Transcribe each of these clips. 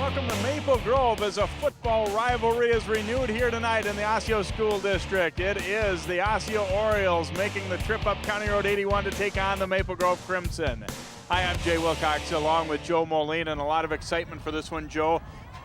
Welcome to Maple Grove as a football rivalry is renewed here tonight in the Osseo School District. It is the Osseo Orioles making the trip up County Road 81 to take on the Maple Grove Crimson. Hi, I'm Jay Wilcox along with Joe Moline, and a lot of excitement for this one, Joe.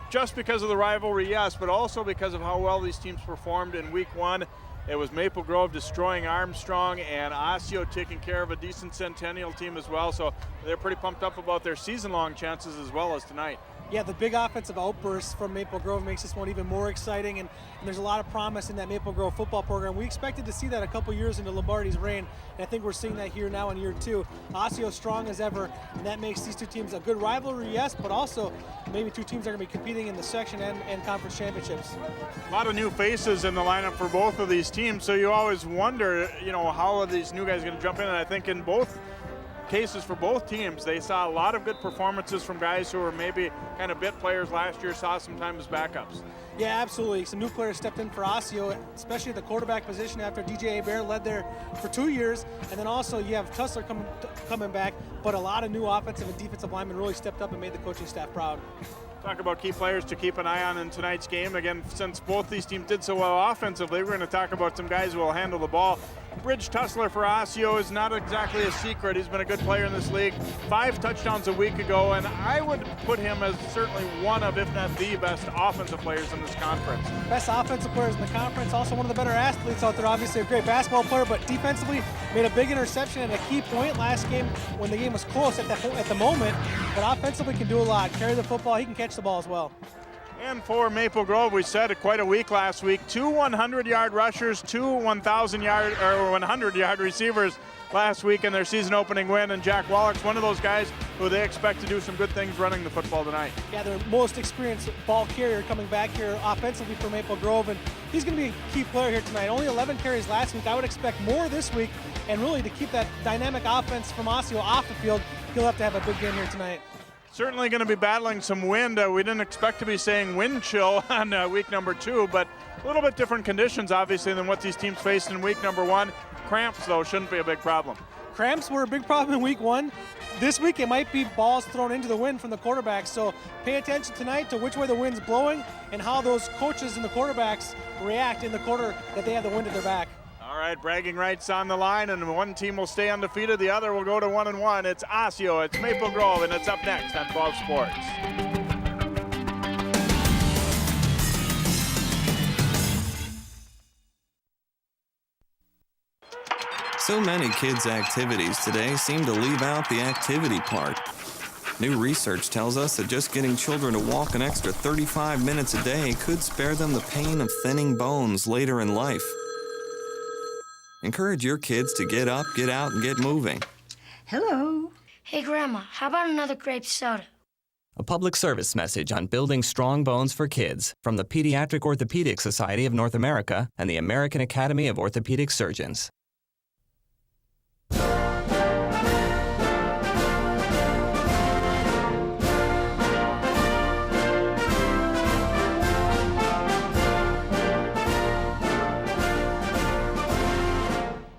Just because of the rivalry, yes, but also because of how well these teams performed in week one. It was Maple Grove destroying Armstrong and Osseo taking care of a decent Centennial team as well, so they're pretty pumped up about their season-long chances as well as tonight. Yeah, the big offensive outburst from Maple Grove makes this one even more exciting, and there's a lot of promise in that Maple Grove football program. We expected to see that a couple years into Lombardi's reign, and I think we're seeing that here now in year two. Osseo strong as ever, and that makes these two teams a good rivalry, yes, but also maybe two teams are going to be competing in the section and conference championships. A lot of new faces in the lineup for both of these teams, so you always wonder, how are these new guys going to jump in? And I think in both cases for both teams, they saw a lot of good performances from guys who were maybe kind of bit players last year, saw some time as backups. Yeah, absolutely. Some new players stepped in for Osseo, especially at the quarterback position after DJ Hebert led there for 2 years. And then also you have Tussler coming back, but a lot of new offensive and defensive linemen really stepped up and made the coaching staff proud. Talk about key players to keep an eye on in tonight's game. Again, since both these teams did so well offensively, we're going to talk about some guys who will handle the ball. Bridge Tussler for Osseo is not exactly a secret. He's been a good player in this league. 5 touchdowns a week ago, and I would put him as certainly one of, if not the best offensive players in this conference. Best offensive players in the conference, also one of the better athletes out there. Obviously a great basketball player, but defensively made a big interception at a key point last game when the game was close at the moment. But offensively can do a lot. Carry the football, he can catch the ball as well. And for Maple Grove, we said quite a week last week. 2 100-yard rushers, 2 100-yard receivers last week in their season-opening win. And Jack Wallach's one of those guys who they expect to do some good things running the football tonight. Yeah, their most experienced ball carrier coming back here offensively for Maple Grove, and he's going to be a key player here tonight. Only 11 carries last week. I would expect more this week, and really to keep that dynamic offense from Osseo off the field, he'll have to have a big game here tonight. Certainly going to be battling some wind. We didn't expect to be saying wind chill on week number 2, but a little bit different conditions, obviously, than what these teams faced in week number 1. Cramps, though, shouldn't be a big problem. Cramps were a big problem in week 1. This week it might be balls thrown into the wind from the quarterbacks, so pay attention tonight to which way the wind's blowing and how those coaches and the quarterbacks react in the quarter that they have the wind at their back. All right, bragging rights on the line, and one team will stay undefeated, the other will go to 1-1. It's Osseo, it's Maple Grove, and it's up next on 12 Sports. So many kids' activities today seem to leave out the activity part. New research tells us that just getting children to walk an extra 35 minutes a day could spare them the pain of thinning bones later in life. Encourage your kids to get up, get out, and get moving. Hello. Hey, Grandma, how about another grape soda? A public service message on building strong bones for kids from the Pediatric Orthopedic Society of North America and the American Academy of Orthopedic Surgeons.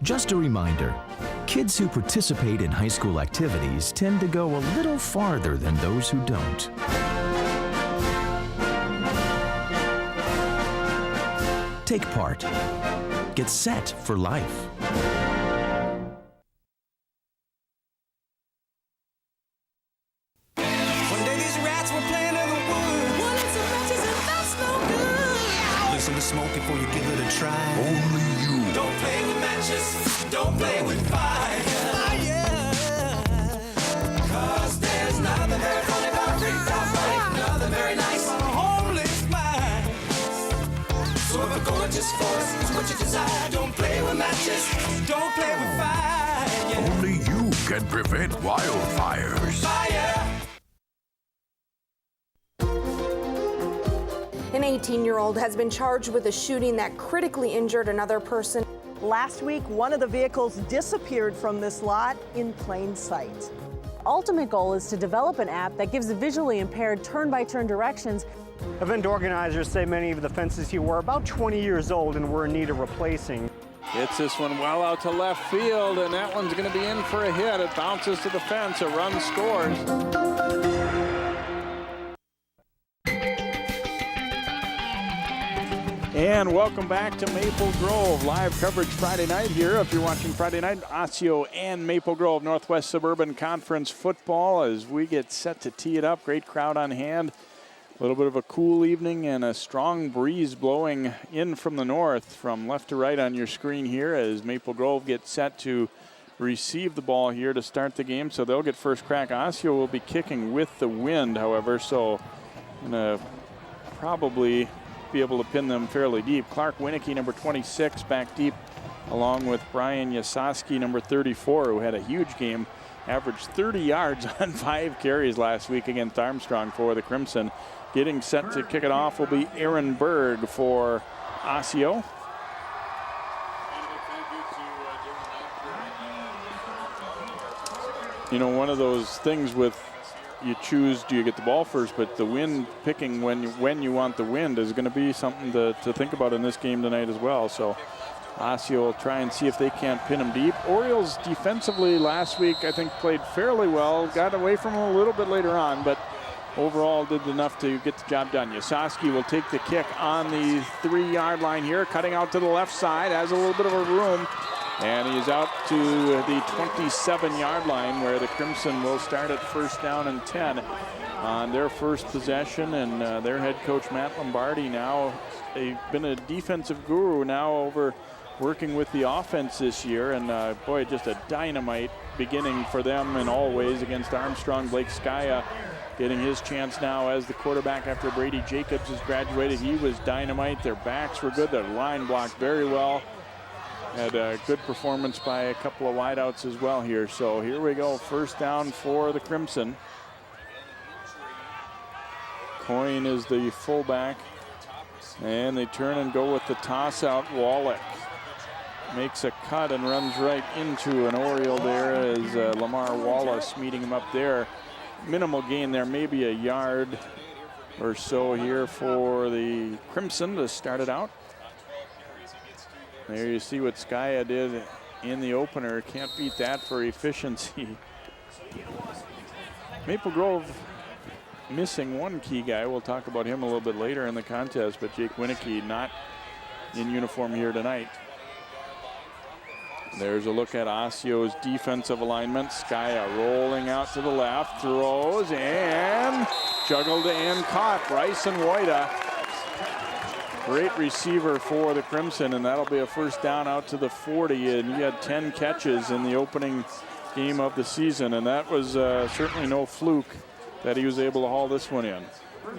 Just a reminder, kids who participate in high school activities tend to go a little farther than those who don't. Take part. Get set for life. One day these rats were playing in the woods. Well, it's a matches and that's no good. Listen to smoke before you give it a try. Only you. Don't play with matches. Don't play with fire. Cause there's nothing very funny about free nothing very nice on a homeless mind. So if a gorgeous force is what you desire, don't play with matches. Don't play with fire. Only you can prevent wildfires. Fire. An 18-year-old has been charged with a shooting that critically injured another person. Last week, one of the vehicles disappeared from this lot in plain sight. Ultimate goal is to develop an app that gives the visually impaired turn-by-turn directions. Event organizers say many of the fences here were about 20 years old and were in need of replacing. Hits this one well out to left field, and that one's going to be in for a hit. It bounces to the fence, a run scores. And welcome back to Maple Grove. Live coverage Friday night here. If you're watching Friday night, Osseo and Maple Grove Northwest Suburban Conference football as we get set to tee it up. Great crowd on hand. A little bit of a cool evening and a strong breeze blowing in from the north from left to right on your screen here as Maple Grove gets set to receive the ball here to start the game. So they'll get first crack. Osseo will be kicking with the wind, however, so gonna probably be able to pin them fairly deep. Clark Winicky, number 26, back deep, along with Brian Yasoski, number 34, who had a huge game, averaged 30 yards on 5 carries last week against Armstrong for the Crimson. Getting set to kick it off will be Aaron Berg for Osseo. You know, one of those things with you choose, do you get the ball first, but the wind picking when you want the wind is going to be something to think about in this game tonight as well. So Osseo will try and see if they can't pin them deep. Orioles defensively last week, I think, played fairly well. Got away from them a little bit later on, but overall did enough to get the job done. Yasoski will take the kick on the 3-yard line here, cutting out to the left side, has a little bit of a room. And he's out to the 27-yard line where the Crimson will start at first down and 10 on their first possession. And their head coach, Matt Lombardi, now they've been a defensive guru now over working with the offense this year. And boy, just a dynamite beginning for them in all ways against Armstrong. Blake Skaya getting his chance now as the quarterback after Brady Jacobs has graduated. He was dynamite. Their backs were good. Their line blocked very well. Had a good performance by a couple of wideouts as well here. So here we go, first down for the Crimson. Coyne is the fullback. And they turn and go with the toss out. Wallach makes a cut and runs right into an Oriole there as Lamar Wallace meeting him up there. Minimal gain there, maybe a yard or so here for the Crimson to start it out. There you see what Skaya did in the opener. Can't beat that for efficiency. Maple Grove missing one key guy. We'll talk about him a little bit later in the contest, but Jake Winicky not in uniform here tonight. There's a look at Osseo's defensive alignment. Skaya rolling out to the left, throws and juggled and caught. Bryson Woida. Great receiver for the Crimson, and that'll be a first down out to the 40. And he had 10 catches in the opening game of the season, and that was certainly no fluke that he was able to haul this one in.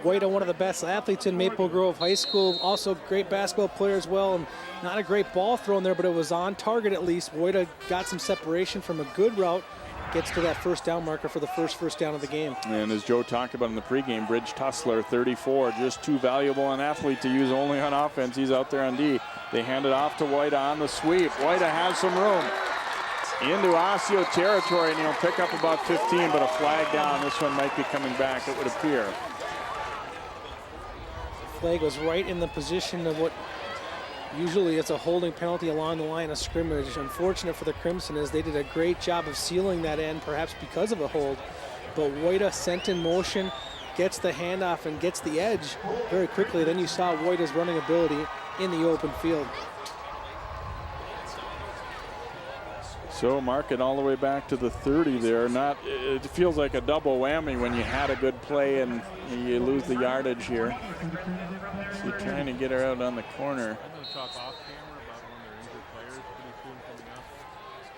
Woida, one of the best athletes in Maple Grove High School, also great basketball player as well, and not a great ball thrown there, but it was on target at least. Woida got some separation from a good route, gets to that first down marker for the first down of the game. And as Joe talked about in the pregame, Bridge Tussler, 34, just too valuable an athlete to use only on offense. He's out there on D. They hand it off to Woida on the sweep. Woida has some room into Osseo territory, and he'll pick up about 15, but a flag down. This one might be coming back, it would appear. Flag was right in the position of what usually it's a holding penalty along the line of scrimmage. Unfortunate for the Crimson as they did a great job of sealing that end, perhaps because of a hold. But Woida sent in motion, gets the handoff and gets the edge very quickly. Then you saw Woida's running ability in the open field. So mark it all the way back to the 30 there. It feels like a double whammy when you had a good play and you lose the yardage here. So you're trying to get her out on the corner.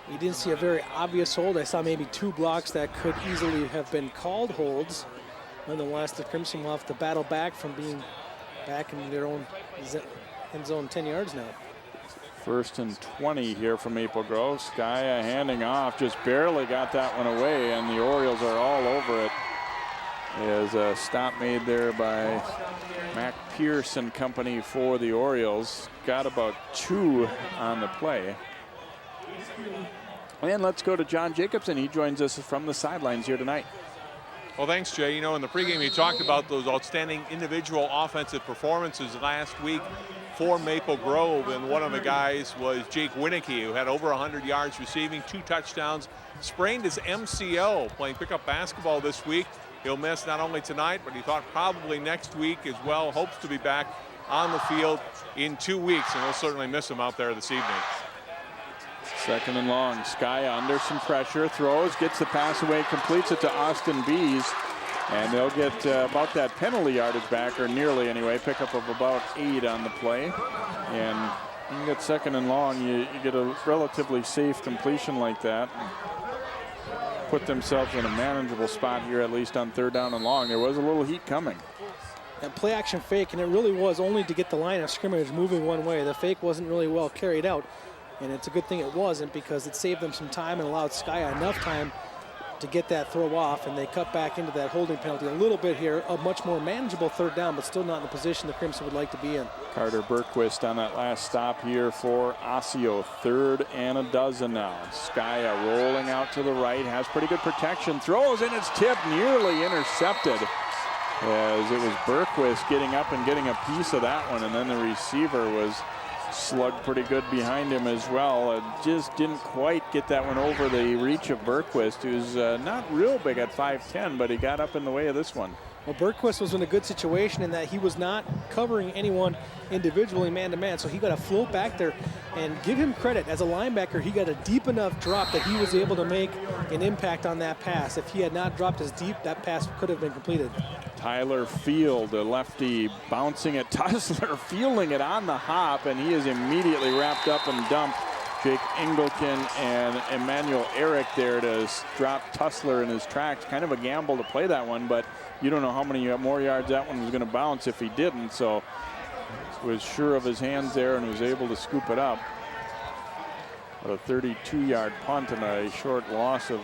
We didn't see a very obvious hold. I saw maybe 2 blocks that could easily have been called holds. Nonetheless, the Crimson will have to battle back from being back in their own end zone 10 yards now. First and 20 here from Maple Grove. Skaya handing off, just barely got that one away, and the Orioles are all over it. There's a stop made there by Mac Pierce and company for the Orioles. Got about 2 on the play. And let's go to John Jacobson. He joins us from the sidelines here tonight. Well, thanks, Jay. You know, in the pregame, you talked about those outstanding individual offensive performances last week for Maple Grove, and one of the guys was Jake Winicky, who had over 100 yards receiving, 2 touchdowns, sprained his MCL playing pickup basketball this week. He'll miss not only tonight, but he thought probably next week as well. Hopes to be back on the field in 2 weeks, and we'll certainly miss him out there this evening. 2nd and long. Sky under some pressure, throws, gets the pass away, completes it to Austin Bees, and they'll get about that penalty yardage back, or nearly anyway, pickup of about 8 on the play. And you get 2nd and long, you get a relatively safe completion like that. Put themselves in a manageable spot here, at least on 3rd down and long. There was a little heat coming. That play action fake, and it really was only to get the line of scrimmage moving one way. The fake wasn't really well carried out, and it's a good thing it wasn't, because it saved them some time and allowed Sky enough time to get that throw off, and they cut back into that holding penalty a little bit here. A much more manageable 3rd down, but still not in the position the Crimson would like to be in. Carter Bergquist on that last stop here for Osseo. 3rd and a dozen now. Skya rolling out to the right, has pretty good protection, throws, and it's tipped, nearly intercepted, as it was Bergquist getting up and getting a piece of that one, and then the receiver was slugged pretty good behind him as well. Just didn't quite get that one over the reach of Bergquist, who's not real big at 5'10", but he got up in the way of this one. Well, Bergquist was in a good situation in that he was not covering anyone individually man-to-man, so he got to float back there, and give him credit. As a linebacker, he got a deep enough drop that he was able to make an impact on that pass. If he had not dropped as deep, that pass could have been completed. Tyler Field, a lefty, bouncing at Tussler, fielding it on the hop, and he is immediately wrapped up and dumped. Jake Engelken and Emmanuel Eric there to drop Tussler in his tracks. Kind of a gamble to play that one, but you don't know how many more yards that one was going to bounce if he didn't, so was sure of his hands there and was able to scoop it up. But a 32-yard punt and a short loss of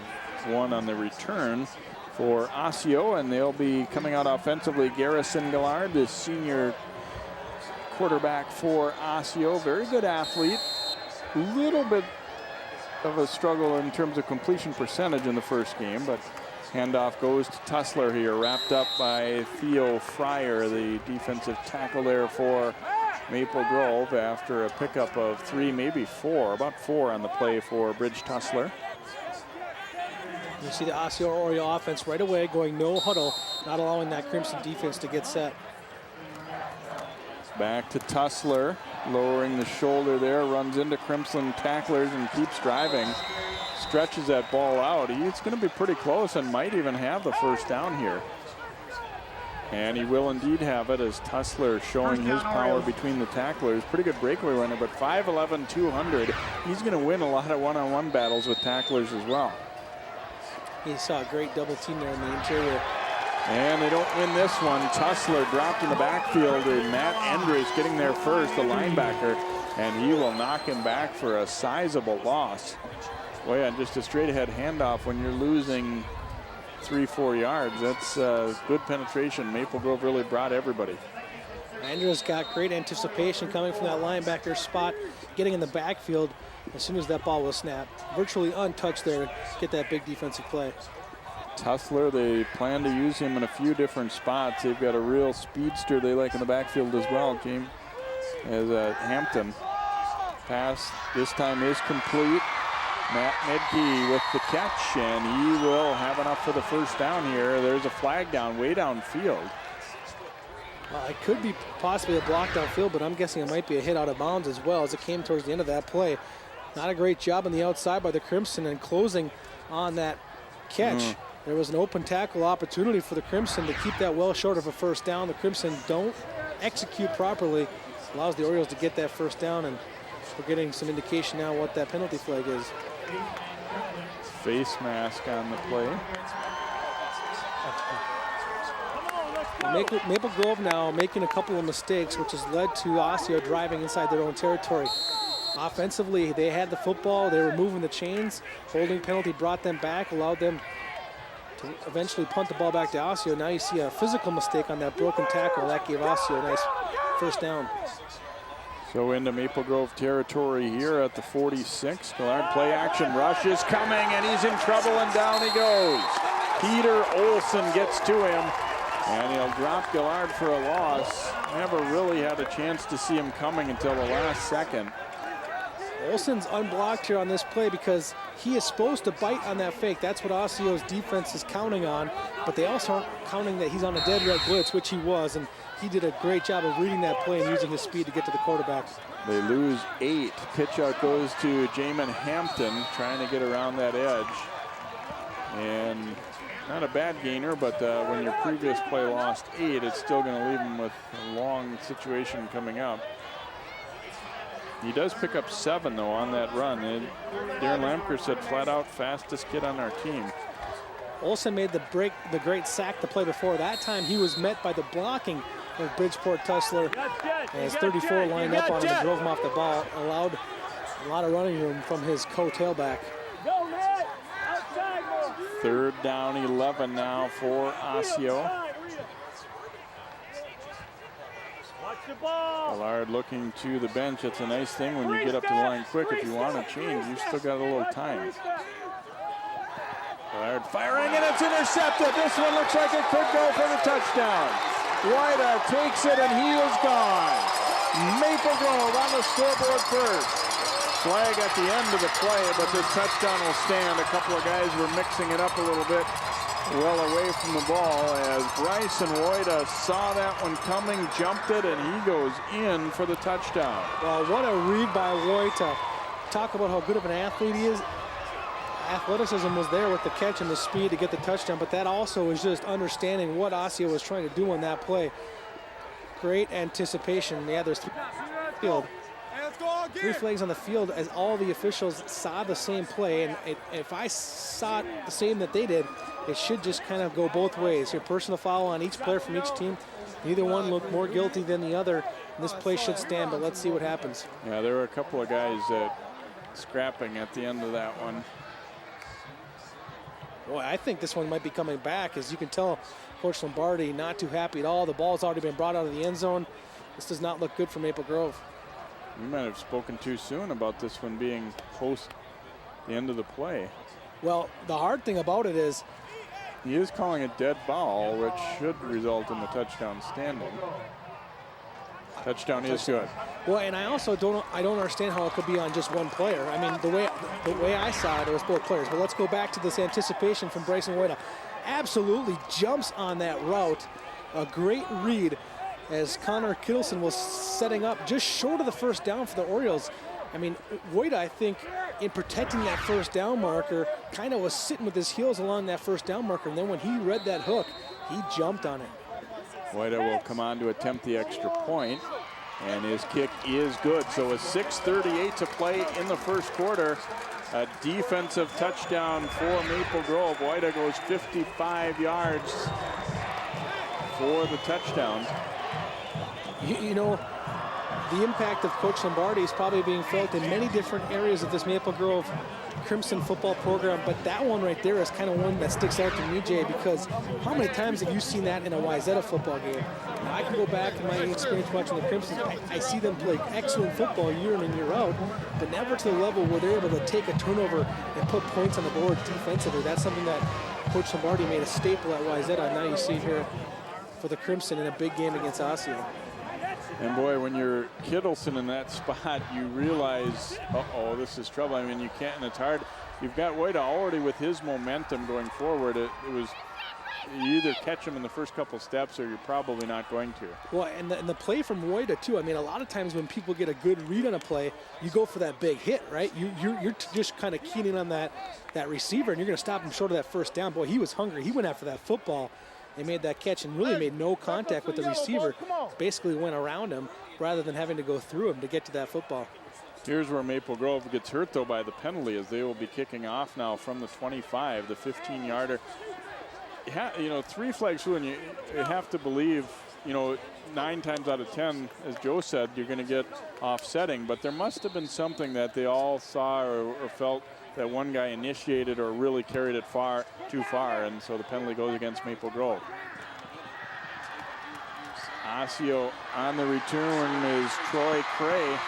1 on the return for Osseo, and they'll be coming out offensively. Garrison Gillard, the senior quarterback for Osseo, very good athlete. A little bit of a struggle in terms of completion percentage in the first game, but handoff goes to Tussler here, wrapped up by Theo Fryer, the defensive tackle there for Maple Grove, after a pickup of 3, maybe 4, about 4 on the play for Bridge Tussler. You see the Osseo Oriole offense right away going no huddle, not allowing that Crimson defense to get set. Back to Tussler, lowering the shoulder there, runs into Crimson tacklers and keeps driving. Stretches that ball out. He's going to be pretty close and might even have the 1st down here. And he will indeed have it, as Tussler showing his power between the tacklers. Pretty good breakaway runner, but 5'11", 200. He's going to win a lot of one-on-one battles with tacklers as well. He saw a great double team there in the interior. And they don't win this one. Tussler dropped in the backfield, and Matt Endres getting there first, the linebacker, and he will knock him back for a sizable loss. Boy, on just a straight ahead handoff when you're losing 3-4 yards, that's good penetration. Maple Grove really brought everybody. Andrews got great anticipation coming from that linebacker spot, getting in the backfield as soon as that ball was snapped. Virtually untouched there to get that big defensive play. Tussler, they plan to use him in a few different spots. They've got a real speedster they like in the backfield as well, James, as Hampton. Pass this time is complete. Matt Medke with the catch, and he will have enough for the 1st down here. There's a flag down, way downfield. Well, it could be possibly a block downfield, but I'm guessing it might be a hit out of bounds as well, as it came towards the end of that play. Not a great job on the outside by the Crimson, and closing on that catch. There was an open tackle opportunity for the Crimson to keep that well short of a 1st down. The Crimson don't execute properly, allows the Orioles to get that 1st down, and we're getting some indication now what that penalty flag is. Face mask on the play. Maple Grove now making a couple of mistakes, which has led to Osseo driving inside their own territory. Offensively, they had the football, they were moving the chains. Holding penalty brought them back, allowed them to eventually punt the ball back to Osseo. Now you see a physical mistake on that broken tackle. That gave Osseo a nice 1st down. So into Maple Grove territory here at the 46. Gillard play action, rush is coming, and he's in trouble, and down he goes. Peter Olson gets to him, and he'll drop Gillard for a loss. Never really had a chance to see him coming until the last second. Olsen's unblocked here on this play because he is supposed to bite on that fake. That's what Osceo's defense is counting on, but they also aren't counting that he's on a dead red blitz, which he was, and he did a great job of reading that play and using his speed to get to the quarterback. They lose 8. Pitch out goes to Jamin Hampton, trying to get around that edge. And not a bad gainer, but when your previous play lost 8, it's still going to leave him with a long situation coming up. He does pick up 7, though, on that run. And Darren Lamker said flat out fastest kid on our team. Olsen made the great sack the play before. That time he was met by the blocking of Bridgeport Tussler as 34 lined up on him and drove him off the ball. Allowed a lot of running room from his co-tailback. 3rd down, 11 now for Osseo. Allard looking to the bench. It's a nice thing when you get up to the line quick. If you want to change, you've still got a little time. Allard firing, and it's intercepted. This one looks like it could go for the touchdown. Wida takes it, and he is gone. Maple Grove on the scoreboard first. Flag at the end of the play, but this touchdown will stand. A couple of guys were mixing it up a little bit, well away from the ball, as Bryson Wida saw that one coming, jumped it, and he goes in for the touchdown. Well, what a read by Wida. Talk about how good of an athlete he is. Athleticism was there with the catch and the speed to get the touchdown, but that also is just understanding what Osseo was trying to do on that play. Great anticipation. Yeah, there's 3 field. 3 flags on the field as all the officials saw the same play, and if I saw it the same that they did, it should just kind of go both ways. Your personal foul on each player from each team. Neither one looked more guilty than the other. And this play should stand, but let's see what happens. Yeah, there were a couple of guys scrapping at the end of that one. Boy, I think this one might be coming back. As you can tell, Coach Lombardi not too happy at all. The ball's already been brought out of the end zone. This does not look good for Maple Grove. We might have spoken too soon about this one being post the end of the play. Well, the hard thing about it is he is calling a dead ball, which should result in the touchdown standing. Touchdown is good. Well, and I also don't understand how it could be on just one player. I mean, the way I saw it was both players. But let's go back to this anticipation from Bryson Wida. Absolutely jumps on that route. A great read as Connor Kittleson was setting up just short of the first down for the Orioles. I mean, Wida, I think, in protecting that first down marker, kind of was sitting with his heels along that first down marker, and then when he read that hook, he jumped on it. Wida will come on to attempt the extra point, and his kick is good. So with 6:38 to play in the first quarter, a defensive touchdown for Maple Grove. Wida goes 55 yards for the touchdown. You know, the impact of Coach Lombardi is probably being felt in many different areas of this Maple Grove Crimson football program, but that one right there is kind of one that sticks out to me, Jay, because how many times have you seen that in a Wayzata football game? Now, I can go back in my experience watching the Crimsons. I see them play excellent football year in and year out, but never to the level where they're able to take a turnover and put points on the board defensively. That's something that Coach Lombardi made a staple at Wayzata. Now you see here for the Crimson in a big game against Osseo. And boy, when you're Kittleson in that spot, you realize, uh-oh, this is trouble. I mean, you can't, and it's hard. You've got Wida already with his momentum going forward. It was, you either catch him in the first couple steps or you're probably not going to. Well, and the play from Wida, too. I mean, a lot of times when people get a good read on a play, you go for that big hit, right? You're just kind of keying on that receiver, and you're going to stop him short of that first down. Boy, he was hungry. He went after that football. They made that catch and really made no contact with the receiver. Basically went around him rather than having to go through him to get to that football. Here's where Maple Grove gets hurt, though, by the penalty, as they will be kicking off now from the 25, the 15-yarder. You know, 3 flags through, and you have to believe, you know, 9 times out of 10, as Joe said, you're going to get offsetting. But there must have been something that they all saw or felt that one guy initiated or really carried it too far, and so the penalty goes against Maple Grove. Osseo on the return is Troy Cray.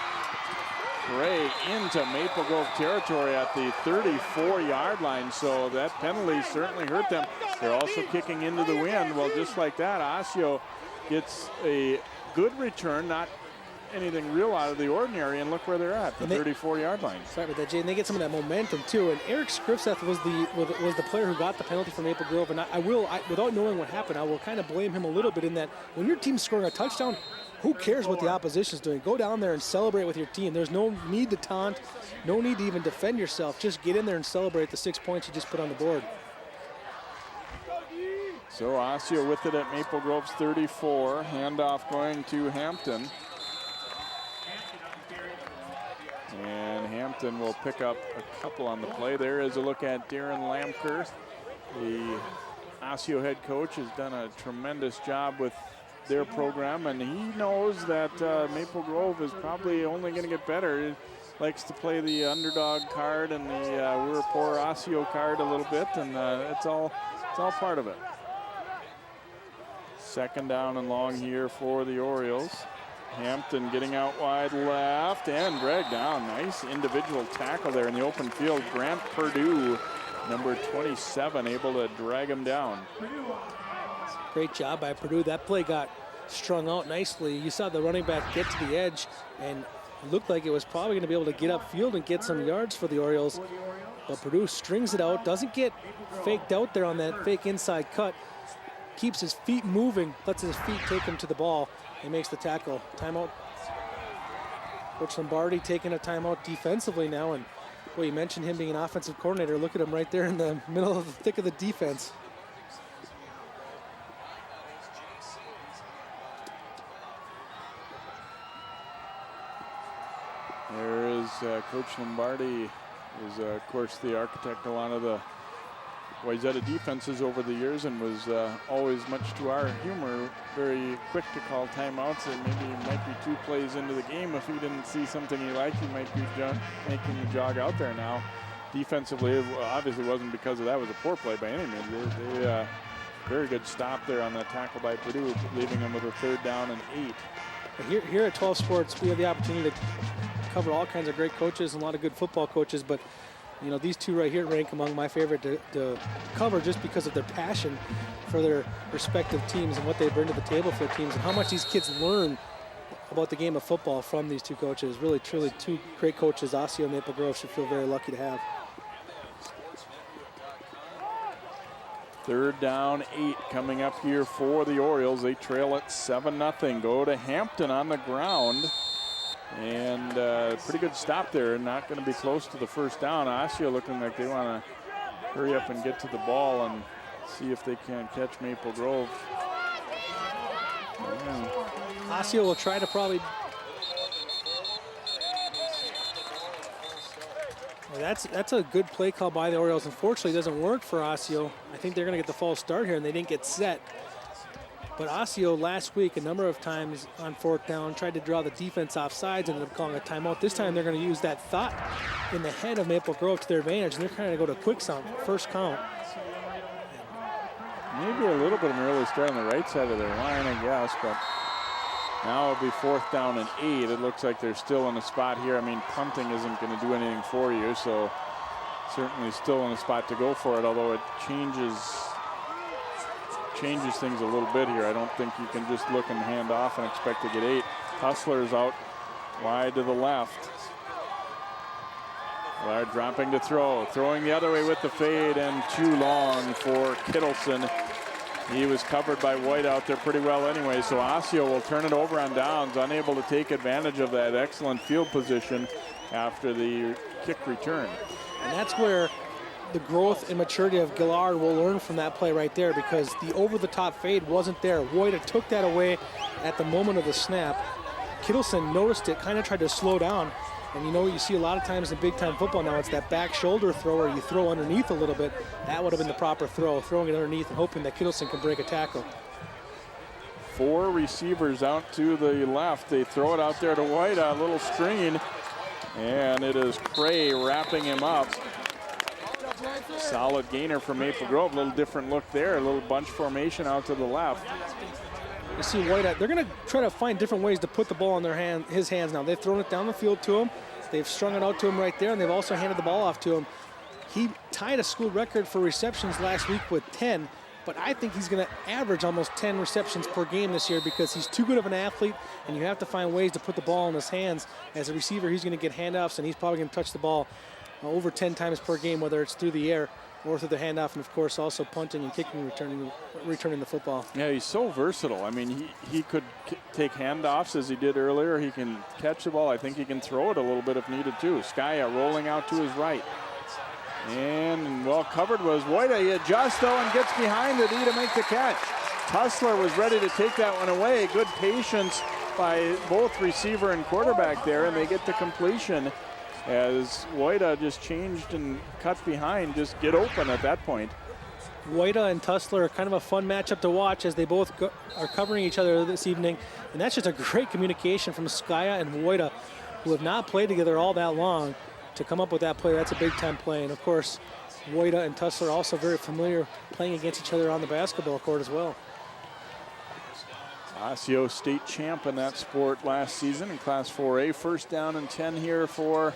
Cray into Maple Grove territory at the 34-yard line, so that penalty certainly hurt them. They're also kicking into the wind. Well, just like that, Osseo gets a good return, not anything real out of the ordinary, and look where they're at, the 34-yard line. Sorry about that, Jay. And they get some of that momentum too. And Eric Scripseth was the player who got the penalty for Maple Grove. And I will, without knowing what happened, I will kind of blame him a little bit in that when your team's scoring a touchdown, who cares what the opposition's doing? Go down there and celebrate with your team. There's no need to taunt, no need to even defend yourself. Just get in there and celebrate the 6 points you just put on the board. So Osseo with it at Maple Grove's 34. Handoff going to Hampton. And Hampton will pick up a couple on the play. There is a look at Darren Lamker. The Osseo head coach has done a tremendous job with their program, and he knows that Maple Grove is probably only going to get better. He likes to play the underdog card and the we're a poor Osseo card a little bit, and it's all part of it. Second down and long here for the Orioles. Hampton getting out wide left and dragged down. Nice individual tackle there in the open field. Grant Purdue, number 27, able to drag him down. Great job by Purdue. That play got strung out nicely. You saw the running back get to the edge and looked like it was probably going to be able to get upfield and get some yards for the Orioles. But Purdue strings it out, doesn't get faked out there on that fake inside cut. Keeps his feet moving, lets his feet take him to the ball, and makes the tackle. Timeout. Coach Lombardi taking a timeout defensively now, and boy, you mentioned him being an offensive coordinator. Look at him right there in the middle of the thick of the defense. There is Coach Lombardi, is of course the architect of a lot of the Wayzata defenses over the years, and was always, much to our humor, very quick to call timeouts. And maybe he might be 2 plays into the game. If he didn't see something he liked, he might be making the jog out there now. Defensively, it obviously wasn't because of that. It was a poor play by any means. They very good stop there on that tackle by Purdue, leaving them with a 3rd down and 8. Here at 12 Sports, we have the opportunity to cover all kinds of great coaches and a lot of good football coaches, but you know, these two right here rank among my favorite to cover just because of their passion for their respective teams and what they bring to the table for teams and how much these kids learn about the game of football from these two coaches. Really, truly, two great coaches Osseo and Maple Grove should feel very lucky to have. 3rd down, 8 coming up here for the Orioles. They trail at 7-0. Go to Hampton on the ground. And pretty good stop there. Not going to be close to the 1st down. Osseo looking like they want to hurry up and get to the ball and see if they can catch Maple Grove. Osseo will try to probably... That's a good play call by the Orioles. Unfortunately, it doesn't work for Osseo. I think they're going to get the false start here, and they didn't get set. But Osseo last week, a number of times on 4th down, tried to draw the defense off sides, ended up calling a timeout. This time they're going to use that thought in the head of Maple Grove to their advantage, and they're trying to go to quick count, 1st count. Maybe a little bit of an early start on the right side of their line, I guess, but now it'll be 4th down and 8. It looks like they're still in a spot here. I mean, punting isn't going to do anything for you, so certainly still in a spot to go for it, although it changes things a little bit here. I don't think you can just look and hand off and expect to get 8. Hustler's out wide to the left. Lard dropping to throw. Throwing the other way with the fade, and too long for Kittleson. He was covered by White out there pretty well anyway, so Osseo will turn it over on downs, unable to take advantage of that excellent field position after the kick return. And that's where the growth and maturity of Gillard will learn from that play right there, because the over-the-top fade wasn't there. Woida took that away at the moment of the snap. Kittleson noticed it, kind of tried to slow down. And you know what you see a lot of times in big-time football now, it's that back shoulder throw where you throw underneath a little bit. That would have been the proper throw, throwing it underneath and hoping that Kittleson can break a tackle. 4 receivers out to the left. They throw it out there to White, a little screen, and it is Cray wrapping him up. Solid gainer for Maple Grove. A little different look there. A little bunch formation out to the left. You see White, they're going to try to find different ways to put the ball in his hands now. They've thrown it down the field to him. They've strung it out to him right there, and they've also handed the ball off to him. He tied a school record for receptions last week with 10. but I think he's going to average almost 10 receptions per game this year because he's too good of an athlete, and you have to find ways to put the ball in his hands. As a receiver, he's going to get handoffs, and he's probably going to touch the ball over 10 times per game, whether it's through the air or through the handoff, and of course also punting and kicking, returning the football. Yeah, he's so versatile. I mean, he could take handoffs as he did earlier. He can catch the ball. I think he can throw it a little bit if needed too. Skaya rolling out to his right. And well covered was Wojda. He adjusts though and gets behind it to make the catch. Tussler was ready to take that one away. Good patience by both receiver and quarterback there, and they get the completion as Wojda just changed and cut behind, just get open at that point. Wojda and Tussler are kind of a fun matchup to watch as they both are covering each other this evening. And that's just a great communication from Skaya and Wojda, who have not played together all that long, to come up with that play. That's a big time play. And of course, Wojda and Tussler are also very familiar playing against each other on the basketball court as well. Osseo state champ in that sport last season in Class 4A. First down and 10 here for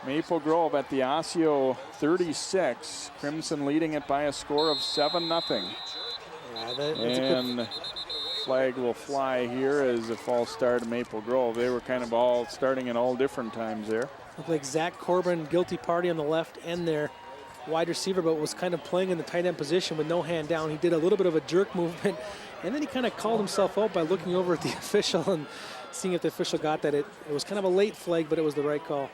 Maple Grove at the Osseo 36. Crimson leading it by a score of 7-0. And flag will fly here as a false start to Maple Grove. They were kind of all starting at all different times there. Looked like Zach Corbin, guilty party on the left end there. Wide receiver, but was kind of playing in the tight end position with no hand down. He did a little bit of a jerk movement, and then he kind of called himself out by looking over at the official and seeing if the official got that. It was kind of a late flag, but it was the right call.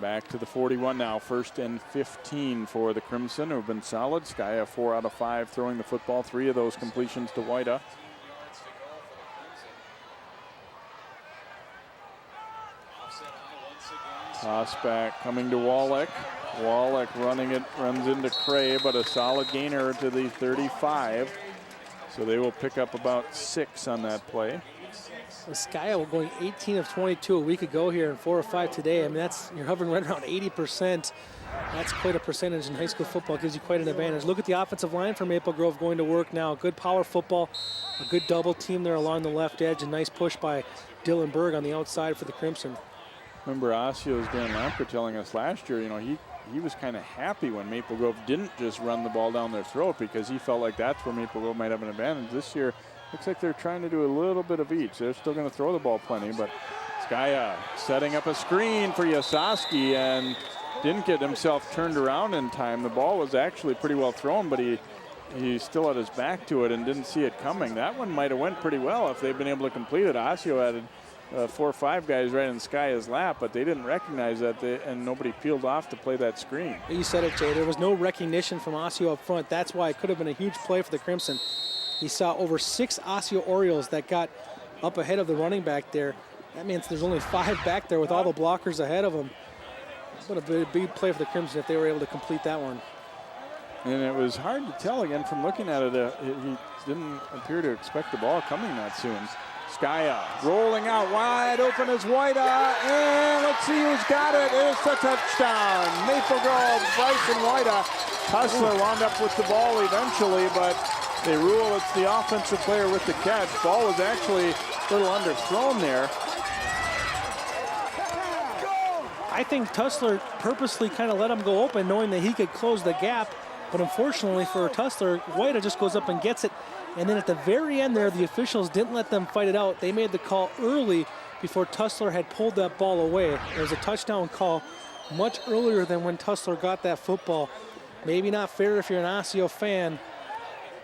Back to the 41 now, 1st and 15 for the Crimson, who've been solid. Skaya 4 out of 5 throwing the football, 3 of those completions to Wojda. Toss back coming to Wallach. Wallach running it, runs into Cray, but a solid gainer to the 35. So they will pick up about 6 on that play. Skaya going 18 of 22 a week ago here and 4 of 5 today. I mean, you're hovering right around 80%. That's quite a percentage in high school football. Gives you quite an advantage. Look at the offensive line for Maple Grove going to work now. Good power football, a good double team there along the left edge. A nice push by Dylan Berg on the outside for the Crimson. Remember Osseo's Dan Lamper telling us last year, you know, he was kind of happy when Maple Grove didn't just run the ball down their throat because he felt like that's where Maple Grove might have an advantage. This year, looks like they're trying to do a little bit of each. They're still going to throw the ball plenty, but Skaya setting up a screen for Yasoski and didn't get himself turned around in time. The ball was actually pretty well thrown, but he still had his back to it and didn't see it coming. That one might have went pretty well if they'd been able to complete it. Osseo had 4 or 5 guys right in Skaya's lap, but they didn't recognize that, and nobody peeled off to play that screen. You said it, Jay. There was no recognition from Osseo up front. That's why it could have been a huge play for the Crimson. He saw over 6 Osseo Orioles that got up ahead of the running back there. That means there's only 5 back there with all the blockers ahead of him. What a big play for the Crimson if they were able to complete that one. And it was hard to tell again from looking at it. He didn't appear to expect the ball coming that soon. Skaya rolling out wide open is Wojda, and let's see who's got it. It's a touchdown. Maple Grove, Bryson Wojda. Tussler wound up with the ball eventually, but they rule it's the offensive player with the catch. Ball was actually a little underthrown there. I think Tussler purposely kind of let him go open, knowing that he could close the gap. But unfortunately for Tussler, Wojda just goes up and gets it. And then at the very end there, the officials didn't let them fight it out. They made the call early before Tussler had pulled that ball away. There was a touchdown call much earlier than when Tussler got that football. Maybe not fair if you're an Osseo fan,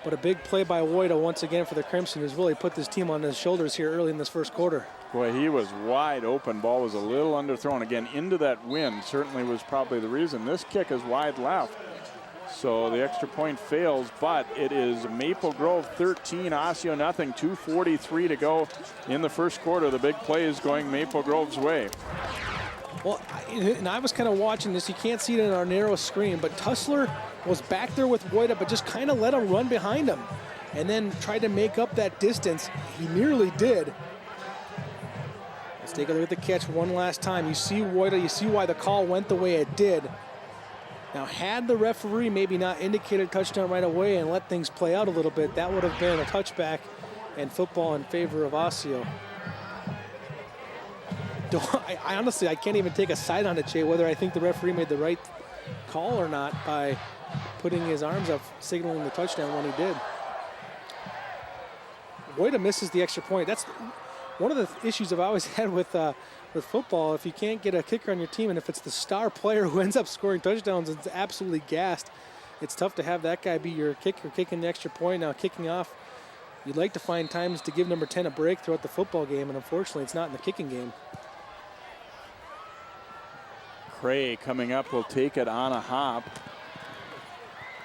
but a big play by Wojda once again for the Crimson, who's really put this team on his shoulders here early in this first quarter. Boy, he was wide open. Ball was a little underthrown. Again, into that wind certainly was probably the reason. This kick is wide left. So the extra point fails, but it is Maple Grove 13, Osseo nothing. 2:43 to go in the first quarter. The big play is going Maple Grove's way. Well, and I was kind of watching this. You can't see it in our narrow screen, but Tussler was back there with Wojda, but just kind of let him run behind him and then tried to make up that distance. He nearly did. Let's take a look at the catch one last time. You see Wojda, you see why the call went the way it did. Now, had the referee maybe not indicated touchdown right away and let things play out a little bit, that would have been a touchback and football in favor of Osseo. I honestly, I can't even take a side on it, Jay, whether I think the referee made the right call or not by putting his arms up, signaling the touchdown when he did. Woida misses the extra point. That's one of the issues I've always had with football. If you can't get a kicker on your team, and if it's the star player who ends up scoring touchdowns, it's absolutely gassed. It's tough to have that guy be your kicker, kicking the extra point. Now kicking off, you'd like to find times to give number 10 a break throughout the football game, and unfortunately it's not in the kicking game. Cray coming up will take it on a hop.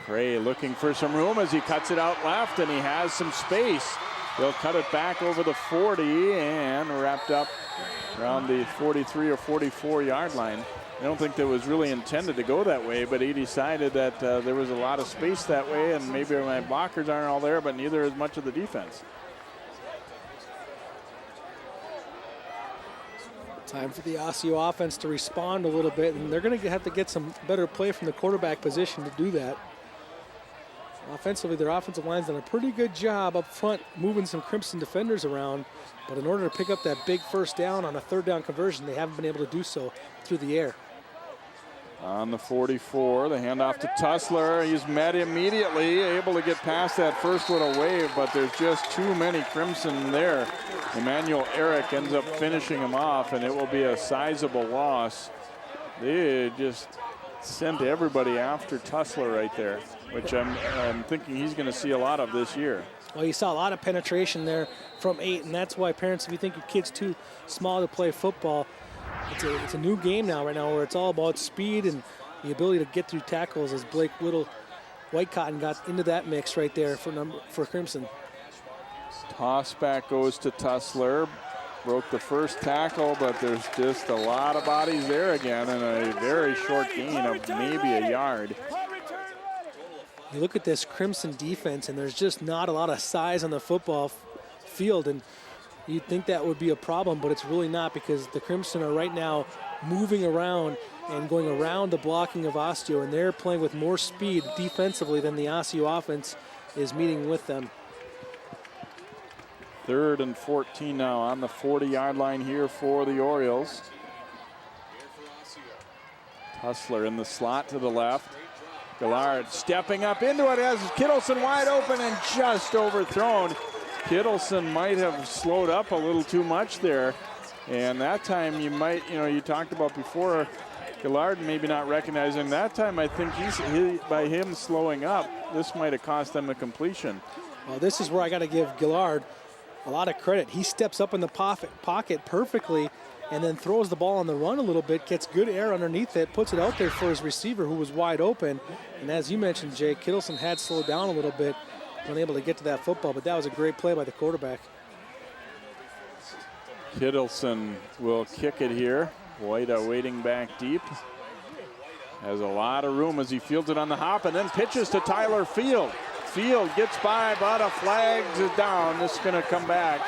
Cray looking for some room as he cuts it out left, and he has some space. He'll cut it back over the 40 and wrapped up around the 43 or 44 yard line. I don't think that was really intended to go that way, but he decided that there was a lot of space that way, and maybe my blockers aren't all there, but neither is much of the defense. Time for the Osseo offense to respond a little bit, and they're going to have to get some better play from the quarterback position to do that. Offensively, their offensive line's done a pretty good job up front moving some Crimson defenders around, but in order to pick up that big first down on a third down conversion, they haven't been able to do so through the air. On the 44, the handoff to Tussler. He's met immediately, able to get past that first little wave, but there's just too many Crimson there. Emmanuel Eric ends up finishing him off, and it will be a sizable loss. They just sent everybody after Tussler right there, which I'm thinking he's going to see a lot of this year. Well, you saw a lot of penetration there from 8, and that's why parents, if you think your kid's too small to play football, it's a new game now right now where it's all about speed and the ability to get through tackles, as Blake Whitecotton got into that mix right there for Crimson. Toss back goes to Tussler. Broke the first tackle, but there's just a lot of bodies there again, and a very short gain of maybe a yard. You look at this Crimson defense, and there's just not a lot of size on the football field, and you'd think that would be a problem, but it's really not, because the Crimson are right now moving around and going around the blocking of Osseo, and they're playing with more speed defensively than the Osseo offense is meeting with them. 3rd and 14 now on the 40-yard line here for the Orioles. Tussler in the slot to the left. Gillard stepping up into it as Kittleson wide open and just overthrown. Kittleson might have slowed up a little too much there. And that time you talked about before, Gillard maybe not recognizing. That time I think by him slowing up, this might have cost them a completion. Well, this is where I got to give Gillard a lot of credit. He steps up in the pocket perfectly and then throws the ball on the run a little bit, gets good air underneath it, puts it out there for his receiver who was wide open. And as you mentioned, Jay, Kittleson had slowed down a little bit, unable to get to that football, but that was a great play by the quarterback. Kittleson will kick it here. White waiting back deep. Has a lot of room as he fields it on the hop and then pitches to Tyler Field. Field gets by, but a flag is down. This is going to come back.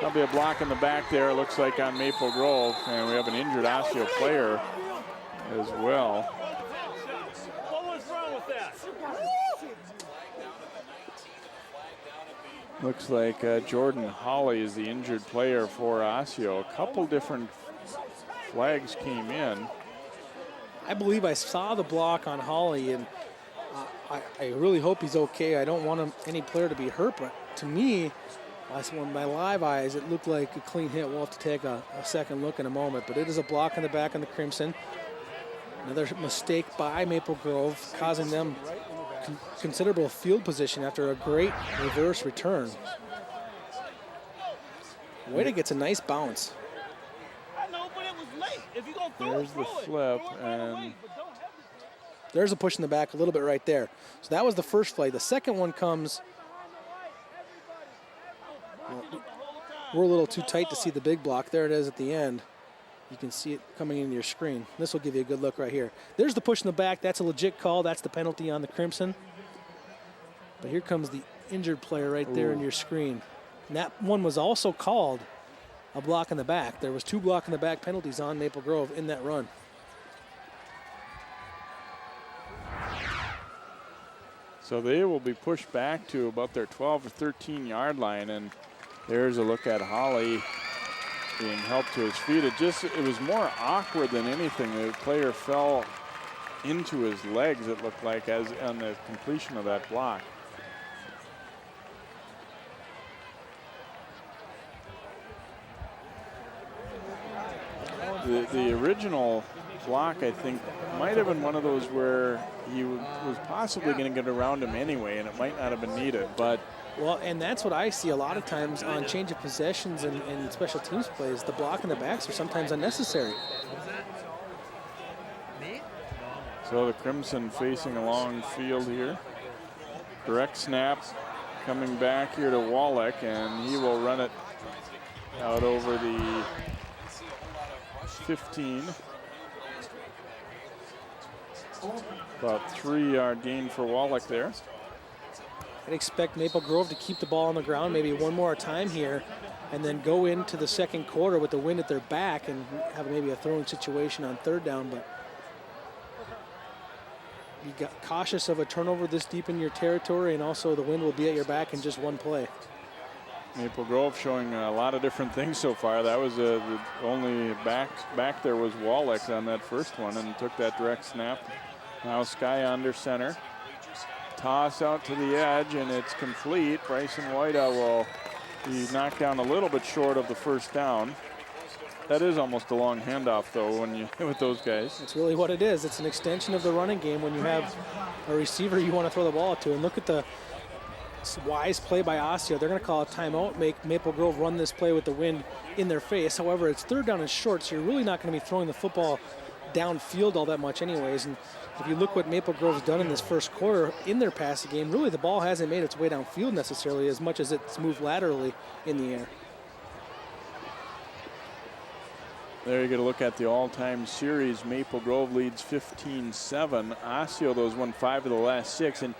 There'll be a block in the back there, it looks like, on Maple Grove. And we have an injured Osseo player as well. What was wrong with that? Looks like Jordan Hawley is the injured player for Osseo. A couple different flags came in. I believe I saw the block on Hawley, and I really hope he's okay. I don't want any player to be hurt, but to me, with my live eyes, it looked like a clean hit. We'll have to take a second look in a moment, but it is a block in the back on the Crimson. Another mistake by Maple Grove, causing them considerable field position after a great reverse return. White gets a nice bounce. I know, but it was late. If you're going to throw There's the flip, and there's a push in the back a little bit right there. So that was the first play. The second one comes. We're a little too tight to see the big block. There it is at the end. You can see it coming into your screen. This will give you a good look right here. There's the push in the back. That's a legit call. That's the penalty on the Crimson. But here comes the injured player right there in your screen. And that one was also called a block in the back. There was 2 block in the back penalties on Maple Grove in that run. So they will be pushed back to about their 12 or 13 yard line, and there's a look at Hawley being helped to his feet. It was more awkward than anything. The player fell into his legs, it looked like, as on the completion of that block. The original block, I think, might have been one of those where he was possibly going to get around him anyway, and it might not have been needed. But well, and that's what I see a lot of times on change of possessions and special teams plays. The block and the backs are sometimes unnecessary. So the Crimson facing a long field here. Direct snap coming back here to Wallach, and he will run it out over the 15. About 3-yard gain for Wallach there. I'd expect Maple Grove to keep the ball on the ground maybe one more time here and then go into the second quarter with the wind at their back and have maybe a throwing situation on third down. But you got cautious of a turnover this deep in your territory, and also the wind will be at your back in just one play. Maple Grove showing a lot of different things so far. That was the only back there was Wallach on that first one, and took that direct snap. Now Sky under center. Toss out to the edge, and it's complete. Bryson Whiteout will be knocked down a little bit short of the first down. That is almost a long handoff, though, when you with those guys. That's really what it is. It's an extension of the running game when you have a receiver you want to throw the ball to. And look at the wise play by Osseo. They're going to call a timeout, make Maple Grove run this play with the wind in their face. However, it's third down and short, so you're really not going to be throwing the football downfield all that much anyways. And if you look what Maple Grove's done in this first quarter in their passing game, really the ball hasn't made its way downfield necessarily as much as it's moved laterally in the air. There you get a look at the all-time series. Maple Grove leads 15-7. Osseo, those won 5 of the last 6. And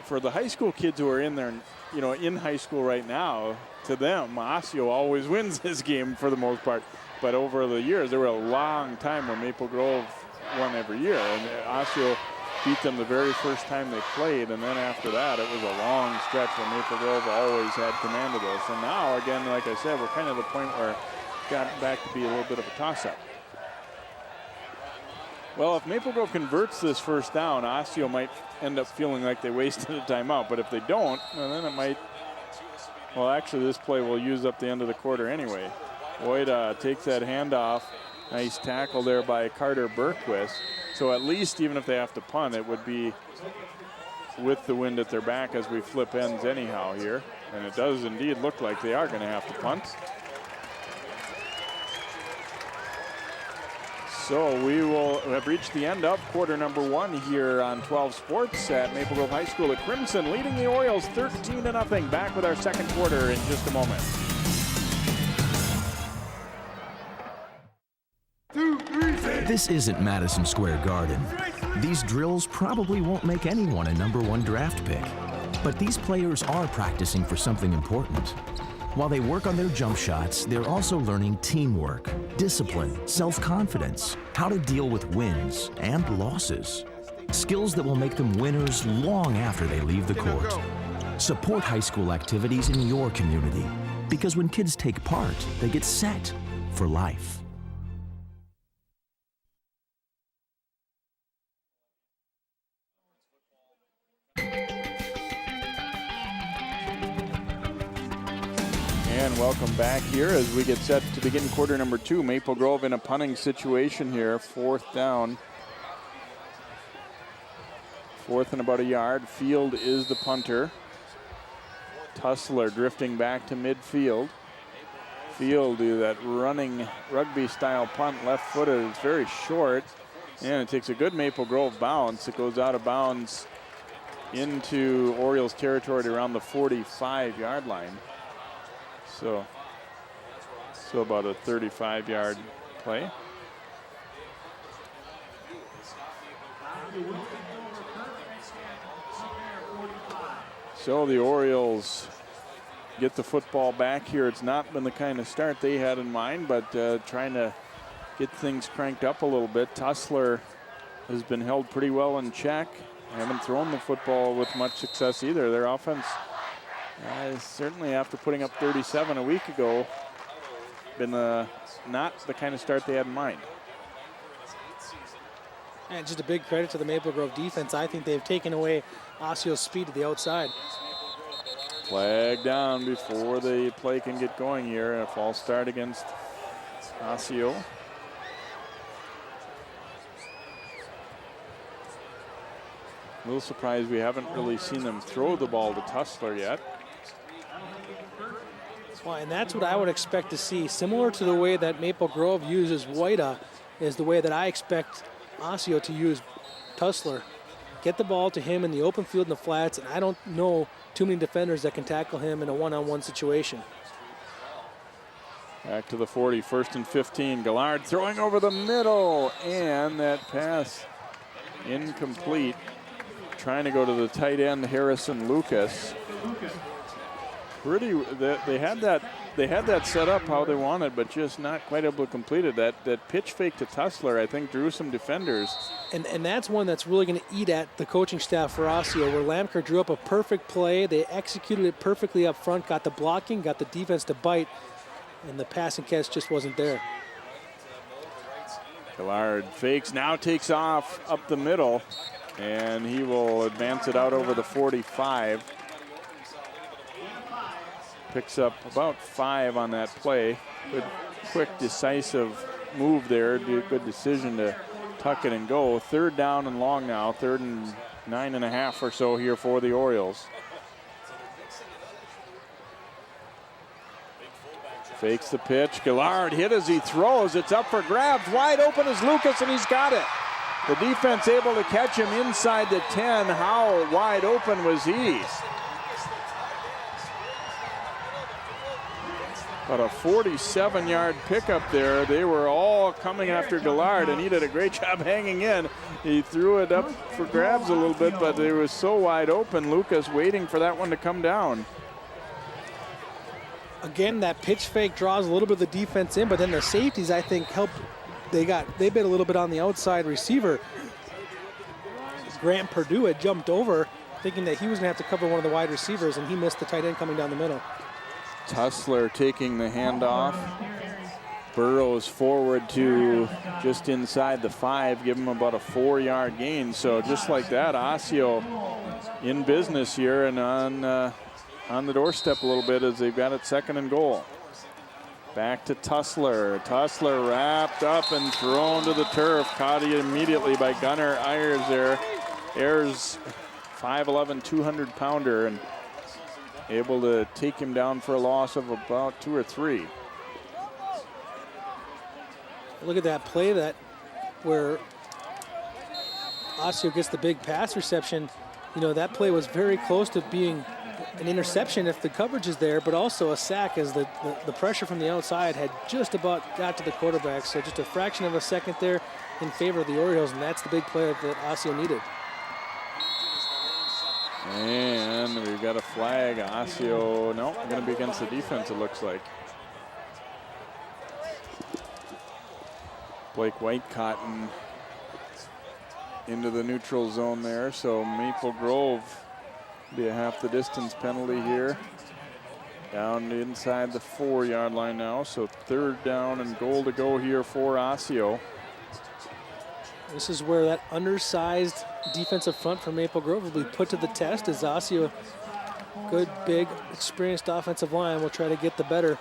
for the high school kids who are in there, in high school right now, to them, Osseo always wins this game for the most part. But over the years, there were a long time when Maple Grove won every year. And Osseo beat them the very first time they played. And then after that, it was a long stretch where Maple Grove always had command of this. And now, again, like I said, we're kind of at the point where got back to be a little bit of a toss-up. Well, if Maple Grove converts this first down, Osseo might end up feeling like they wasted a timeout. But if they don't, well, then it might. Well, actually, this play will use up the end of the quarter anyway. Boyd takes that handoff. Nice tackle there by Carter Berquist. So at least, even if they have to punt, it would be with the wind at their back as we flip ends anyhow here. And it does indeed look like they are going to have to punt. So we will have reached the end of quarter number 1 here on 12 Sports at Maple Grove High School. The Crimson leading the Orioles 13-0. Back with our second quarter in just a moment. 2, 3, 6. This isn't Madison Square Garden. These drills probably won't make anyone a #1 draft pick. But these players are practicing for something important. While they work on their jump shots, they're also learning teamwork, discipline, self-confidence, how to deal with wins and losses. Skills that will make them winners long after they leave the court. Support high school activities in your community, because when kids take part, they get set for life. And welcome back here as we get set to begin quarter number 2. Maple Grove in a punting situation here. 4th down. 4th and about a yard. Field is the punter. Tussler drifting back to midfield. Field do that running rugby-style punt, left-footed. It's very short, and it takes a good Maple Grove bounce. It goes out of bounds into Orioles territory to around the 45-yard line. So about a 35-yard play. So the Orioles get the football back here. It's not been the kind of start they had in mind, but trying to get things cranked up a little bit. Tussler has been held pretty well in check. Haven't thrown the football with much success either. Their offense, certainly after putting up 37 a week ago, been not the kind of start they had in mind. And just a big credit to the Maple Grove defense. I think they've taken away Osseo's speed to the outside. Flag down before the play can get going here. A false start against Osseo. A little surprised we haven't really seen them throw the ball to Tussler yet. Well, and that's what I would expect to see. Similar to the way that Maple Grove uses Wida is the way that I expect Osseo to use Tussler. Get the ball to him in the open field in the flats, and I don't know too many defenders that can tackle him in a one-on-one situation. Back to the 40, 1st and 15. Gallard throwing over the middle, and that pass incomplete. Trying to go to the tight end, Harrison Lucas. They had that set up how they wanted, but just not quite able to complete it. That pitch fake to Tussler, I think, drew some defenders. And that's one that's really going to eat at the coaching staff for Osseo, where Lamker drew up a perfect play. They executed it perfectly up front, got the blocking, got the defense to bite, and the pass and catch just wasn't there. Gallard fakes, now takes off up the middle, and he will advance it out over the 45. Picks up about 5 on that play. Good, quick, decisive move there. Good decision to tuck it and go. 3rd down and long now. 3rd and 9.5 or so here for the Orioles. Fakes the pitch. Gallard hit as he throws. It's up for grabs. Wide open is Lucas, and he's got it. The defense able to catch him inside the 10. How wide open was he? About a 47-yard pickup there. They were all coming after Gallard, and he did a great job hanging in. He threw it up for grabs a little bit, but it was so wide open. Lucas waiting for that one to come down. Again, that pitch fake draws a little bit of the defense in, but then the safeties, I think, helped. They bit a little bit on the outside receiver. Grant Purdue had jumped over, thinking that he was going to have to cover one of the wide receivers, and he missed the tight end coming down the middle. Tussler taking the handoff. Burrows forward to just inside the 5, give him about a 4-yard gain. So just like that, Osseo in business here and on the doorstep a little bit as they've got it 2nd and goal. Back to Tussler. Tussler wrapped up and thrown to the turf. Caught immediately by Gunnar Ayers there. Ayers, 5'11", 200-pounder, and able to take him down for a loss of about 2 or 3. Look at that play where Osseo gets the big pass reception. You know, that play was very close to being an interception if the coverage is there, but also a sack as the pressure from the outside had just about got to the quarterback. So just a fraction of a second there in favor of the Orioles, and that's the big play that Osseo needed. And we've got a flag. Osseo, no, going to be against the defense, it looks like. Blake Whitecotton into the neutral zone there, so Maple Grove be a half the distance penalty here. Down inside the 4-yard line now, so 3rd down and goal to go here for Osseo. This is where that undersized defensive front for Maple Grove will be put to the test as Osseo, good, big, experienced offensive line, will try to get the better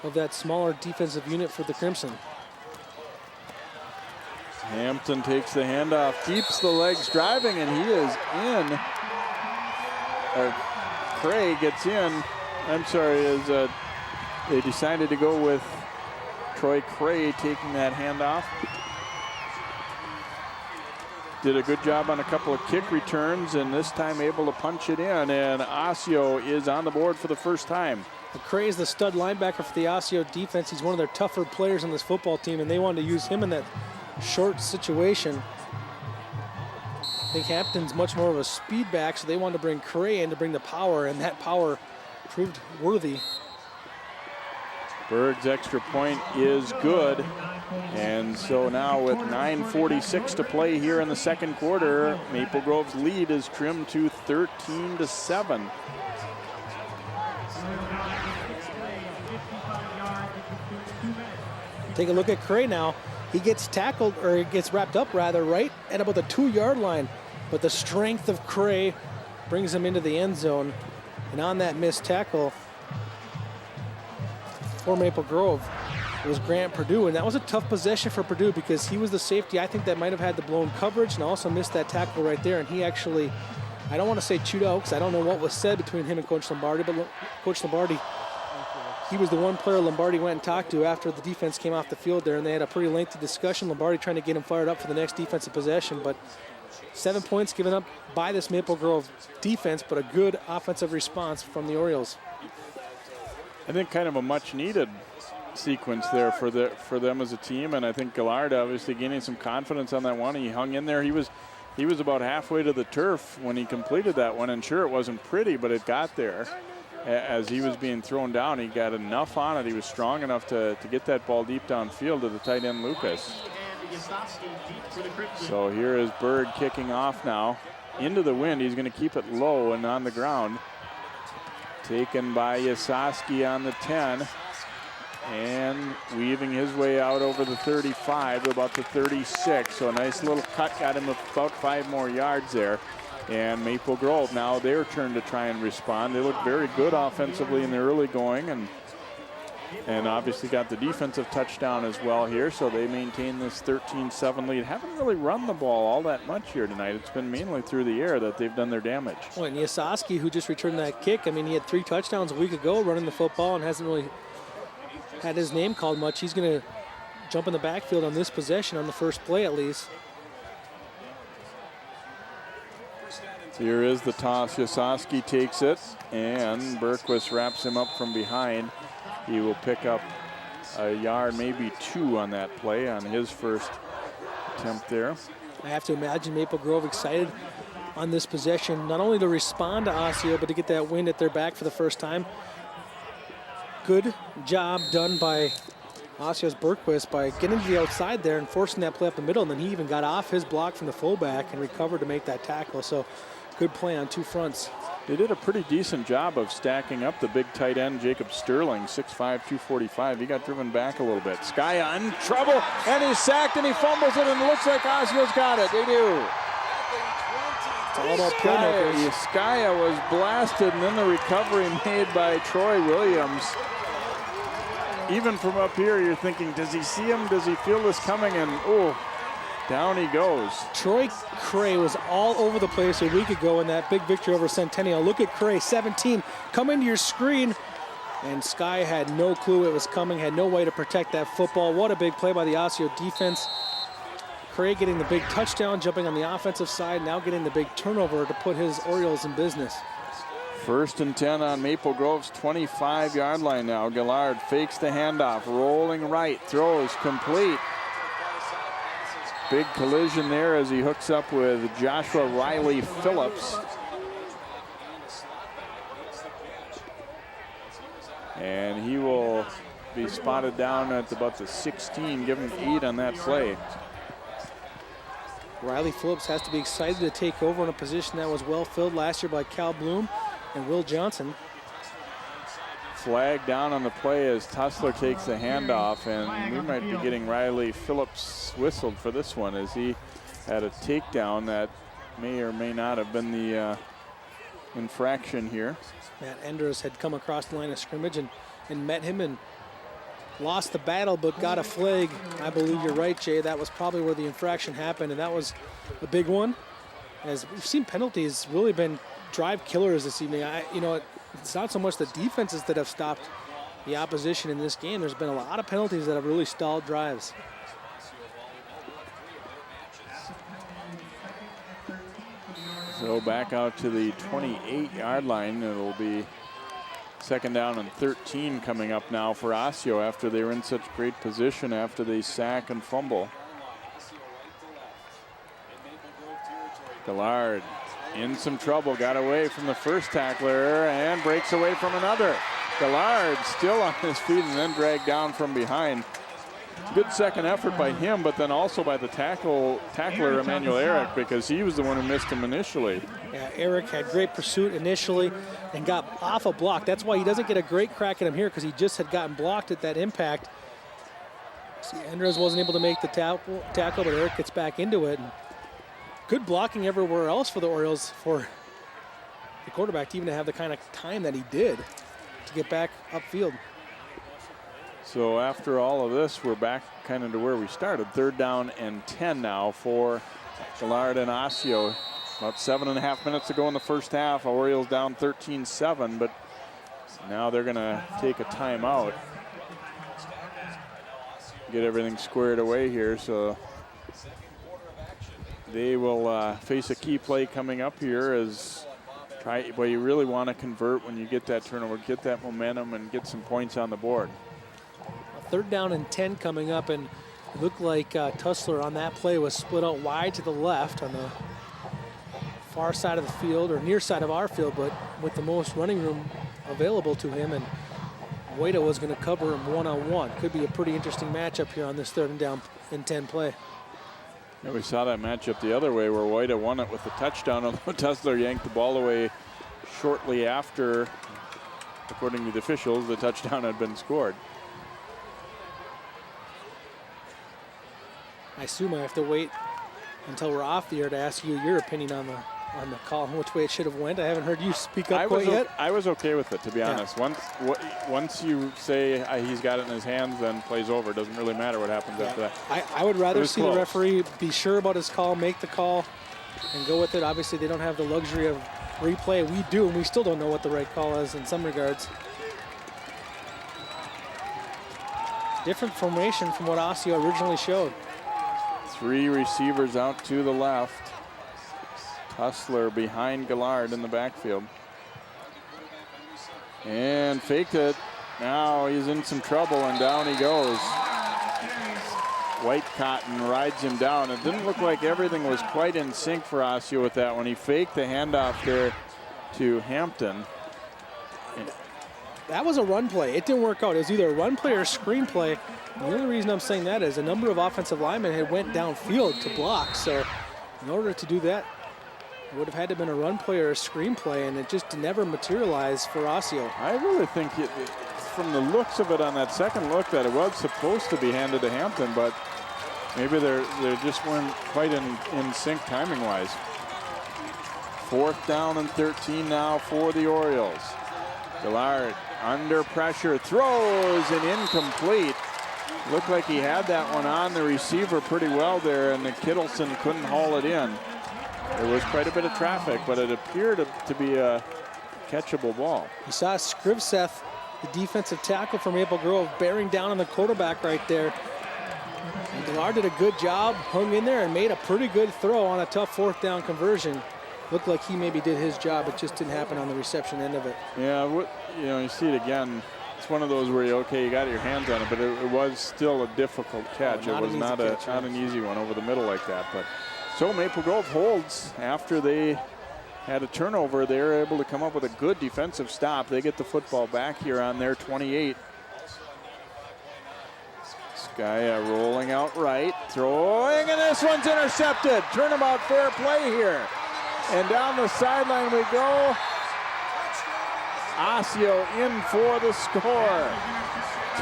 of that smaller defensive unit for the Crimson. Hampton takes the handoff, keeps the legs driving, and he is in. Cray gets in. I'm sorry, they decided to go with Troy Cray taking that handoff. Did a good job on a couple of kick returns, and this time able to punch it in, and Osseo is on the board for the first time. Cray is the stud linebacker for the Osseo defense. He's one of their tougher players on this football team, and they wanted to use him in that short situation. I think Hampton's much more of a speed back, so they wanted to bring Cray in to bring the power, and that power proved worthy. Berg's extra point is good. And so now with 9:46 to play here in the 2nd quarter, Maple Grove's lead is trimmed to 13-7. Take a look at Cray now. He gets tackled, or gets wrapped up rather, right at about the 2-yard line. But the strength of Cray brings him into the end zone. And on that missed tackle for Maple Grove was Grant Purdue. And that was a tough possession for Purdue because he was the safety, I think, that might have had the blown coverage and also missed that tackle right there. And he actually, I don't want to say chewed out because I don't know what was said between him and Coach Lombardi, but Coach Lombardi, he was the one player Lombardi went and talked to after the defense came off the field there, and they had a pretty lengthy discussion. Lombardi trying to get him fired up for the next defensive possession, but 7 points given up by this Maple Grove defense, but a good offensive response from the Orioles. I think kind of a much-needed sequence there for them as a team, and I think Gillard obviously gaining some confidence on that one. He hung in there. He was about halfway to the turf when he completed that one, and sure, it wasn't pretty, but it got there. As he was being thrown down, he got enough on it. He was strong enough to get that ball deep downfield to the tight end Lucas. So here is Berg kicking off now into the wind. He's going to keep it low and on the ground. Taken by Yasoski on the 10 and weaving his way out over the 35 to about the 36. So a nice little cut got him about 5 more yards there. And Maple Grove, now their turn to try and respond. They look very good offensively in the early going, and obviously got the defensive touchdown as well here, so they maintain this 13-7 lead. Haven't really run the ball all that much here tonight. It's been mainly through the air that they've done their damage. Well, and Yasoski, who just returned that kick, I mean, he had 3 touchdowns a week ago running the football and hasn't really had his name called much. He's going to jump in the backfield on this possession on the first play at least. Here is the toss. Yasoski takes it, and Berquist wraps him up from behind. He will pick up a yard, maybe 2 on that play on his first attempt there. I have to imagine Maple Grove excited on this possession, not only to respond to Osseo, but to get that wind at their back for the first time. Good job done by Osseo's Berquist by getting to the outside there and forcing that play up the middle, and then he even got off his block from the fullback and recovered to make that tackle. So good play on 2 fronts. They did a pretty decent job of stacking up the big tight end, Jacob Sterling, 6'5", 245. He got driven back a little bit. Skaya in trouble, and he's sacked, and he fumbles it, and it looks like Osseo's got it. They do. It's all about playmakers. Skaya was blasted, and then the recovery made by Troy Williams. Even from up here, you're thinking, does he see him? Does he feel this coming? And, oh, down he goes. Troy Cray was all over the place a week ago in that big victory over Centennial. Look at Cray, 17, come into your screen. And Sky had no clue it was coming, had no way to protect that football. What a big play by the Osseo defense. Cray getting the big touchdown, jumping on the offensive side, now getting the big turnover to put his Orioles in business. 1st and 10 on Maple Grove's 25-yard line now. Gillard fakes the handoff, rolling right, throws complete. Big collision there as he hooks up with Joshua Riley Phillips. And he will be spotted down at about the 16, give him 8 on that play. Riley Phillips has to be excited to take over in a position that was well filled last year by Cal Bloom and Will Johnson. Flag down on the play as Tussler takes the handoff, and we might be getting Riley Phillips whistled for this one as he had a takedown that may or may not have been the infraction here. Matt Enders had come across the line of scrimmage and met him and lost the battle, but got a flag. I believe you're right, Jay. That was probably where the infraction happened, and that was a big one. As we've seen penalties really been drive killers this evening. It's not so much the defenses that have stopped the opposition in this game. There's been a lot of penalties that have really stalled drives. So back out to the 28-yard line. It'll be 2nd down and 13 coming up now for Osseo after they were in such great position after they sack and fumble. Gillard in some trouble, got away from the first tackler and breaks away from another. Gillard still on his feet and then dragged down from behind. Good second effort by him, but then also by the tackler Emmanuel Eric, because he was the one who missed him initially. Yeah, Eric had great pursuit initially and got off a block. That's why he doesn't get a great crack at him here, because he just had gotten blocked at that impact. See, Andres wasn't able to make the tackle, but Eric gets back into it. And good blocking everywhere else for the Orioles for the quarterback to even have the kind of time that he did to get back upfield. So after all of this, we're back kind of to where we started. 3rd down and 10 now for Gillard and Osseo. About 7.5 minutes to go in the first half. Orioles down 13-7, but now they're going to take a timeout. Get everything squared away here, so they will face a key play coming up here as well, you really want to convert when you get that turnover, get that momentum, and get some points on the board. 3rd down and 10 coming up, and it looked like Tussler on that play was split out wide to the left on the far side of the field, or near side of our field, but with the most running room available to him, and Wada was going to cover him one-on-one. Could be a pretty interesting matchup here on this 3rd down and 10 play. Yeah, we saw that matchup the other way where Wada won it with the touchdown, although Tussler yanked the ball away shortly after, according to the officials, the touchdown had been scored. I assume I have to wait until we're off the air to ask you your opinion on the call, which way it should have went. I haven't heard you speak up quite yet. I was okay with it, to be honest. Once you say he's got it in his hands, then plays over. It doesn't really matter what happens after that. I would rather see close. the referee be sure about his call, make the call, and go with it. Obviously, they don't have the luxury of replay. We do, and we still don't know what the right call is in some regards. Different formation from what Osseo originally showed. 3 receivers out to the left. Tussler behind Gillard in the backfield. And faked it. Now he's in some trouble, and down he goes. White Cotton rides him down. It didn't look like everything was quite in sync for Osseo with that one. He faked the handoff there to Hampton. That was a run play. It didn't work out. It was either a run play or a screen play. And the only reason I'm saying that is a number of offensive linemen had went downfield to block. So in order to do that, it would have had to have been a run play or a screen play, and it just never materialized for Osseo. I really think from the looks of it on that second look that it was supposed to be handed to Hampton, but maybe they just weren't quite in sync timing-wise. 4th down and 13 now for the Orioles. Gillard under pressure, throws and incomplete. Looked like he had that one on the receiver pretty well there, and the Kittleson couldn't haul it in. There was quite a bit of traffic, but it appeared to be a catchable ball. You saw Scrivseth, the defensive tackle from Maple Grove, bearing down on the quarterback right there. And Gillard did a good job, hung in there, and made a pretty good throw on a tough 4th down conversion. Looked like he maybe did his job. It just didn't happen on the reception end of it. Yeah, you see it again. It's one of those where you got your hands on it, but it was still a difficult catch. It was not an easy one over the middle like that. But so Maple Grove holds after they had a turnover. They're able to come up with a good defensive stop. They get the football back here on their 28. Skaya rolling out right, throwing, and this one's intercepted. Turnabout fair play here. And down the sideline we go. Osseo in for the score.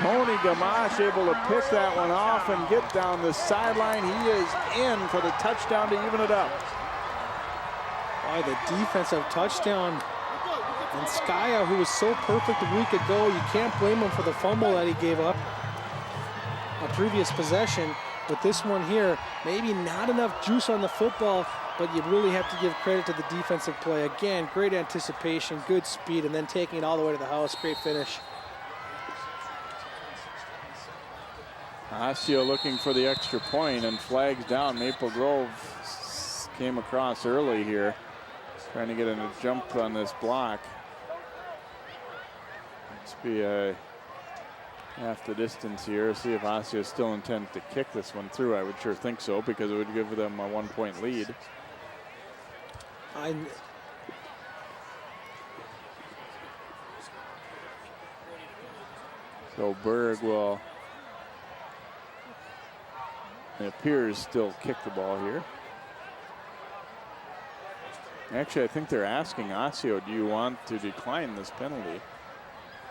Tony Gamache able to pick that one off and get down the sideline. He is in for the touchdown to even it up. By the defensive touchdown. And Skaya, who was so perfect a week ago, you can't blame him for the fumble that he gave up. A previous possession. But this one here, maybe not enough juice on the football, but you really have to give credit to the defensive play. Again, great anticipation, good speed, and then taking it all the way to the house. Great finish. Osseo looking for the extra point and flags down. Maple Grove came across early here, trying to get in a jump on this block. Must be half the distance here. See if Osseo still intends to kick this one through. I would sure think so, because it would give them a 1-point lead. So Berg will, it appears, still kick the ball here. Actually, I think they're asking Osseo, do you want to decline this penalty,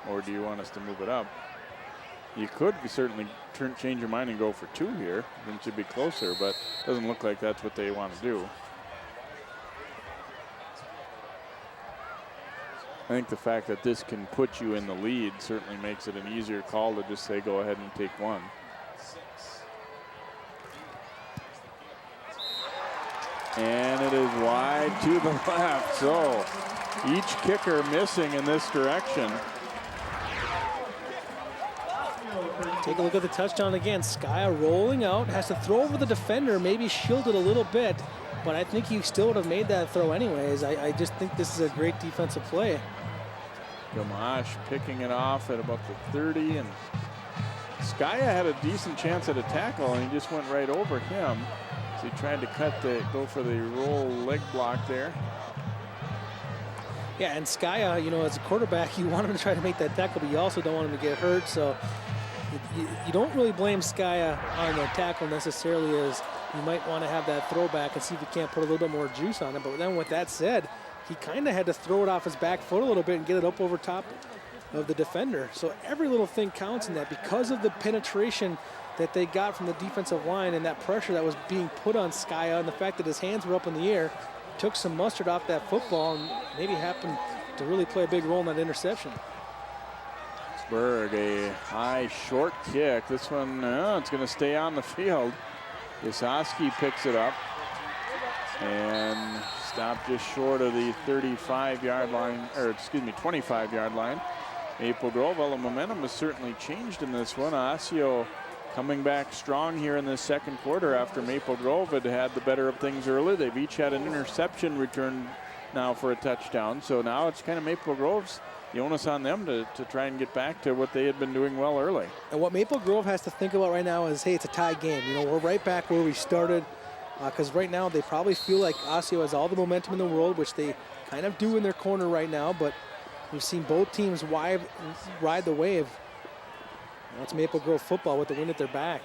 or do you want us to move it up? You could certainly change your mind and go for 2 here. Then should be closer, but it doesn't look like that's what they want to do. I think the fact that this can put you in the lead certainly makes it an easier call to just say go ahead and take 1. And it is wide to the left. So each kicker missing in this direction. Take a look at the touchdown again. Skya rolling out, has to throw over the defender, maybe shielded a little bit, but I think he still would have made that throw anyways. I just think this is a great defensive play. Gamache picking it off at about the 30, and Skya had a decent chance at a tackle, and he just went right over him. So he tried to go for the roll leg block there. Yeah, and Skya, you know, as a quarterback, you want him to try to make that tackle, but you also don't want him to get hurt. So you don't really blame Skya on the tackle necessarily, as you might want to have that throwback and see if you can't put a little bit more juice on it. But then with that said, he kind of had to throw it off his back foot a little bit and get it up over top of the defender. So every little thing counts in that, because of the penetration that they got from the defensive line and that pressure that was being put on Skya, and the fact that his hands were up in the air, took some mustard off that football and maybe happened to really play a big role in that interception. Berg, a high short kick. This one, it's going to stay on the field. Yasowski picks it up and stopped just short of the 35-yard line, or excuse me, 25-yard line. Maple Grove, well, the momentum has certainly changed in this one. Osseo coming back strong here in the second quarter after Maple Grove had the better of things early. They've each had an interception returned now for a touchdown. So now it's kind of Maple Grove's, the onus on them to try and get back to what they had been doing well early. And what Maple Grove has to think about right now is, hey, it's a tie game. You know, we're right back where we started, because right now they probably feel like Osseo has all the momentum in the world, which they kind of do in their corner right now, but we've seen both teams ride the wave. That's Maple Grove football with the wind at their back.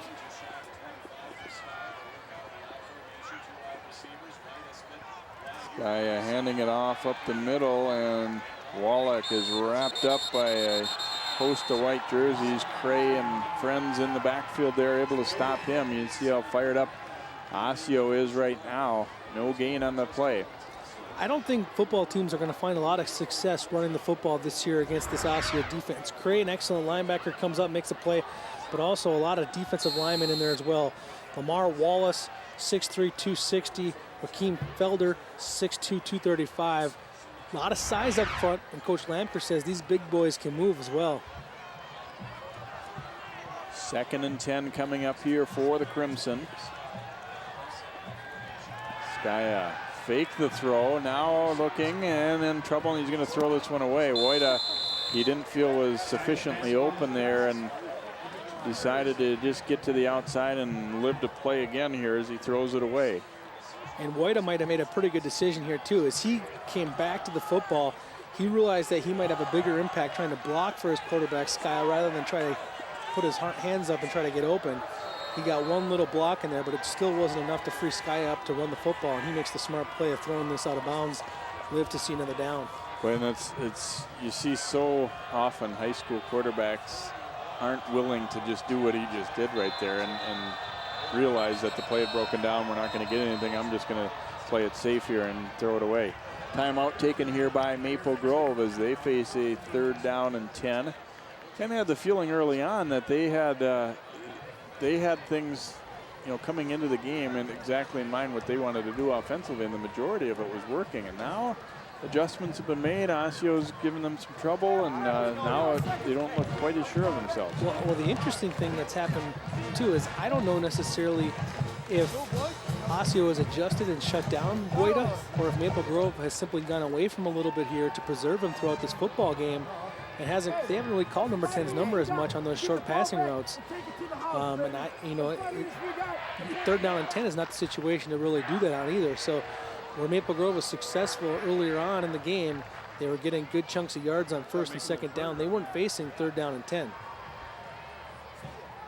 Skya handing it off up the middle, and Wallach is wrapped up by a host of white jerseys. Cray and friends in the backfield there, able to stop him. You can see how fired up Osseo is right now. No gain on the play. I don't think football teams are going to find a lot of success running the football this year against this Osseo defense. Cray, an excellent linebacker, comes up, makes a play, but also a lot of defensive linemen in there as well. Lamar Wallace, 6'3", 260. Rakeem Felder, 6'2", 235. A lot of size up front, and Coach Lamker says these big boys can move as well. 2nd and 10 coming up here for the Crimson. Skya fake the throw, now looking and in trouble, and he's going to throw this one away. Wojda, he didn't feel was sufficiently open there and decided to just get to the outside and live to play again here as he throws it away. And Wojda might have made a pretty good decision here too. As he came back to the football, he realized that he might have a bigger impact trying to block for his quarterback, Skya, rather than try to put his hands up and try to get open. He got one little block in there, but it still wasn't enough to free Skya up to run the football, and he makes the smart play of throwing this out of bounds, live to see another down. But it's you see so often high school quarterbacks aren't willing to just do what he just did right there and realize that the play had broken down. We're not going to get anything. I'm just going to play it safe here and throw it away. Timeout taken here by Maple Grove as they face a 3rd down and 10. Kind of had the feeling early on that they had things, you know, coming into the game and exactly in mind what they wanted to do offensively, and the majority of it was working. And now adjustments have been made. Osseo's given them some trouble, and now they don't look quite as sure of themselves. Well, the interesting thing that's happened too is I don't know necessarily if Osseo has adjusted and shut down Wojda, or if Maple Grove has simply gone away from a little bit here to preserve him throughout this football game. They haven't really called number 10's number as much on those short passing routes. And 3rd down and 10 is not the situation to really do that on either. So where Maple Grove was successful earlier on in the game, they were getting good chunks of yards on 1st and 2nd down. They weren't facing 3rd down and 10.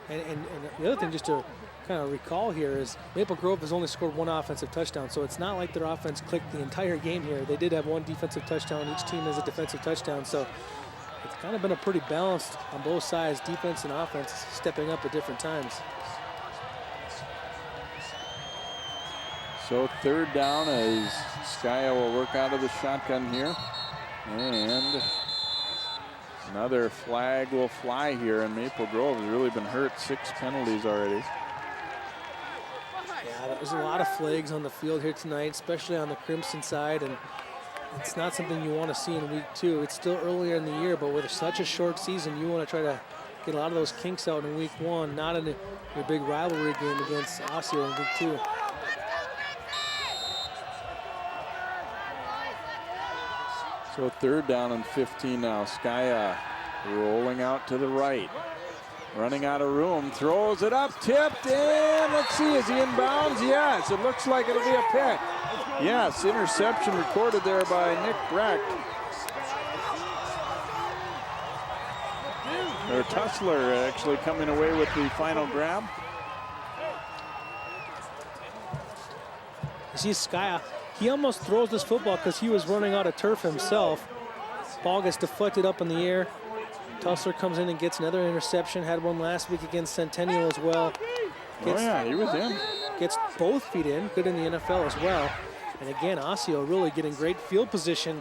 And the other thing just to kind of recall here is Maple Grove has only scored 1 offensive touchdown, so it's not like their offense clicked the entire game here. They did have 1 defensive touchdown. Each team has a defensive touchdown, so it's kind of been a pretty balanced on both sides, defense and offense, stepping up at different times. So 3rd down as Skya will work out of the shotgun here. And another flag will fly here, and Maple Grove has really been hurt. 6 penalties already. Yeah, there's a lot of flags on the field here tonight, especially on the Crimson side, and it's not something you want to see in week 2. It's still earlier in the year, but with such a short season, you want to try to get a lot of those kinks out in week 1, not in your big rivalry game against Osseo in week 2. So 3rd down and 15 now. Skya rolling out to the right. Running out of room, throws it up, tipped, and let's see, is he in bounds? Yes, it looks like it'll be a pick. Yes, interception recorded there by Nick Brecht. Or Tussler actually coming away with the final grab. You see Skya, he almost throws this football because he was running out of turf himself. Ball gets deflected up in the air. Tussler comes in and gets another interception. Had one last week against Centennial as well. He was in. Gets both feet in, good in the NFL as well. And again, Osseo really getting great field position,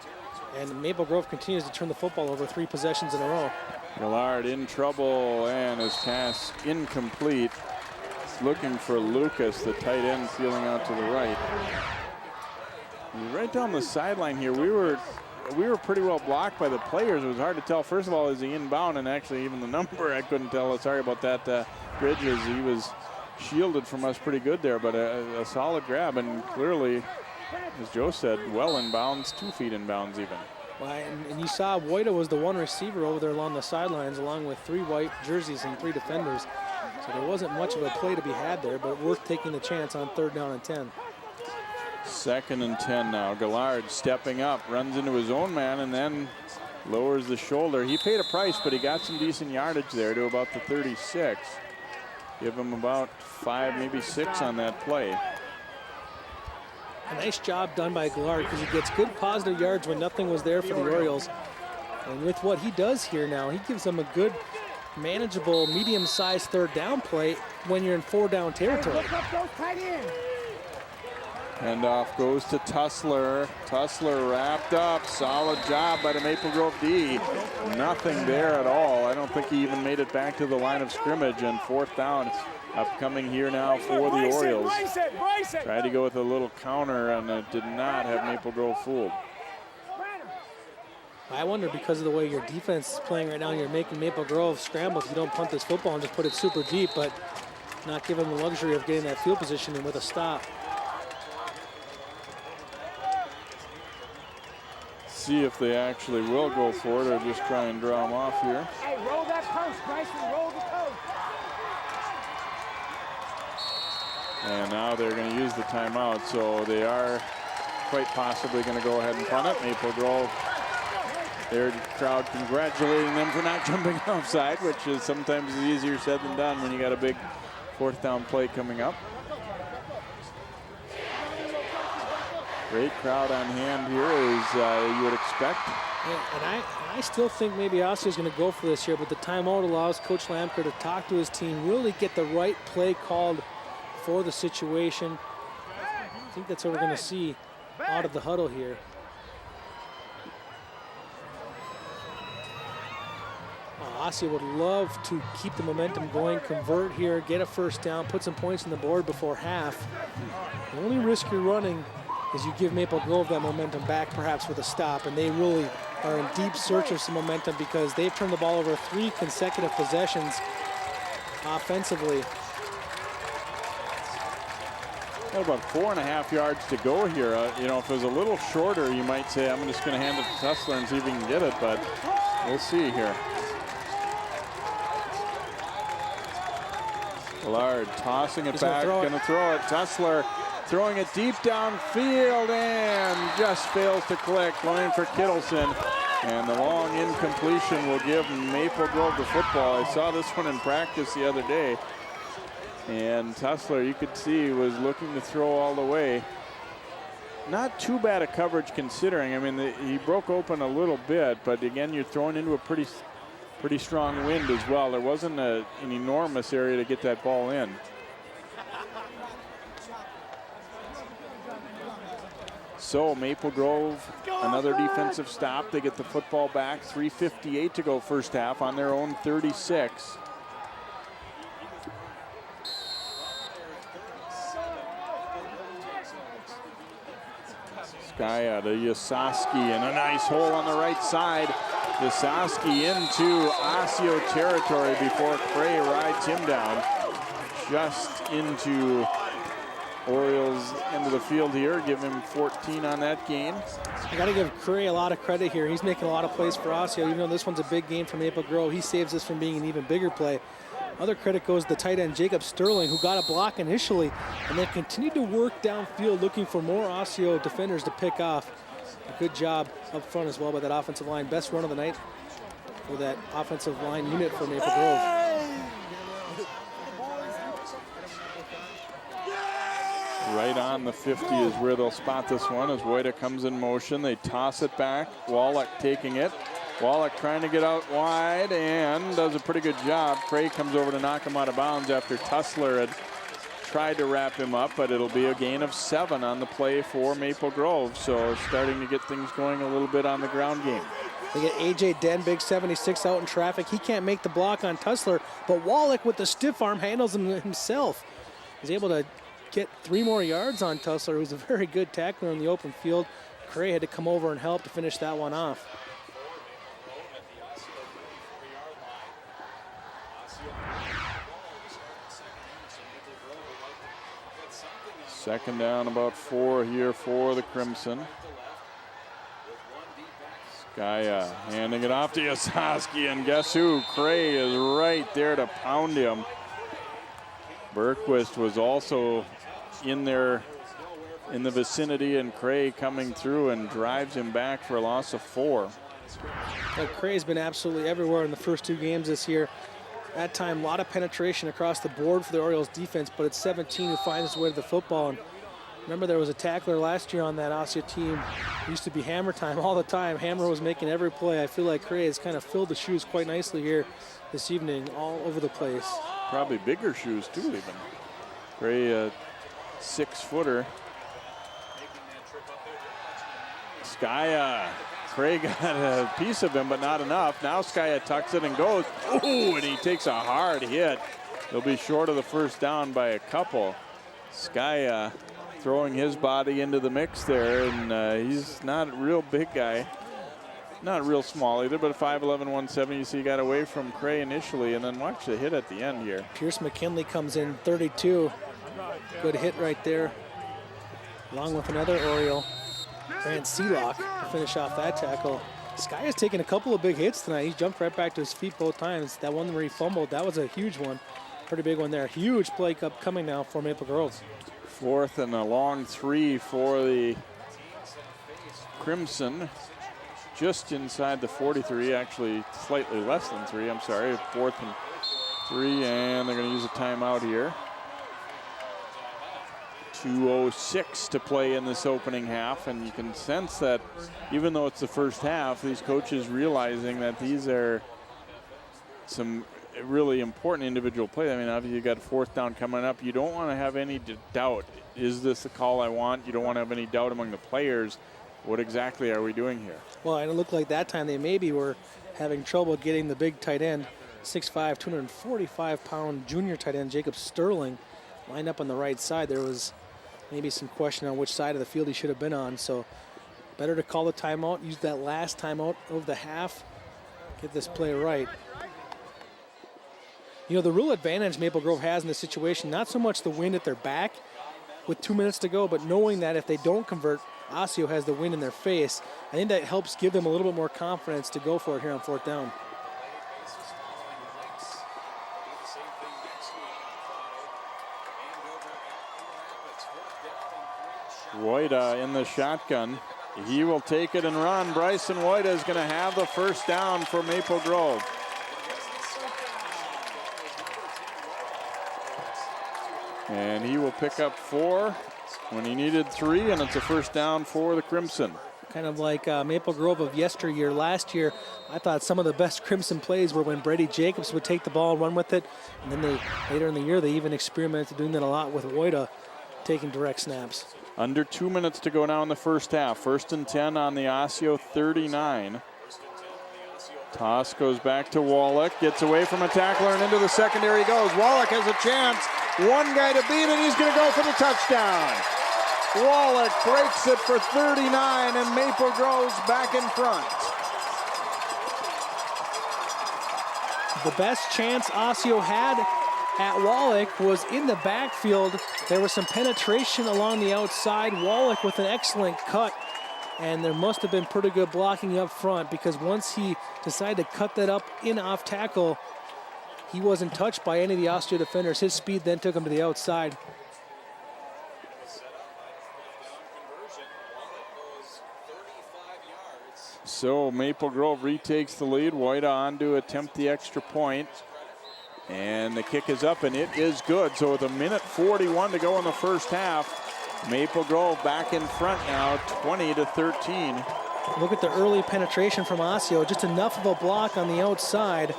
and Maple Grove continues to turn the football over 3 possessions in a row. Millard in trouble, and his pass incomplete. Looking for Lucas, the tight end, feeling out to the right. Right down the sideline here, we were pretty well blocked by the players. It was hard to tell. First of all, is he inbound? And actually, even the number, I couldn't tell. Sorry about that, Bridges. He was shielded from us pretty good there, but a solid grab. And clearly, as Joe said, well inbounds, 2 feet inbounds even. Well, and you saw Woida was the one receiver over there along the sidelines, along with 3 white jerseys and 3 defenders. So there wasn't much of a play to be had there, but worth taking the chance on 3rd down and 10. 2nd and 10 now. Gallard stepping up, runs into his own man, and then lowers the shoulder. He paid a price, but he got some decent yardage there to about the 36. Give him about 5, maybe 6 on that play. A nice job done by Gallard because he gets good positive yards when nothing was there for the Orioles. And with what he does here now, he gives them a good, manageable, medium-sized 3rd down play when you're in 4-down territory. And off goes to Tussler. Tussler wrapped up. Solid job by the Maple Grove D. Nothing there at all. I don't think he even made it back to the line of scrimmage. And 4th down upcoming here now for the Orioles. Tried to go with a little counter, and it did not have Maple Grove fooled. I wonder, because of the way your defense is playing right now, you're making Maple Grove scramble if you don't punt this football and just put it super deep, but not give them the luxury of getting that field position in with a stop. See if they actually will go for it or just try and draw them off here. Hey, roll that post, Bryson, roll the post. And now they're going to use the timeout, so they are quite possibly going to go ahead and punt it. Maple Grove, their crowd congratulating them for not jumping offside, which is sometimes easier said than done when you got a big 4th down play coming up. Great crowd on hand here, as you would expect. And I still think maybe Osseo is going to go for this here, but the timeout allows Coach Lamker to talk to his team, really get the right play called for the situation. I think that's what we're going to see out of the huddle here. Osseo would love to keep the momentum going, convert here, get a 1st down, put some points on the board before half. The only risk you're running is you give Maple Grove that momentum back, perhaps with a stop, and they really are in deep search of some momentum because they've turned the ball over 3 consecutive possessions offensively. Got about 4.5 yards to go here. You know, if it was a little shorter, you might say, I'm just going to hand it to Tussler and see if he can get it, but we'll see here. Gallard tossing it back, going to throw it. Tussler throwing it deep downfield and just fails to click, going for Kittleson. And the long incompletion will give Maple Grove the football. I saw this one in practice the other day. And Tussler, you could see, was looking to throw all the way. not too bad a coverage considering. I mean, he broke open a little bit, but again, you're thrown into a pretty strong wind as well. There wasn't an enormous area to get that ball in. So Maple Grove, another defensive stop. They get the football back. 3:58 to go first half on their own 36. Skaya to Yasoski, and a nice hole on the right side. Yasoski into Osseo territory before Cray rides him down. Just into Orioles into the field here. Give him 14 on that game. I got to give Cray a lot of credit here. He's making a lot of plays for Osseo. Even though this one's a big game for Maple Grove, he saves this from being an even bigger play. Other credit goes to the tight end Jacob Sterling, who got a block initially and then continued to work downfield looking for more Osseo defenders to pick off. A good job up front as well by that offensive line. Best run of the night for that offensive line unit for Maple Grove. Right on the 50 is where they'll spot this one as Wojda comes in motion. They toss it back. Wallach taking it. Wallach trying to get out wide and does a pretty good job. Cray comes over to knock him out of bounds after Tussler had tried to wrap him up, but it'll be a gain of 7 on the play for Maple Grove. So starting to get things going a little bit on the ground game. They get A.J. Den, big 76 out in traffic. He can't make the block on Tussler, but Wallach with the stiff arm handles him himself. He's able to get 3 more yards on Tussler, who's a very good tackler in the open field. Cray had to come over and help to finish that one off. Second down, about 4 here for the Crimson. Skaya handing it off to Yasoski, and guess who? Cray is right there to pound him. Bergquist was also in there in the vicinity, and Cray coming through and drives him back for a loss of 4. Cray's been absolutely everywhere in the first 2 games this year. That time, a lot of penetration across the board for the Orioles defense, but it's 17 who finds his way to the football. And remember, there was a tackler last year on that Osseo team. It used to be Hammer time all the time. Hammer was making every play. I feel like Cray has kind of filled the shoes quite nicely here this evening, all over the place. Probably bigger shoes too, even. Cray, a 6-footer. Skaya. Cray got a piece of him, but not enough. Now Skaya tucks it and goes. Ooh, and he takes a hard hit. He'll be short of the first down by a couple. Skaya throwing his body into the mix there, and he's not a real big guy. Not real small either, but a 5'11", 170. You see he got away from Cray initially, and then watch the hit at the end here. Pierce McKinley comes in 32. Good hit right there. Along with another Oriole, Grant Sealock, to finish off that tackle. Sky has taken a couple of big hits tonight. He jumped right back to his feet both times. That one where he fumbled, that was a huge one. Pretty big one there. Huge play coming now for Maple Grove. 4th and a long 3 for the Crimson. Just inside the 43, actually slightly less than 3, I'm sorry. 4th and 3, and they're going to use a timeout here. 2:06 to play in this opening half, and you can sense that even though it's the first half, these coaches realizing that these are some really important individual plays. I mean, obviously you got 4th down coming up. You don't want to have any doubt. Is this the call I want? You don't want to have any doubt among the players. What exactly are we doing here? Well, and it looked like that time they maybe were having trouble getting the big tight end, 6'5", 245-pound junior tight end Jacob Sterling, lined up on the right side. There was maybe some question on which side of the field he should have been on. So better to call the timeout, use that last timeout of the half, get this play right. You know, the real advantage Maple Grove has in this situation, not so much the wind at their back with 2 minutes to go, but knowing that if they don't convert, Osseo has the wind in their face. I think that helps give them a little bit more confidence to go for it here on 4th down. Wojda in the shotgun. He will take it and run. Bryson Wojda is going to have the first down for Maple Grove. And he will pick up 4 when he needed 3, and it's a first down for the Crimson. Kind of like Maple Grove of yesteryear. Last year, I thought some of the best Crimson plays were when Brady Jacobs would take the ball and run with it. And then later in the year, they even experimented doing that a lot with Woida taking direct snaps. Under 2 minutes to go now in the first half. 1st and 10 on the Osseo 39. Toss goes back to Wallach, gets away from a tackler, and into the secondary goes. Wallach has a chance. One guy to beat, and he's going to go for the touchdown. Wallach breaks it for 39, and Maple Grove's back in front. The best chance Osseo had at Wallach was in the backfield. There was some penetration along the outside. Wallach with an excellent cut, and there must have been pretty good blocking up front, because once he decided to cut that up in off tackle, he wasn't touched by any of the Osseo defenders. His speed then took him to the outside. So Maple Grove retakes the lead. Woida on to attempt the extra point. And the kick is up, and it is good. So with 1:41 to go in the first half, Maple Grove back in front now, 20-13. Look at the early penetration from Osseo. Just enough of a block on the outside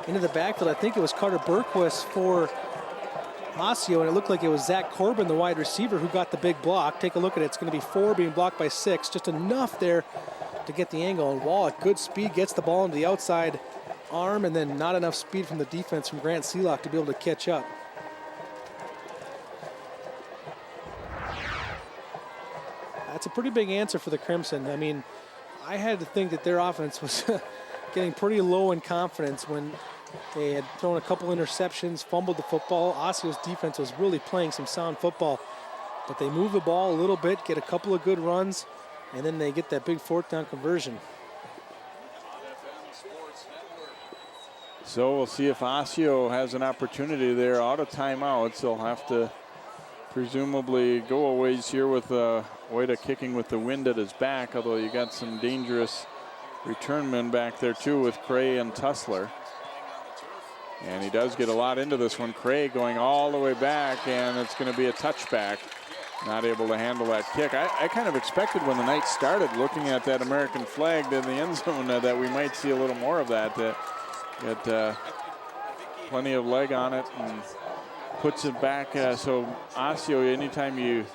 into the backfield. I think it was Carter Berquist for Osseo, and it looked like it was Zach Corbin, the wide receiver, who got the big block. Take a look at it. It's going to be 4 being blocked by 6. Just enough there to get the angle. And Wallach, good speed, gets the ball into the outside arm, and then not enough speed from the defense from Grant Seelock to be able to catch up. That's a pretty big answer for the Crimson. I mean, I had to think that their offense was getting pretty low in confidence when they had thrown a couple interceptions, fumbled the football. Osseo's defense was really playing some sound football, but they move the ball a little bit, get a couple of good runs, and then they get that big 4th down conversion. So we'll see if Osseo has an opportunity there out of timeouts. They'll have to presumably go a ways here with Woida kicking with the wind at his back, although you got some dangerous return men back there too with Cray and Tussler. And he does get a lot into this one. Cray going all the way back, and it's going to be a touchback. Not able to handle that kick. I kind of expected when the night started, looking at that American flag in the end zone, that we might see a little more of that. Got plenty of leg on it and puts it back. So Osseo, anytime you,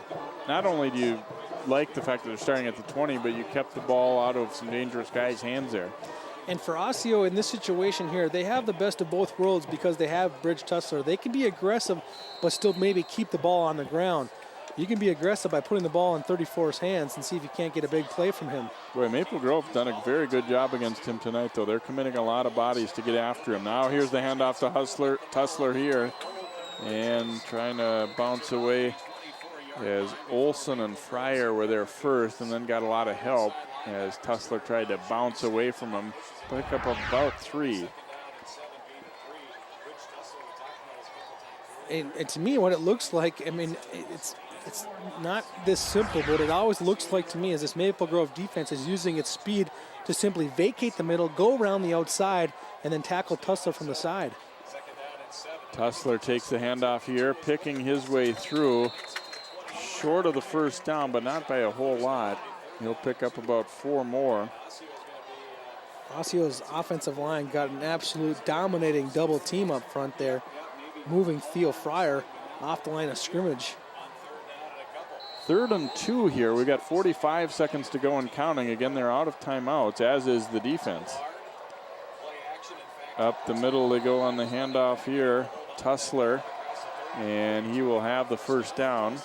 not only do you like the fact that they're starting at the 20, but you kept the ball out of some dangerous guys' hands there. And for Osseo in this situation here, they have the best of both worlds because they have Bridge Tussler. They can be aggressive, but still maybe keep the ball on the ground. You can be aggressive by putting the ball in 34's hands and see if you can't get a big play from him. Boy, Maple Grove done a very good job against him tonight, though. They're committing a lot of bodies to get after him. Now here's the handoff to Tussler here, and trying to bounce away as Olson and Fryer were there first, and then got a lot of help as Tussler tried to bounce away from him. Pick up about 3. And to me, what it looks like, I mean, it's not this simple, but it always looks like to me is this Maple Grove defense is using its speed to simply vacate the middle, go around the outside, and then tackle Tussler from the side. Tussler takes the handoff here, picking his way through. Short of the first down, but not by a whole lot. He'll pick up about 4 more. Osseo's offensive line got an absolute dominating double team up front there, moving Theo Fryer off the line of scrimmage. 3rd and 2 here. We got 45 seconds to go and counting. Again, they're out of timeouts, as is the defense. Up the middle they go on the handoff here. Tussler, and he will have the first down.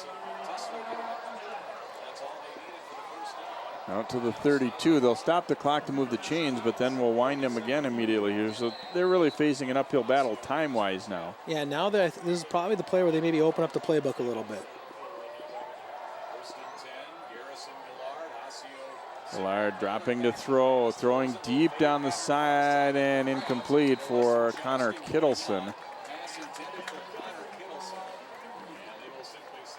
Out to the 32. They'll stop the clock to move the chains, but then we'll wind them again immediately here. So they're really facing an uphill battle time-wise now. Yeah, now that this is probably the play where they maybe open up the playbook a little bit. Millard dropping to throw, throwing deep down the side and incomplete for Connor Kittleson.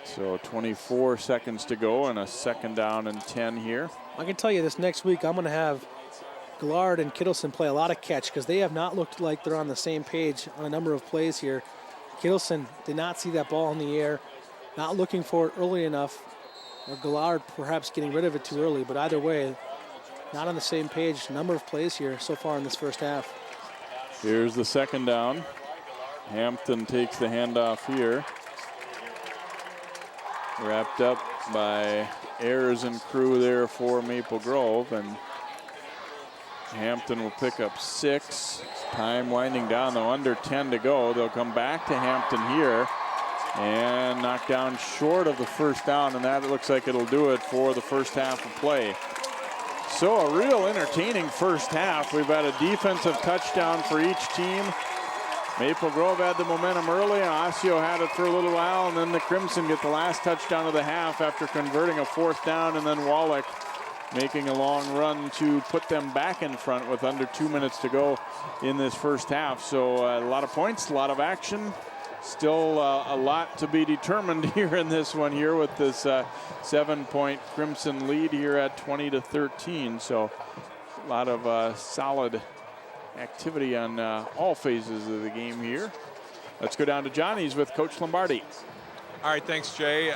So 24 seconds to go and a 2nd down and 10 here. I can tell you this next week, I'm going to have Gillard and Kittleson play a lot of catch because they have not looked like they're on the same page on a number of plays here. Kittleson did not see that ball in the air, not looking for it early enough. or Gallard perhaps getting rid of it too early. But either way, not on the same page. Number of plays here so far in this first half. Here's the second down. Hampton takes the handoff here. Wrapped up by Ayers and crew there for Maple Grove, and Hampton will pick up 6. Time winding down, though, under 10 to go. They'll come back to Hampton here and knock down short of the first down, and that looks like it'll do it for the first half of play. So a real entertaining first half. We've had a defensive touchdown for each team. Maple Grove had the momentum early, and Osseo had it for a little while, and then the Crimson get the last touchdown of the half after converting a 4th down, and then Wallach making a long run to put them back in front with under 2 minutes to go in this first half. So a lot of points, a lot of action. Still a lot to be determined here in this one here with this 7-point Crimson lead here at 20-13. So a lot of solid activity on all phases of the game here. Let's go down to Johnny's with Coach Lombardi. All right, thanks, Jay.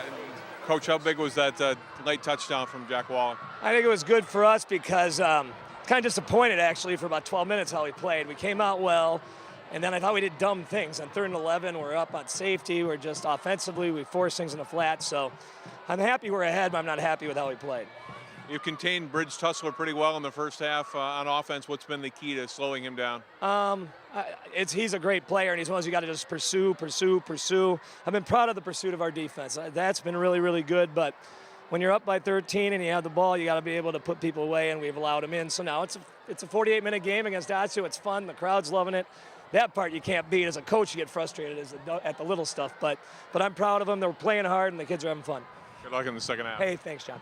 Coach, how big was that late touchdown from Jack Wallach? I think it was good for us because kind of disappointed, actually, for about 12 minutes how we played. We came out well, and then I thought we did dumb things. On 3rd and 11, we're up on safety. We're just offensively, we forced things in the flat. So I'm happy we're ahead, but I'm not happy with how we played. You've contained Bridge Tussler pretty well in the first half on offense. What's been the key to slowing him down? He's a great player, and he's one of those you got to just pursue. I've been proud of the pursuit of our defense. That's been really, really good. But when you're up by 13 and you have the ball, you got to be able to put people away, and we've allowed them in. So now it's a 48-minute game against Osseo. It's fun. The crowd's loving it. That part you can't beat. As a coach, you get frustrated at the little stuff. But I'm proud of them. They're playing hard, and the kids are having fun. Good luck in the second half. Hey, thanks, John.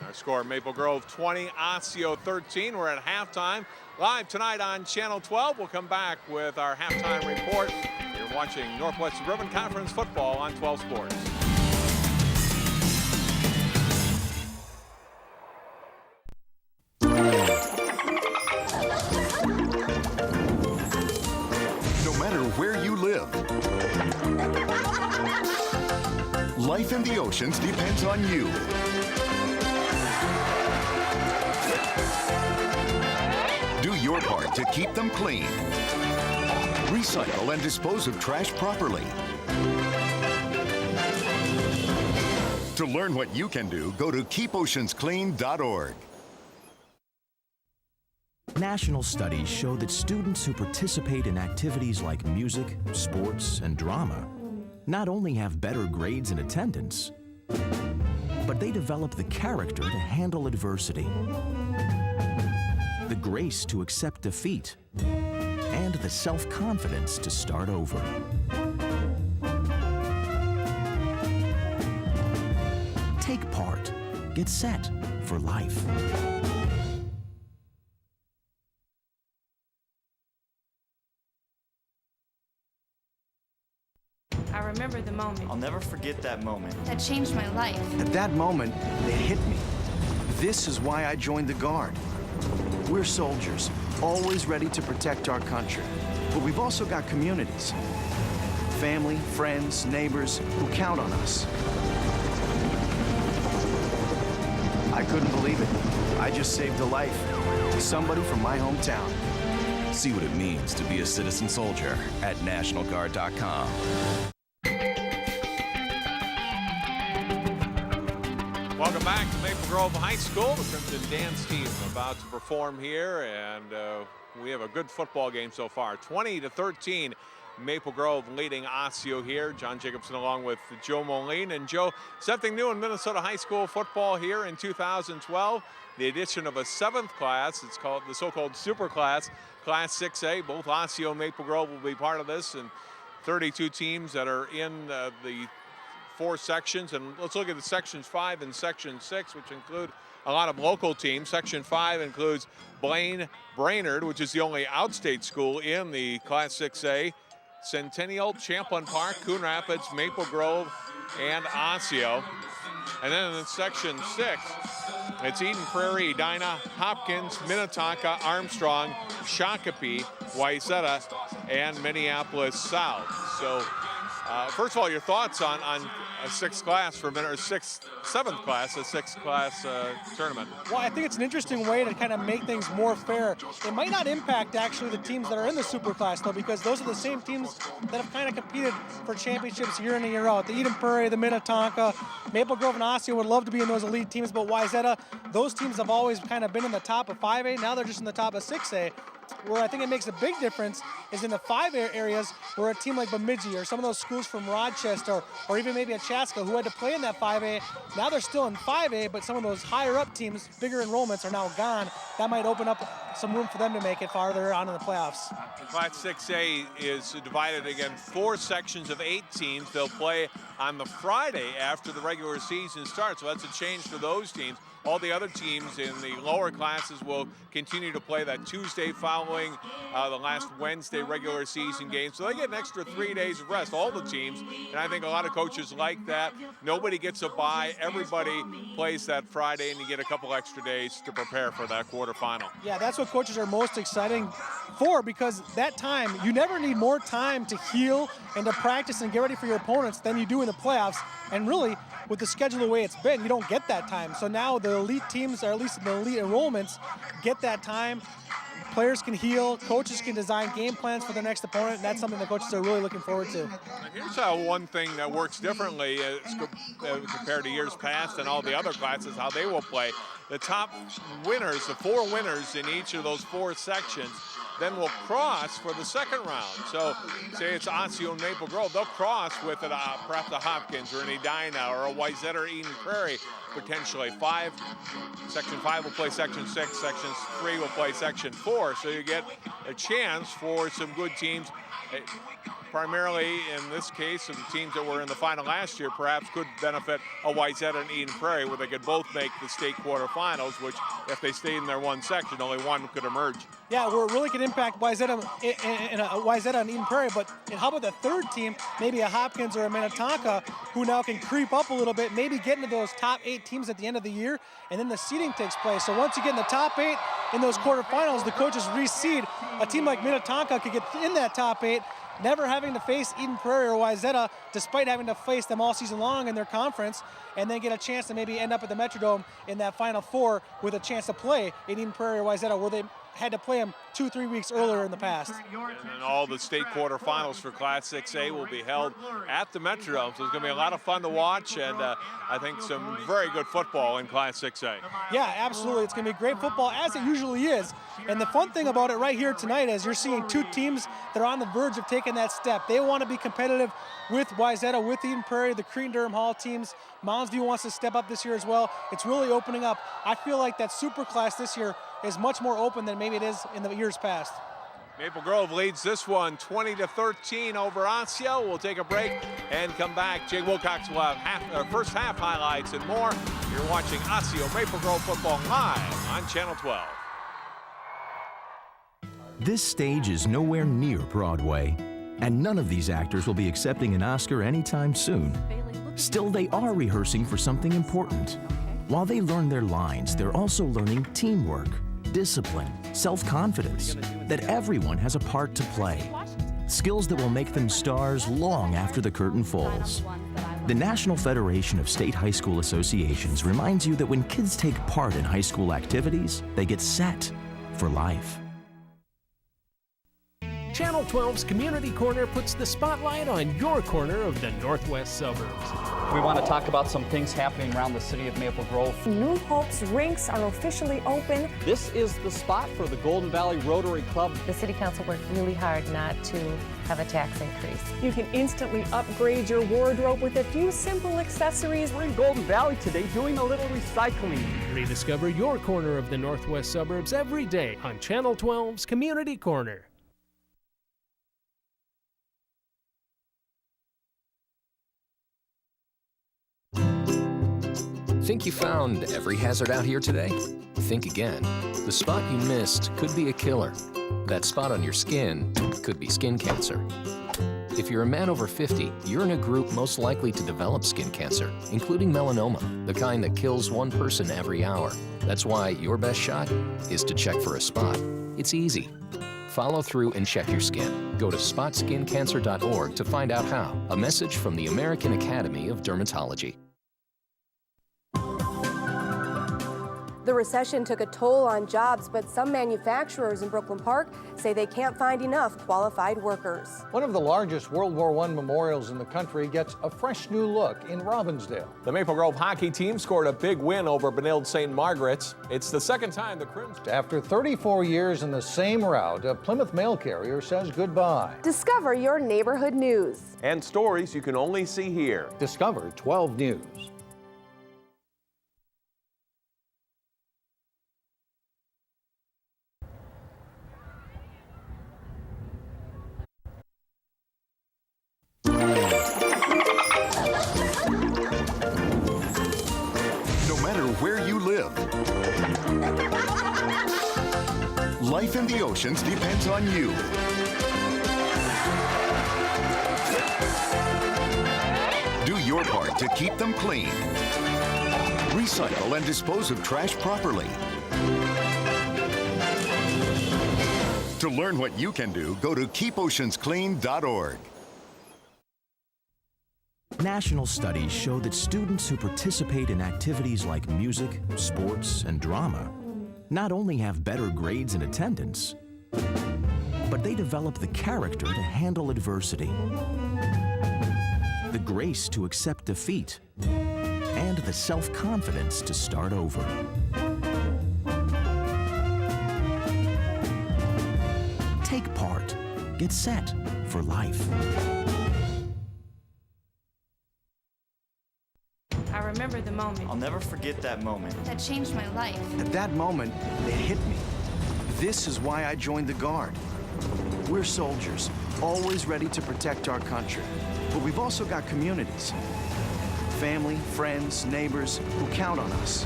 Our score, Maple Grove 20, Osseo 13. We're at halftime. Live tonight on Channel 12. We'll come back with our halftime report. You're watching Northwest Suburban Conference football on 12 Sports. No matter where you live, life in the oceans depends on you. Do your part to keep them clean. Recycle and dispose of trash properly. To learn what you can do, go to keepoceansclean.org. National studies show that students who participate in activities like music, sports, and drama not only have better grades and attendance, but they develop the character to handle adversity, the grace to accept defeat, and the self-confidence to start over. Take part. Get set for life. I remember the moment. I'll never forget that moment. That changed my life. At that moment, it hit me. This is why I joined the Guard. We're soldiers, always ready to protect our country. But we've also got communities. Family, friends, neighbors who count on us. I couldn't believe it. I just saved a life. Somebody from my hometown. See what it means to be a citizen soldier at NationalGuard.com. Welcome back to Maple Grove High School. The Crimson Dance team about to perform here, and we have a good football game so far. 20-13, Maple Grove leading Osseo here. John Jacobson along with Joe Moline. And Joe, something new in Minnesota high school football here in 2012, the addition of a 7th class. It's called the so-called super class, Class 6A. Both Osseo and Maple Grove will be part of this, and 32 teams that are in the 4 sections. And let's look at the sections 5 and section 6, which include a lot of local teams. Section 5 includes Blaine Brainerd, which is the only outstate school in the Class 6A, Centennial, Champlin Park, Coon Rapids, Maple Grove, and Osseo. And then in section 6, it's Eden Prairie, Edina, Hopkins, Minnetonka, Armstrong, Shakopee, Wayzata, and Minneapolis South. So first of all, your thoughts on a sixth class for a minute, or seventh class tournament. Well, I think it's an interesting way to kind of make things more fair. It might not impact actually the teams that are in the super class though, because those are the same teams that have kind of competed for championships year in and year out. The Eden Prairie, the Minnetonka, Maple Grove and Osseo would love to be in those elite teams, but Wayzata, those teams have always kind of been in the top of 5A. Now they're just in the top of 6A. Where I think it makes a big difference is in the 5A areas where a team like Bemidji or some of those schools from Rochester or even maybe a Chaska who had to play in that 5A, now they're still in 5A, but some of those higher up teams, bigger enrollments are now gone. That might open up some room for them to make it farther on in the playoffs. Class 6A is divided again 4 sections of 8 teams. They'll play on the Friday after the regular season starts, so that's a change for those teams. All the other teams in the lower classes will continue to play that Tuesday following the last Wednesday regular season game. So they get an extra 3 days of rest, all the teams. And I think a lot of coaches like that. Nobody gets a bye. Everybody plays that Friday, and you get a couple extra days to prepare for that quarterfinal. Yeah, that's what coaches are most exciting for, because that time, you never need more time to heal and to practice and get ready for your opponents than you do in the playoffs. And really, with the schedule the way it's been, you don't get that time. So now the elite teams, or at least the elite enrollments, get that time. Players can heal, coaches can design game plans for their next opponent, and that's something the coaches are really looking forward to. And here's how one thing that works differently compared to years past and all the other classes, how they will play. The top winners, the 4 winners in each of those 4 sections, then will cross for the second round. So say it's Osseo and Maple Grove, they'll cross with perhaps a Hopkins or an Edina or a Wayzata or Eden Prairie, potentially. Section 5 will play Section 6, Section 3 will play Section 4. So you get a chance for some good teams. Primarily in this case, of the teams that were in the final last year, perhaps could benefit a Wayzata and Eden Prairie, where they could both make the state quarterfinals, which if they stayed in their one section, only one could emerge. Yeah, where it really could impact Wayzata and Eden Prairie, but how about the third team, maybe a Hopkins or a Minnetonka, who now can creep up a little bit, maybe get into those top 8 teams at the end of the year, and then the seeding takes place. So once you get in the top 8 in those quarterfinals, the coaches reseed. A team like Minnetonka could get in that top 8, never having to face Eden Prairie or Wayzata, despite having to face them all season long in their conference, and then get a chance to maybe end up at the Metrodome in that Final 4 with a chance to play in Eden Prairie or Wayzata, where they had to play them 2-3 weeks earlier in the past. And then all the state quarterfinals for Class 6A will be held at the Metrodome, so it's going to be a lot of fun to watch, and I think some very good football in Class 6A. Yeah, absolutely. It's going to be great football, as it usually is. And the fun thing about it right here tonight is you're seeing 2 teams that are on the verge of taking that step. They want to be competitive with Wayzata, with Eden Prairie, the Cretin-Durham Hall teams. Mounds View wants to step up this year as well. It's really opening up. I feel like that super class this year is much more open than maybe it is in the years past. Maple Grove leads this one 20-13 over Osseo. We'll take a break and come back. Jay Wilcox will have first half highlights and more. You're watching Osseo Maple Grove football live on Channel 12. This stage is nowhere near Broadway, and none of these actors will be accepting an Oscar anytime soon. Still, they are rehearsing for something important. While they learn their lines, they're also learning teamwork, discipline, self-confidence, that everyone has a part to play. Skills that will make them stars long after the curtain falls. The National Federation of State High School Associations reminds you that when kids take part in high school activities, they get set for life. Channel 12's Community Corner puts the spotlight on your corner of the Northwest Suburbs. We want to talk about some things happening around the city of Maple Grove. New Hope's rinks are officially open. This is the spot for the Golden Valley Rotary Club. The City Council worked really hard not to have a tax increase. You can instantly upgrade your wardrobe with a few simple accessories. We're in Golden Valley today doing a little recycling. Rediscover your corner of the Northwest Suburbs every day on Channel 12's Community Corner. Think you found every hazard out here today? Think again. The spot you missed could be a killer. That spot on your skin could be skin cancer. If you're a man over 50, you're in a group most likely to develop skin cancer, including melanoma, the kind that kills 1 person every hour. That's why your best shot is to check for a spot. It's easy. follow through and check your skin. Go to spotskincancer.org to find out how. A message from the American Academy of Dermatology. The recession took a toll on jobs, but some manufacturers in Brooklyn Park say they can't find enough qualified workers. One of the largest World War I memorials in the country gets a fresh new look in Robbinsdale. The Maple Grove hockey team scored a big win over Benilde St. Margaret's. It's the second time the Crimson... After 34 years in the same route, a Plymouth mail carrier says goodbye. Discover your neighborhood news. And stories you can only see here. Discover 12 News. Where you live. Life in the oceans depends on you. Do your part to keep them clean. Recycle and dispose of trash properly. To learn what you can do, go to keepoceansclean.org. National studies show that students who participate in activities like music, sports, and drama not only have better grades and attendance, but they develop the character to handle adversity, the grace to accept defeat, and the self-confidence to start over. Take part. Get set for life. I remember the moment I'll never forget that moment. that changed my life. At that moment, it hit me. This is why I joined the Guard. We're soldiers, always ready to protect our country. But we've also got communities. Family, friends, neighbors who count on us.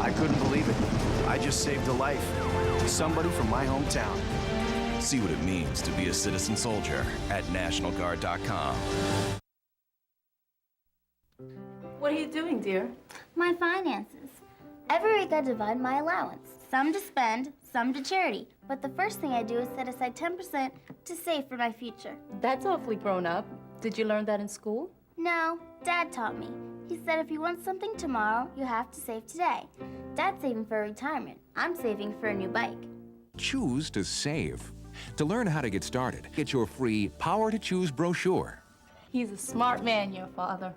I couldn't believe it. I just saved a life. Somebody from my hometown. See what it means to be a citizen soldier at NationalGuard.com. What are you doing, dear? My finances. Every week I divide my allowance. Some to spend, some to charity. But the first thing I do is set aside 10% to save for my future. That's awfully grown up. Did you learn that in school? No, Dad taught me. He said if you want something tomorrow, you have to save today. Dad's saving for retirement. I'm saving for a new bike. Choose to save. To learn how to get started, get your free Power to Choose brochure. He's a smart man, your father.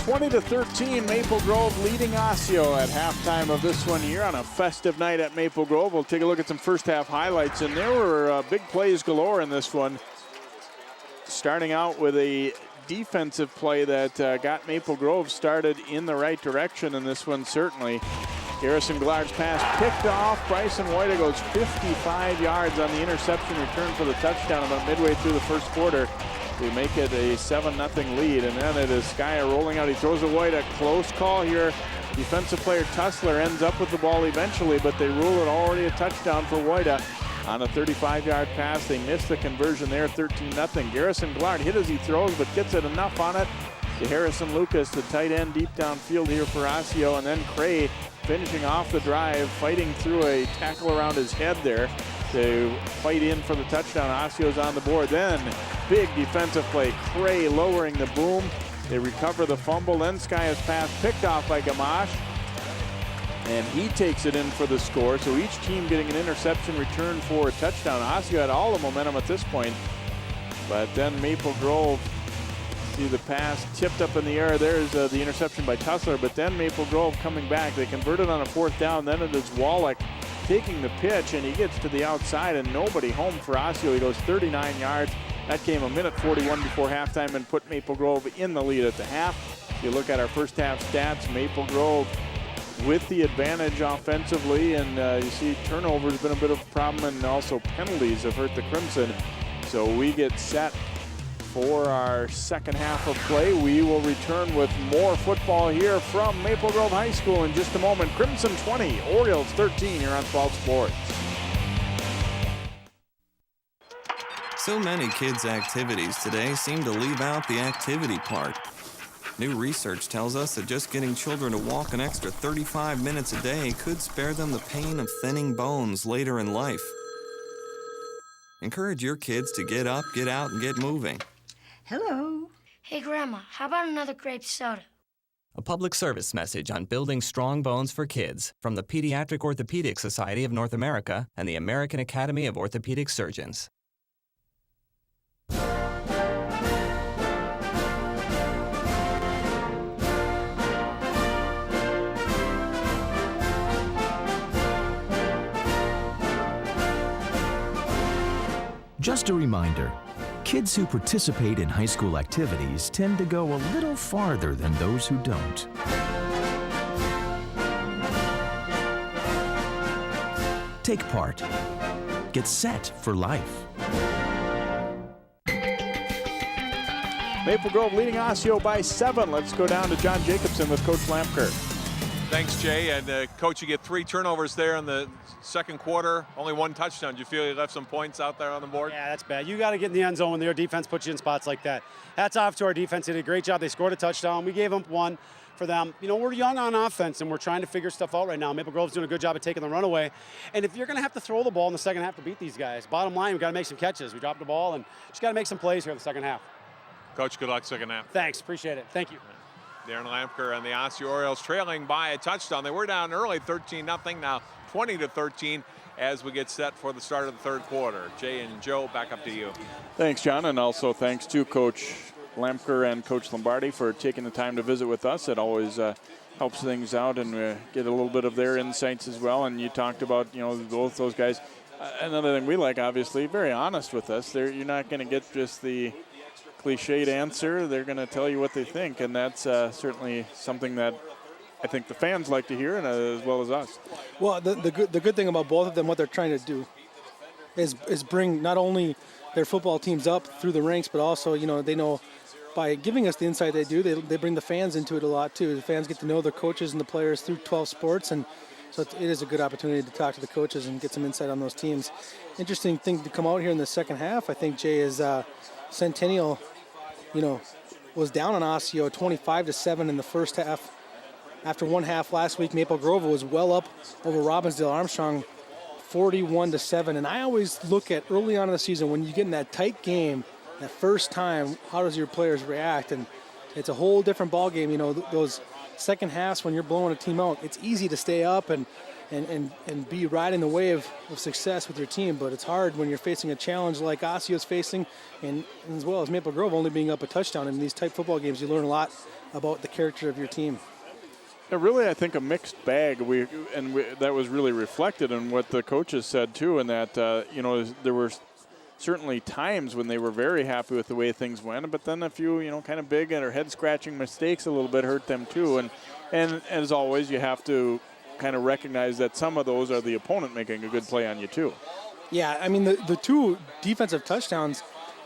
20-13, Maple Grove leading Osseo at halftime of this one here on a festive night at Maple Grove. We'll take a look at some first half highlights, and there were big plays galore in this one. Starting out with a defensive play that got Maple Grove started in the right direction in this one, certainly. Garrison Glard's pass picked off. Bryson White goes 55 yards on the interception return for the touchdown about midway through the first quarter. We make it a 7-0 lead, and then it is Skya rolling out. He throws it White, a close call here. Defensive player Tussler ends up with the ball eventually, but they rule it already a touchdown for White on a 35-yard pass. They missed the conversion there, 13-0. Garrison Glard hit as he throws, but gets it enough on it to Harrison Lucas, the tight end deep downfield here for Osseo, and then Cray finishing off the drive, fighting through a tackle around his head there to fight in for the touchdown. Osseo's on the board. Then big defensive play. Cray lowering the boom. They recover the fumble. Then Skya's pass picked off by Gamache, and he takes it in for the score. So each team getting an interception return for a touchdown. Osseo had all the momentum at this point, but then Maple Grove, see the pass tipped up in the air. There's the interception by Tussler, but then Maple Grove coming back. They converted on a fourth down. Then it is Wallach taking the pitch, and he gets to the outside, and nobody home for Osseo. He goes 39 yards. That came a minute 41 before halftime and put Maple Grove in the lead at the half. If you look at our first half stats, Maple Grove with the advantage offensively, and you see turnover has been a bit of a problem, and also penalties have hurt the Crimson. So we get set for our second half of play. We will return with more football here from Maple Grove High School in just a moment. Crimson 20, Orioles 13 here on 12 Sports. So many kids' activities today seem to leave out the activity part. New research tells us that just getting children to walk an extra 35 minutes a day could spare them the pain of thinning bones later in life. Encourage your kids to get up, get out, and get moving. Hello. Hey, Grandma, how about another grape soda? A public service message on building strong bones for kids from the Pediatric Orthopedic Society of North America and the American Academy of Orthopedic Surgeons. Just a reminder, kids who participate in high school activities tend to go a little farther than those who don't. Take part. Get set for life. Maple Grove leading Osseo by 7. Let's go down to John Jacobson with Coach Lampker. Thanks, Jay. And Coach, you get 3 turnovers there in the second quarter, only 1 touchdown. Do you feel you left some points out there on the board? Yeah, that's bad. You got to get in the end zone when their defense puts you in spots like that. Hats off to our defense. They did a great job. They scored a touchdown. We gave them 1 for them. You know, we're young on offense, and we're trying to figure stuff out right now. Maple Grove's doing a good job of taking the runaway. And if you're going to have to throw the ball in the second half to beat these guys, bottom line, we've got to make some catches. We dropped the ball, and just got to make some plays here in the second half. Coach, good luck second half. Thanks. Appreciate it. Thank you. Darren Lampker and the Osseo Orioles trailing by a touchdown. They were down early, 13-0, now 20-13 as we get set for the start of the third quarter. Jay and Joe, back up to you. Thanks, John, and also thanks to Coach Lampker and Coach Lombardi for taking the time to visit with us. It always helps things out, and we get a little bit of their insights as well. And you talked about, you know, both those guys. Another thing we like, obviously, very honest with us. You're not going to get just the cliched answer. They're going to tell you what they think, and that's certainly something that I think the fans like to hear, and as well as us. Well, the good thing about both of them, what they're trying to do is bring not only their football teams up through the ranks, but also, you know, they know by giving us the insight they do, they bring the fans into it a lot too. The fans get to know the coaches and the players through 12 Sports, and so it is a good opportunity to talk to the coaches and get some insight on those teams. Interesting thing to come out here in the second half, I think, Jay, is Centennial, you know, was down on Osseo 25-7 in the first half. After one half last week, Maple Grove was well up over Robbinsdale Armstrong 41-7. And I always look at early on in the season when you get in that tight game, that first time, how does your players react? And it's a whole different ball game. You know, those second halves when you're blowing a team out, it's easy to stay up and be riding the wave of success with your team, but it's hard when you're facing a challenge like Osseo's facing, and as well as Maple Grove only being up a touchdown. In these type football games, you learn a lot about the character of your team. Yeah, really, I think a mixed bag. That was really reflected in what the coaches said too, and that you know, there were certainly times when they were very happy with the way things went, but then a few, you know, kind of big or head-scratching mistakes a little bit hurt them too. And as always, you have to kind of recognize that some of those are the opponent making a good play on you too. Yeah, I mean the 2 defensive touchdowns,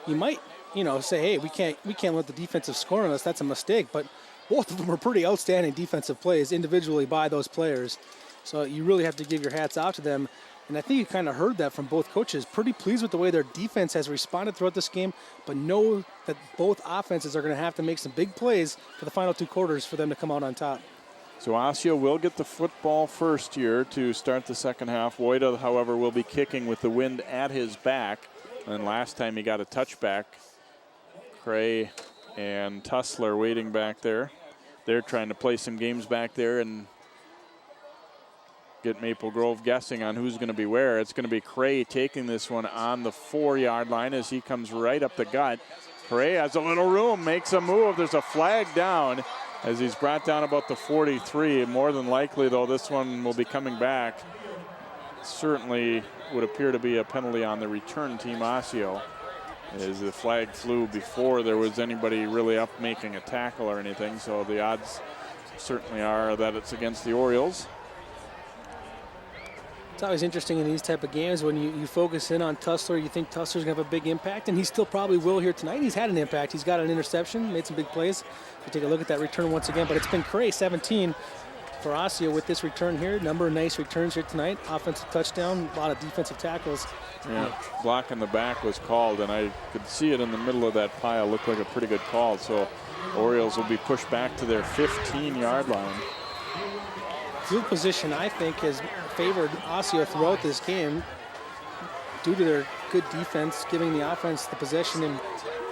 you might, you know, say, hey, we can't let the defensive score on us. That's a mistake, but both of them were pretty outstanding defensive plays individually by those players. So you really have to give your hats off to them. And I think you kind of heard that from both coaches. Pretty pleased with the way their defense has responded throughout this game, but know that both offenses are going to have to make some big plays for the final 2 quarters for them to come out on top. So Osseo will get the football first here to start the second half. Woida, however, will be kicking with the wind at his back. And last time he got a touchback. Cray and Tussler waiting back there. They're trying to play some games back there and get Maple Grove guessing on who's going to be where. It's going to be Cray taking this one on the 4-yard line as he comes right up the gut. Cray has a little room, makes a move. There's a flag down as he's brought down about the 43. More than likely, though, this one will be coming back. Certainly would appear to be a penalty on the return team, Osseo, as the flag flew before there was anybody really up making a tackle or anything. So the odds certainly are that it's against the Orioles. It's always interesting in these type of games when you focus in on Tussler, you think Tussler's going to have a big impact, and he still probably will here tonight. He's had an impact. He's got an interception, made some big plays. We'll take a look at that return once again, but it's been Cray, 17, for Osseo with this return here. Number of nice returns here tonight. Offensive touchdown, a lot of defensive tackles. Yeah, block in the back was called, and I could see it in the middle of that pile. Looked like a pretty good call. So Orioles will be pushed back to their 15-yard line. Field position, I think, has favored Osseo throughout this game due to their good defense, giving the offense the possession in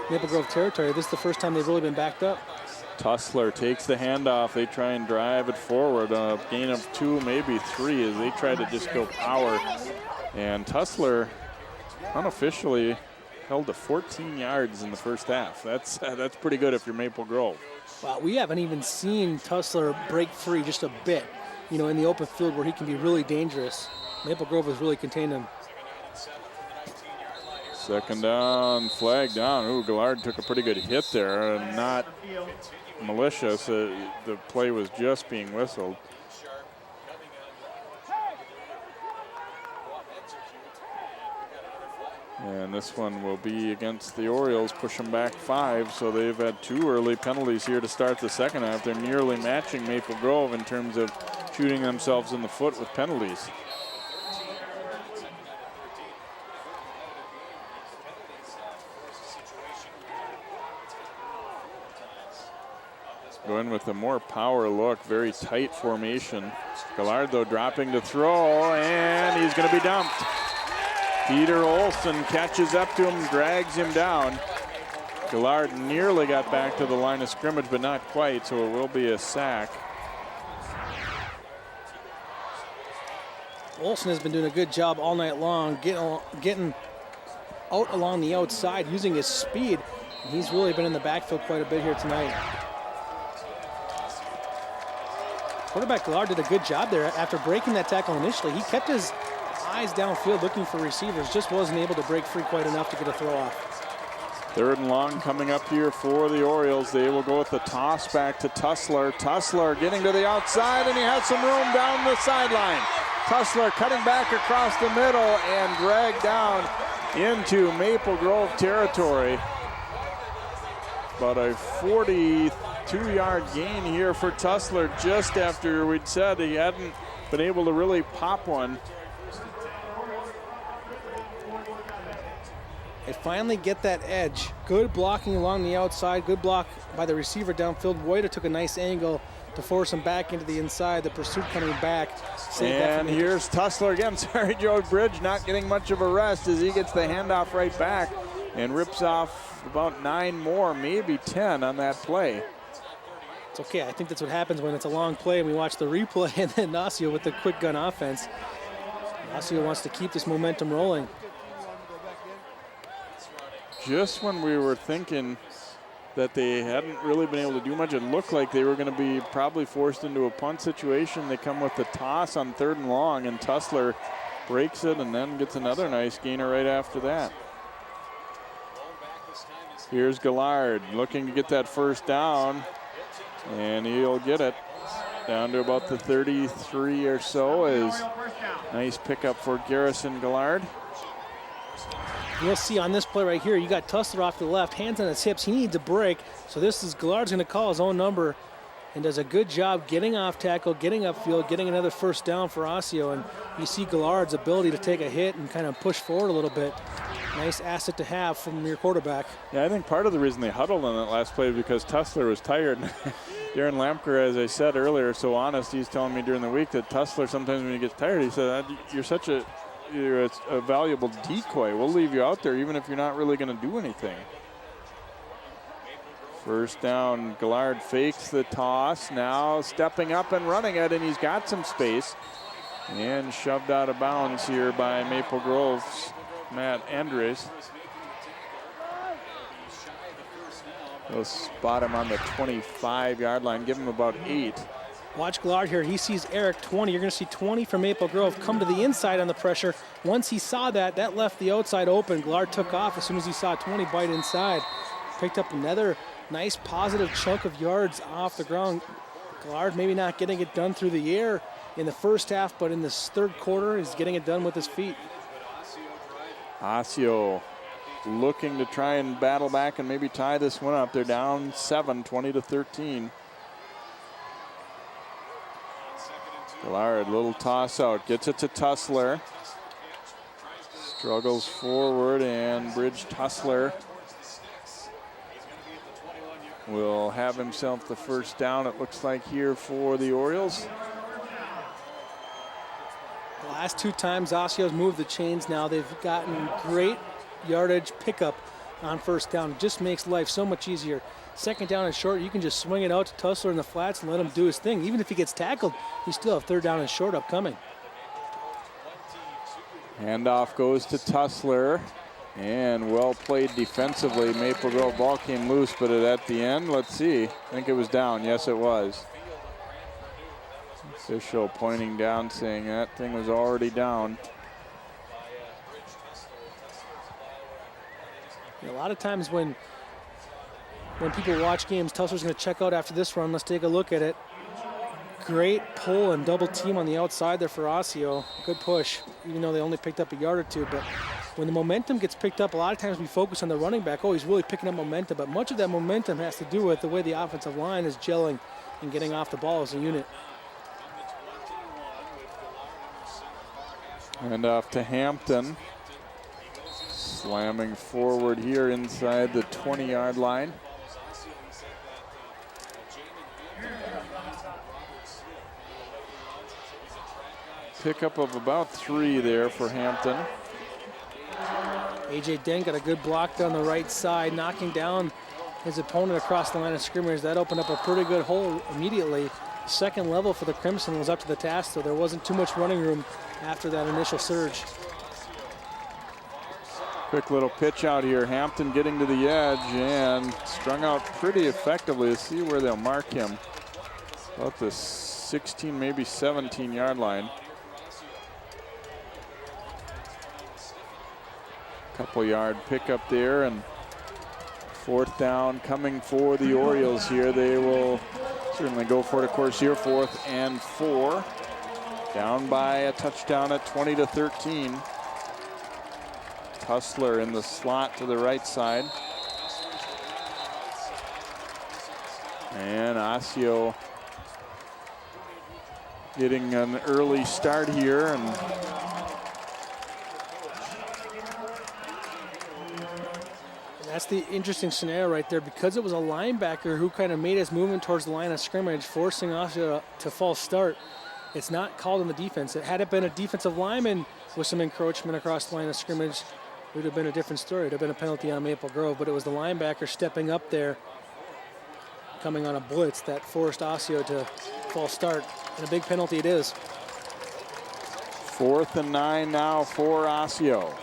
Maple Grove territory. This is the first time they've really been backed up. Tussler takes the handoff. They try and drive it forward. A gain of 2, maybe 3, as they try to just go power. And Tussler unofficially held to 14 yards in the first half. That's pretty good if you're Maple Grove. Wow, we haven't even seen Tussler break free just a bit, you know, in the open field where he can be really dangerous. Maple Grove has really contained him. Second down, flag down. Ooh, Gillard took a pretty good hit there. Not malicious. The play was just being whistled. And this one will be against the Orioles, push them back 5. So they've had 2 early penalties here to start the second half. They're nearly matching Maple Grove in terms of shooting themselves in the foot with penalties. Going with a more power look, very tight formation. Gillard, though, dropping to throw, and he's going to be dumped. Peter Olson catches up to him, drags him down. Gillard nearly got back to the line of scrimmage, but not quite, so it will be a sack. Olson has been doing a good job all night long, getting out along the outside, using his speed. And he's really been in the backfield quite a bit here tonight. Quarterback Gillard did a good job there. After breaking that tackle initially, he kept his eyes downfield looking for receivers, just wasn't able to break free quite enough to get a throw off. 3rd and long coming up here for the Orioles. They will go with the toss back to Tussler. Tussler getting to the outside, and he has some room down the sideline. Tussler cutting back across the middle and dragged down into Maple Grove territory. About a 42-yard gain here for Tussler, just after we'd said he hadn't been able to really pop one. They finally get that edge. Good blocking along the outside. Good block by the receiver downfield. Woida took a nice angle to force him back into the inside. The pursuit coming back. And here's Tussler again. Sorry, Joe Bridge not getting much of a rest as he gets the handoff right back and rips off about 9 more, maybe 10 on that play. It's okay. I think that's what happens when it's a long play and we watch the replay, and then Osseo with the quick gun offense. Osseo wants to keep this momentum rolling. Just when we were thinking that they hadn't really been able to do much, it looked like they were going to be probably forced into a punt situation. They come with the toss on 3rd and long, and Tussler breaks it and then gets another nice gainer right after that. Here's Gillard looking to get that first down, and he'll get it down to about the 33 or so. Is nice pickup for Garrison Gillard. You'll see on this play right here, you got Tussler off to the left, hands on his hips. He needs a break, so this is Gillard's going to call his own number and does a good job getting off tackle, getting upfield, getting another first down for Osseo. And you see Gillard's ability to take a hit and kind of push forward a little bit. Nice asset to have from your quarterback. Yeah, I think part of the reason they huddled on that last play was because Tussler was tired. Darren Lampker, as I said earlier, so honest, he's telling me during the week that Tussler sometimes when he gets tired, he said, you're a valuable decoy. We'll leave you out there even if you're not really going to do anything. First down, Gillard fakes the toss, now stepping up and running it, and he's got some space. And shoved out of bounds here by Maple Grove's Matt Andres. They'll spot him on the 25-yard line, give him about 8. Watch Gillard here. He sees Eric 20. You're going to see 20 from Maple Grove come to the inside on the pressure. Once he saw that left the outside open. Gillard took off as soon as he saw 20 bite inside. Picked up another nice positive chunk of yards off the ground. Gillard maybe not getting it done through the air in the first half, but in this 3rd quarter, he's getting it done with his feet. Osseo looking to try and battle back and maybe tie this one up. They're down 7, 20-13. Gillard, little toss out, gets it to Tussler. Struggles forward, and Bridge Tussler will have himself the first down, it looks like, here for the Orioles. The last 2 times Osseo's moved the chains now, they've gotten great yardage pickup on first down. It just makes life so much easier. Second down and short, you can just swing it out to Tussler in the flats and let him do his thing. Even if he gets tackled, you still have third down and short upcoming. Handoff goes to Tussler, and well played defensively. Maple Grove ball came loose, but at the end, let's see. I think it was down. Yes, it was. Official pointing down, saying that thing was already down. A lot of times when people watch games, Tussler's going to check out after this run. Let's take a look at it. Great pull and double team on the outside there for Osseo. Good push, even though they only picked up a yard or two. But when the momentum gets picked up, a lot of times we focus on the running back. Oh, he's really picking up momentum. But much of that momentum has to do with the way the offensive line is gelling and getting off the ball as a unit. And off to Hampton. Slamming forward here inside the 20-yard line. Pickup of about 3 there for Hampton. A.J. Dent got a good block down the right side, knocking down his opponent across the line of scrimmage. That opened up a pretty good hole immediately. Second level for the Crimson was up to the task, so there wasn't too much running room after that initial surge. Quick little pitch out here. Hampton getting to the edge and strung out pretty effectively. Let's see where they'll mark him. About the 16, maybe 17-yard line. Couple yard pickup there, and fourth down coming for the Orioles here. They will certainly go for it, of course, here. 4th and 4. Down by a touchdown at 20-13. Tussler in the slot to the right side. And Osseo getting an early start here, and that's the interesting scenario right there, because it was a linebacker who kind of made his movement towards the line of scrimmage, forcing Osseo to false start. It's not called in the defense. Had it been a defensive lineman with some encroachment across the line of scrimmage, it would have been a different story. It would have been a penalty on Maple Grove, but it was the linebacker stepping up there, coming on a blitz, that forced Osseo to false start, and a big penalty it is. 4th and 9 now for Osseo.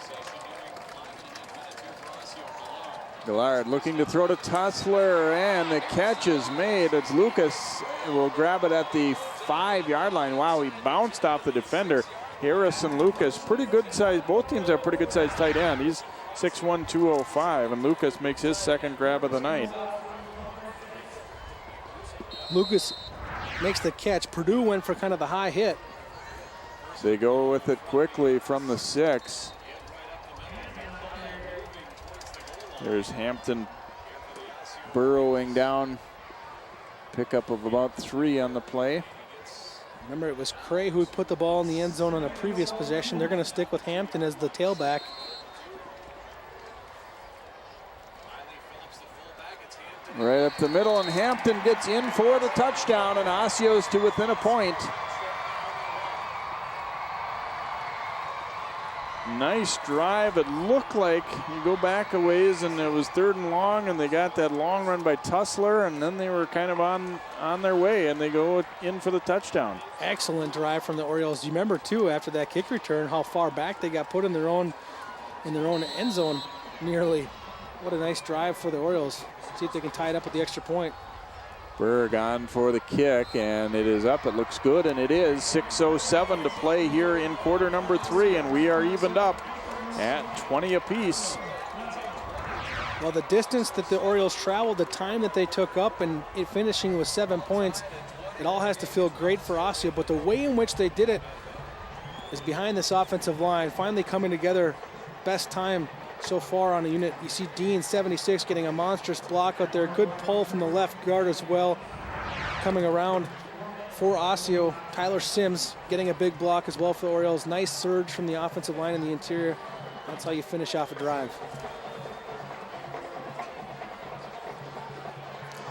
Gillard looking to throw to Tussler, and the catch is made. It's Lucas will grab it at the 5-yard line. Wow, he bounced off the defender. Harrison Lucas, pretty good size. Both teams have pretty good size tight end. He's 6'1", 205, and Lucas makes his second grab of the night. Lucas makes the catch. Purdue went for kind of the high hit. They go with it quickly from the 6. There's Hampton burrowing down. Pickup of about 3 on the play. Remember, it was Cray who put the ball in the end zone on a previous possession. They're going to stick with Hampton as the tailback. Right up the middle, and Hampton gets in for the touchdown, and Osseo's to within a point. Nice drive. It looked like you go back a ways and it was 3rd and long, and they got that long run by Tussler, and then they were kind of on their way, and they go in for the touchdown. Excellent drive from the Orioles. You remember too, after that kick return, how far back they got put in their own end zone nearly. What a nice drive for the Orioles. See if they can tie it up with the extra point. Berg on for the kick, and it is up. It looks good, and it is. 6:07 to play here in quarter number 3, and we are evened up at 20 apiece. Well, the distance that the Orioles traveled, the time that they took up, and it finishing with 7 points, it all has to feel great for Osseo, but the way in which they did it is behind this offensive line, finally coming together. Best time so far on a unit. You see Dean, 76, getting a monstrous block out there. Good pull from the left guard as well, coming around for Osseo. Tyler Sims getting a big block as well for the Orioles. Nice surge from the offensive line in the interior. That's how you finish off a drive.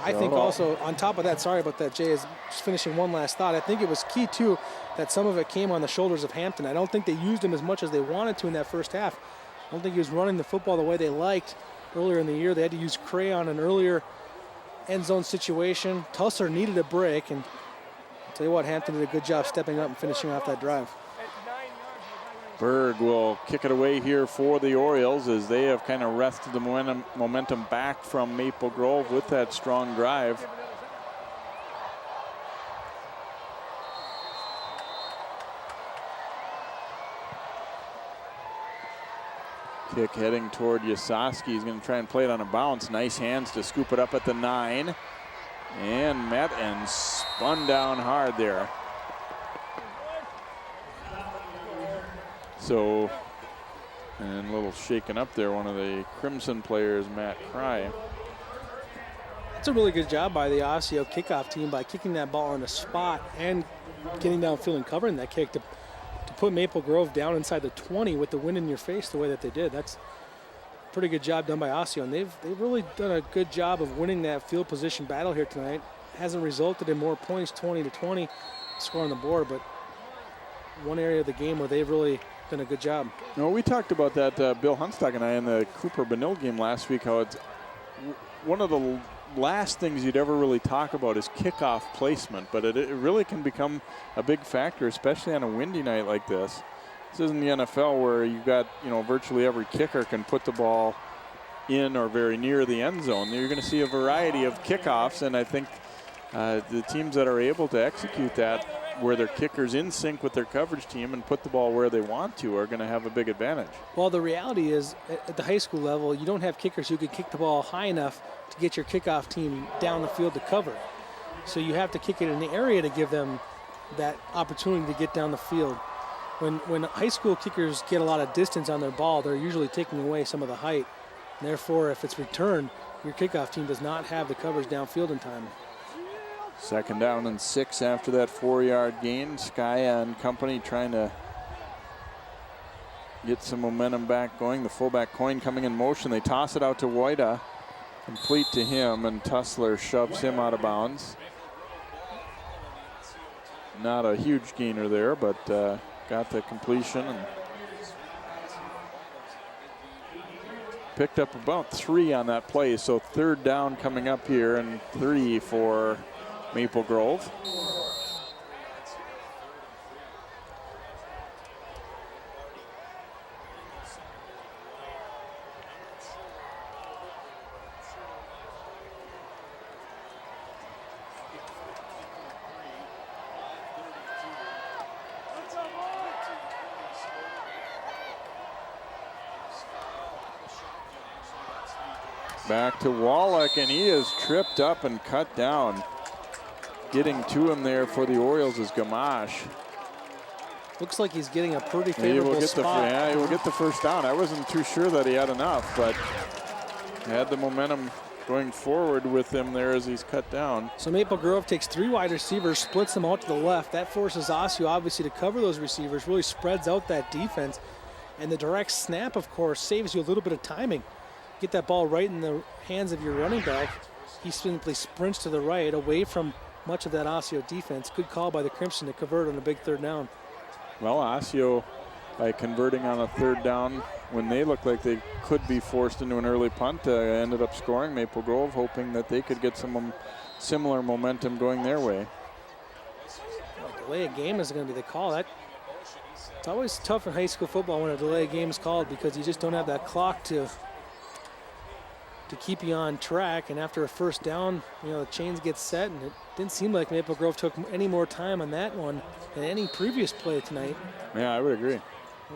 I think also, on top of that, sorry about that, Jay, is just finishing one last thought. I think it was key, too, that some of it came on the shoulders of Hampton. I don't think they used him as much as they wanted to in that first half. I don't think he was running the football the way they liked earlier in the year. They had to use Cray on an earlier end zone situation. Tussler needed a break, and I'll tell you what, Hampton did a good job stepping up and finishing off that drive. Berg will kick it away here for the Orioles as they have kind of wrested the momentum back from Maple Grove with that strong drive. Kick heading toward Yasoski. He's going to try and play it on a bounce. Nice hands to scoop it up at the 9. And met and spun down hard there. So, and a little shaken up there, one of the Crimson players, Matt Cry. It's a really good job by the Osseo kickoff team by kicking that ball on a spot and getting downfield and covering that kick to put Maple Grove down inside the 20 with the wind in your face the way that they did. That's a pretty good job done by Osseo, and they've really done a good job of winning that field position battle here tonight. Hasn't resulted in more points, 20-20 score on the board, but one area of the game where they've really done a good job. No, we talked about that, Bill Hunstock and I, in the Cooper-Benilde game last week, how it's one of the last things you'd ever really talk about is kickoff placement, but it really can become a big factor, especially on a windy night like this. This isn't the NFL where you've got, virtually every kicker can put the ball in or very near the end zone. You're going to see a variety of kickoffs, and I think the teams that are able to execute that, where their kickers in sync with their coverage team and put the ball where they want to, are going to have a big advantage. Well, the reality is, at the high school level, you don't have kickers who can kick the ball high enough to get your kickoff team down the field to cover. So you have to kick it in the area to give them that opportunity to get down the field. When high school kickers get a lot of distance on their ball, they're usually taking away some of the height. And therefore, if it's returned, your kickoff team does not have the coverage downfield in time. 2nd down and 6 after that 4-yard gain. Skaya and company trying to get some momentum back going. The fullback Coyne coming in motion. They toss it out to Wojda. Complete to him, and Tussler shoves him out of bounds. Not a huge gainer there, but got the completion and picked up about 3 on that play. So 3rd down coming up here, and 3 for Maple Grove. Back to Wallach, and he is tripped up and cut down. Getting to him there for the Orioles is Gamache. Looks like he's getting a pretty favorable spot. He will get the 1st down. I wasn't too sure that he had enough, but had the momentum going forward with him there as he's cut down. So Maple Grove takes 3 wide receivers, splits them out to the left. That forces Osseo obviously to cover those receivers, really spreads out that defense. And the direct snap, of course, saves you a little bit of timing. Get that ball right in the hands of your running back. He simply sprints to the right, away from much of that Osseo defense. Good call by the Crimson to convert on a big 3rd down. Well, Osseo, by converting on a 3rd down when they looked like they could be forced into an early punt, ended up scoring. Maple Grove hoping that they could get some similar momentum going their way. Delay of game is going to be the call. It's always tough in high school football when a delay of game is called, because you just don't have that clock to keep you on track. And after a 1st down, the chains get set, and it didn't seem like Maple Grove took any more time on that one than any previous play tonight. Yeah, I would agree.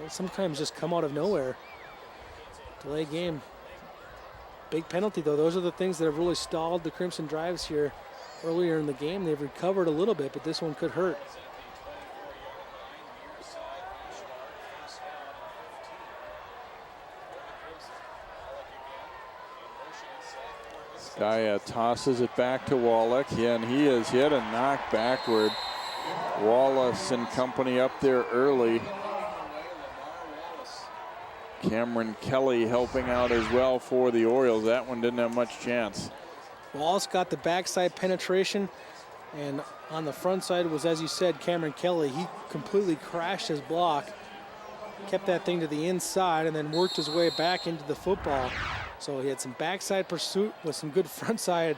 Sometimes just come out of nowhere. Delay game. Big penalty, though. Those are the things that have really stalled the Crimson drives here earlier in the game. They've recovered a little bit, but this one could hurt. Skaya tosses it back to Wallach. Yeah, and he is hit and knocked backward. Wallace and company up there early. Cameron Kelly helping out as well for the Orioles. That one didn't have much chance. Wallace got the backside penetration, and on the front side was, as you said, Cameron Kelly. He completely crashed his block, kept that thing to the inside, and then worked his way back into the football. So he had some backside pursuit with some good front side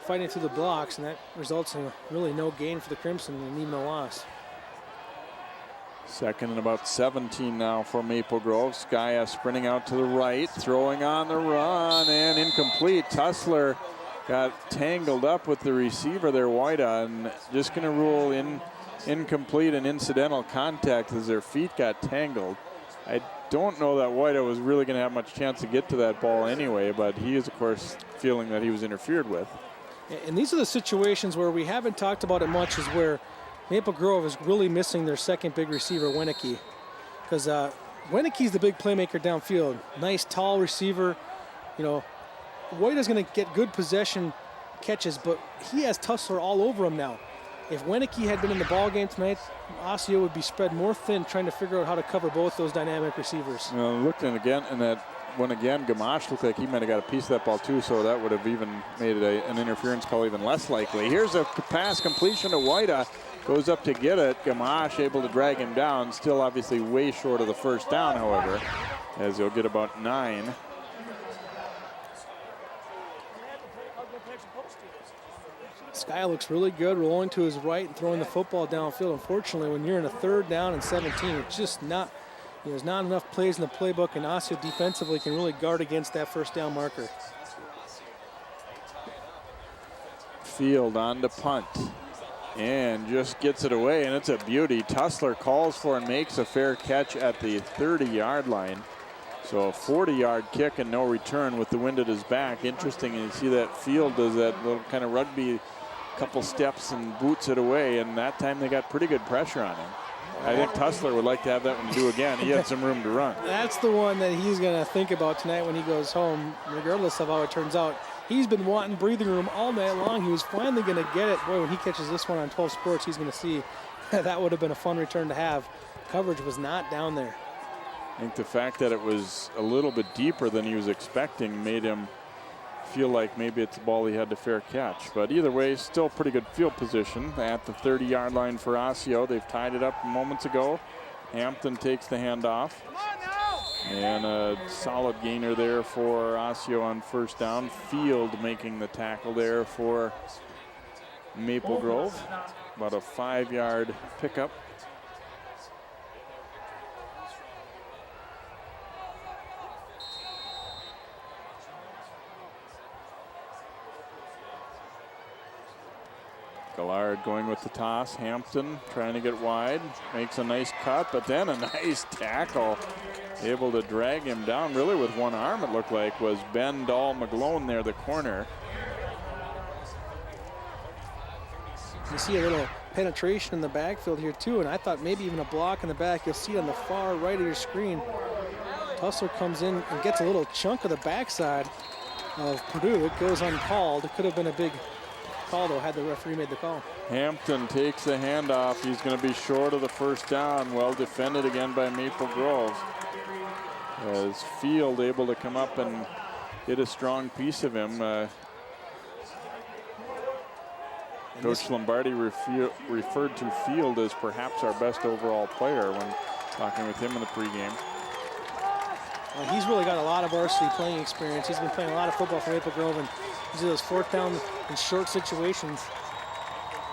fighting through the blocks, and that results in really no gain for the Crimson and even a loss. Second and about 17 now for Maple Grove. Skaya sprinting out to the right, throwing on the run, and incomplete. Tussler got tangled up with the receiver there, Wida, and just going to rule incomplete and incidental contact as their feet got tangled. I don't know that Wida was really going to have much chance to get to that ball anyway, but he is, of course, feeling that he was interfered with. And these are the situations where we haven't talked about it much, is where Maple Grove is really missing their second big receiver, Winneke. Because Winneke's the big playmaker downfield. Nice, tall receiver. You know, White is going to get good possession catches, but he has Tussler all over him now. If Winneke had been in the ball game tonight, Osseo would be spread more thin trying to figure out how to cover both those dynamic receivers. Looking again, and that one again, Gamache looked like he might have got a piece of that ball too, so that would have even made it an interference call even less likely. Here's a pass completion to Wida. Goes up to get it. Gamache able to drag him down. Still obviously way short of the first down, however, as he'll get about 9. Sky looks really good, rolling to his right and throwing the football downfield. Unfortunately, when you're in a 3rd down and 17, it's just not, there's not enough plays in the playbook, and Osseo defensively can really guard against that first down marker. Field on to punt. And just gets it away, and it's a beauty. Tussler calls for and makes a fair catch at the 30-yard line. So a 40-yard kick and no return with the wind at his back. Interesting, and you see that Field does that little kind of rugby couple steps and boots it away, and that time they got pretty good pressure on him. I think Tussler would like to have that one to do again. He had some room to run. That's the one that he's going to think about tonight when he goes home, regardless of how it turns out. He's been wanting breathing room all night long. He was finally going to get it. Boy, when he catches this one on 12 Sports, he's going to see that would have been a fun return to have. Coverage was not down there. I think the fact that it was a little bit deeper than he was expecting made him feel like maybe it's a ball he had to fair catch. But either way, still pretty good field position at the 30-yard line for Osseo. They've tied it up moments ago. Hampton takes the handoff. And a solid gainer there for Osseo on first down. Field making the tackle there for Maple Grove. About a 5-yard pickup. Gallard going with the toss. Hampton trying to get wide. Makes a nice cut, but then a nice tackle. Able to drag him down really with one arm, it looked like, was Ben Dahl-McGlone there, the corner. You see a little penetration in the backfield here too, and I thought maybe even a block in the back. You'll see it on the far right of your screen. Tussler comes in and gets a little chunk of the backside of Purdue. It goes uncalled. It could have been a big call though had the referee made the call. Hampton takes the handoff. He's going to be short of the first down. Well defended again by Maple Grove. As Field able to come up and get a strong piece of him. Coach Lombardi referred to Field as perhaps our best overall player when talking with him in the pregame. Well, he's really got a lot of varsity playing experience. He's been playing a lot of football for Maple Grove, and these are those 4th down in short situations.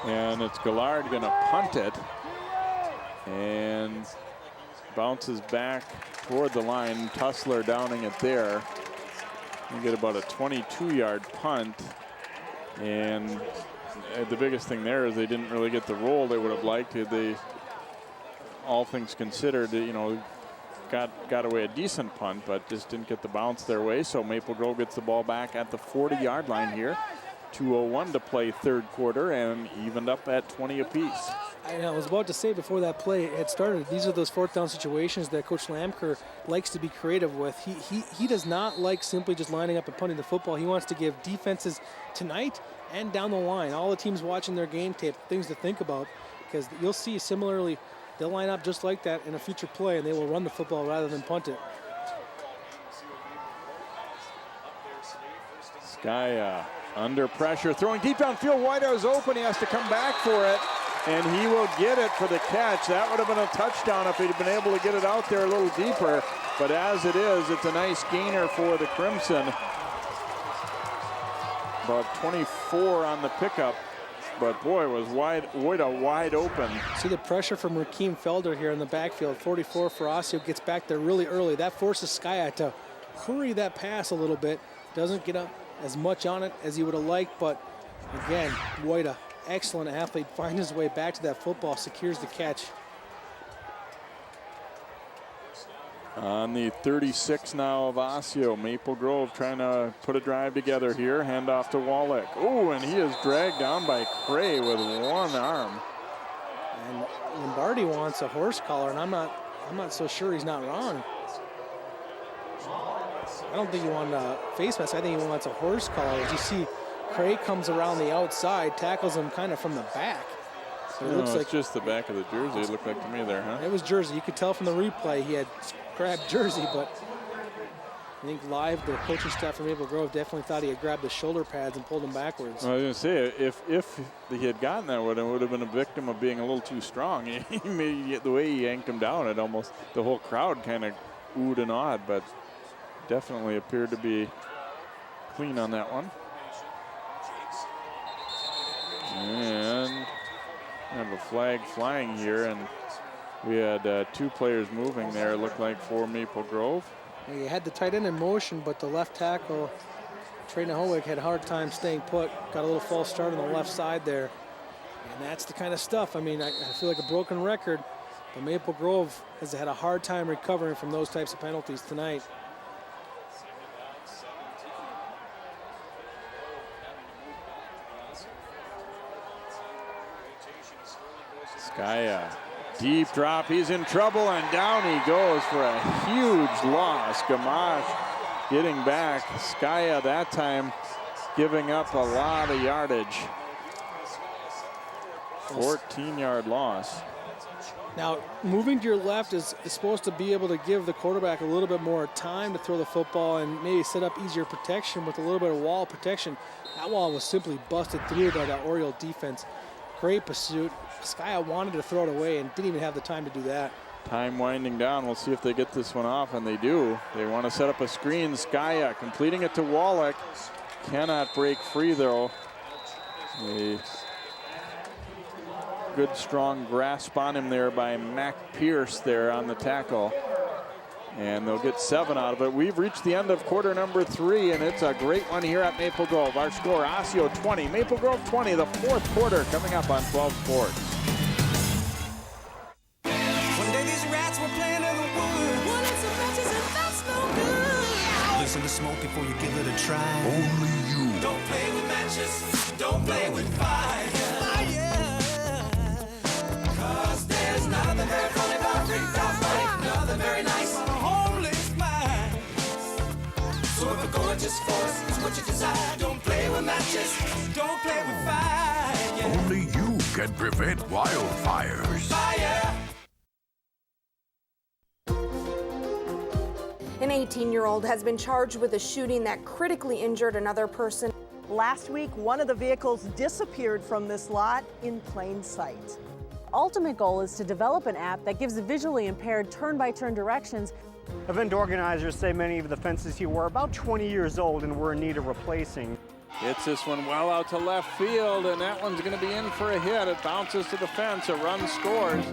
And it's Gallard going to punt it. And bounces back toward the line. Tussler downing it there. You get about a 22-yard punt. And the biggest thing there is they didn't really get the roll they would have liked. They, all things considered, you know, got away a decent punt, but just didn't get the bounce their way. So Maple Grove gets the ball back at the 40-yard line here. 2:01 to play 3rd quarter, and evened up at 20 apiece. I was about to say before that play had started, these are those 4th down situations that Coach Lamker likes to be creative with. He does not like simply just lining up and punting the football. He wants to give defenses tonight and down the line, all the teams watching their game tape, things to think about, because you'll see similarly, they'll line up just like that in a future play, and they will run the football rather than punt it. Skaya under pressure, throwing deep downfield. Whiteout is open. He has to come back for it, and he will get it for the catch. That would have been a touchdown if he'd been able to get it out there a little deeper. But as it is, it's a nice gainer for the Crimson. About 24 on the pickup. But boy, was Whiteout wide open. See the pressure from Rakeem Felder here in the backfield. 44 for Osseo, gets back there really early. That forces Skaya to hurry that pass a little bit. Doesn't get up as much on it as he would have liked, but again, Whiteout, excellent athlete, finds his way back to that football, secures the catch. On the 36 now of Osseo, Maple Grove trying to put a drive together here. Handoff to Wallach. Oh, and he is dragged down by Cray with one arm. And Lombardi wants a horse collar, and I'm not so sure he's not wrong. I don't think he wanted a face mask. I think he wants a horse collar. As you see, Cray comes around the outside, tackles him kind of from the back. So it looks like just the back of the jersey, it looked like to me there, huh? It was jersey. You could tell from the replay he had grabbed jersey, but I think live, the coaching staff from Maple Grove definitely thought he had grabbed the shoulder pads and pulled them backwards. Well, I was going to say, if he had gotten that one, it would have been a victim of being a little too strong. He made, the way he yanked him down, it almost, the whole crowd kind of oohed and awed, but definitely appeared to be clean on that one. And we have a flag flying here, and we had 2 players moving there, it looked like, for Maple Grove. He had the tight end in motion, but the left tackle, Trey Nahowick, had a hard time staying put. Got a little false start on the left side there. And that's the kind of stuff, I mean, I feel like a broken record, but Maple Grove has had a hard time recovering from those types of penalties tonight. Skaya, deep drop, he's in trouble, and down he goes for a huge loss. Gamache getting back. Skaya that time giving up a lot of yardage. 14-yard loss. Now, moving to your left is supposed to be able to give the quarterback a little bit more time to throw the football and maybe set up easier protection with a little bit of wall protection. That wall was simply busted through by the Oriole defense. Great pursuit. Skaya wanted to throw it away and didn't even have the time to do that. Time winding down. We'll see if they get this one off, and they do. They want to set up a screen. Skaya completing it to Wallach. Cannot break free, though. A good, strong grasp on him there by Mac Pierce there on the tackle. And they'll get 7 out of it. We've reached the end of quarter number 3, and it's a great one here at Maple Grove. Our score, Osseo 20, Maple Grove 20, the 4th quarter coming up on 12 Sports. One day these rats were playing in the woods. Well, it's some matches and that's no good. Listen to smoke before you give it a try. Only you. Don't play with matches. Don't play with fire. Cause there's nothing very funny about rigged out fight. Nothing very nice. So if a gorgeous force is what you desire, don't play with matches, don't play with fire. Yeah. Only you can prevent wildfires. Fire! An 18-year-old has been charged with a shooting that critically injured another person. Last week, one of the vehicles disappeared from this lot in plain sight. Ultimate goal is to develop an app that gives the visually impaired turn-by-turn directions. Event organizers say many of the fences here were about 20 years old and were in need of replacing. Hits this one well out to left field, and that one's going to be in for a hit. It bounces to the fence, a run scores.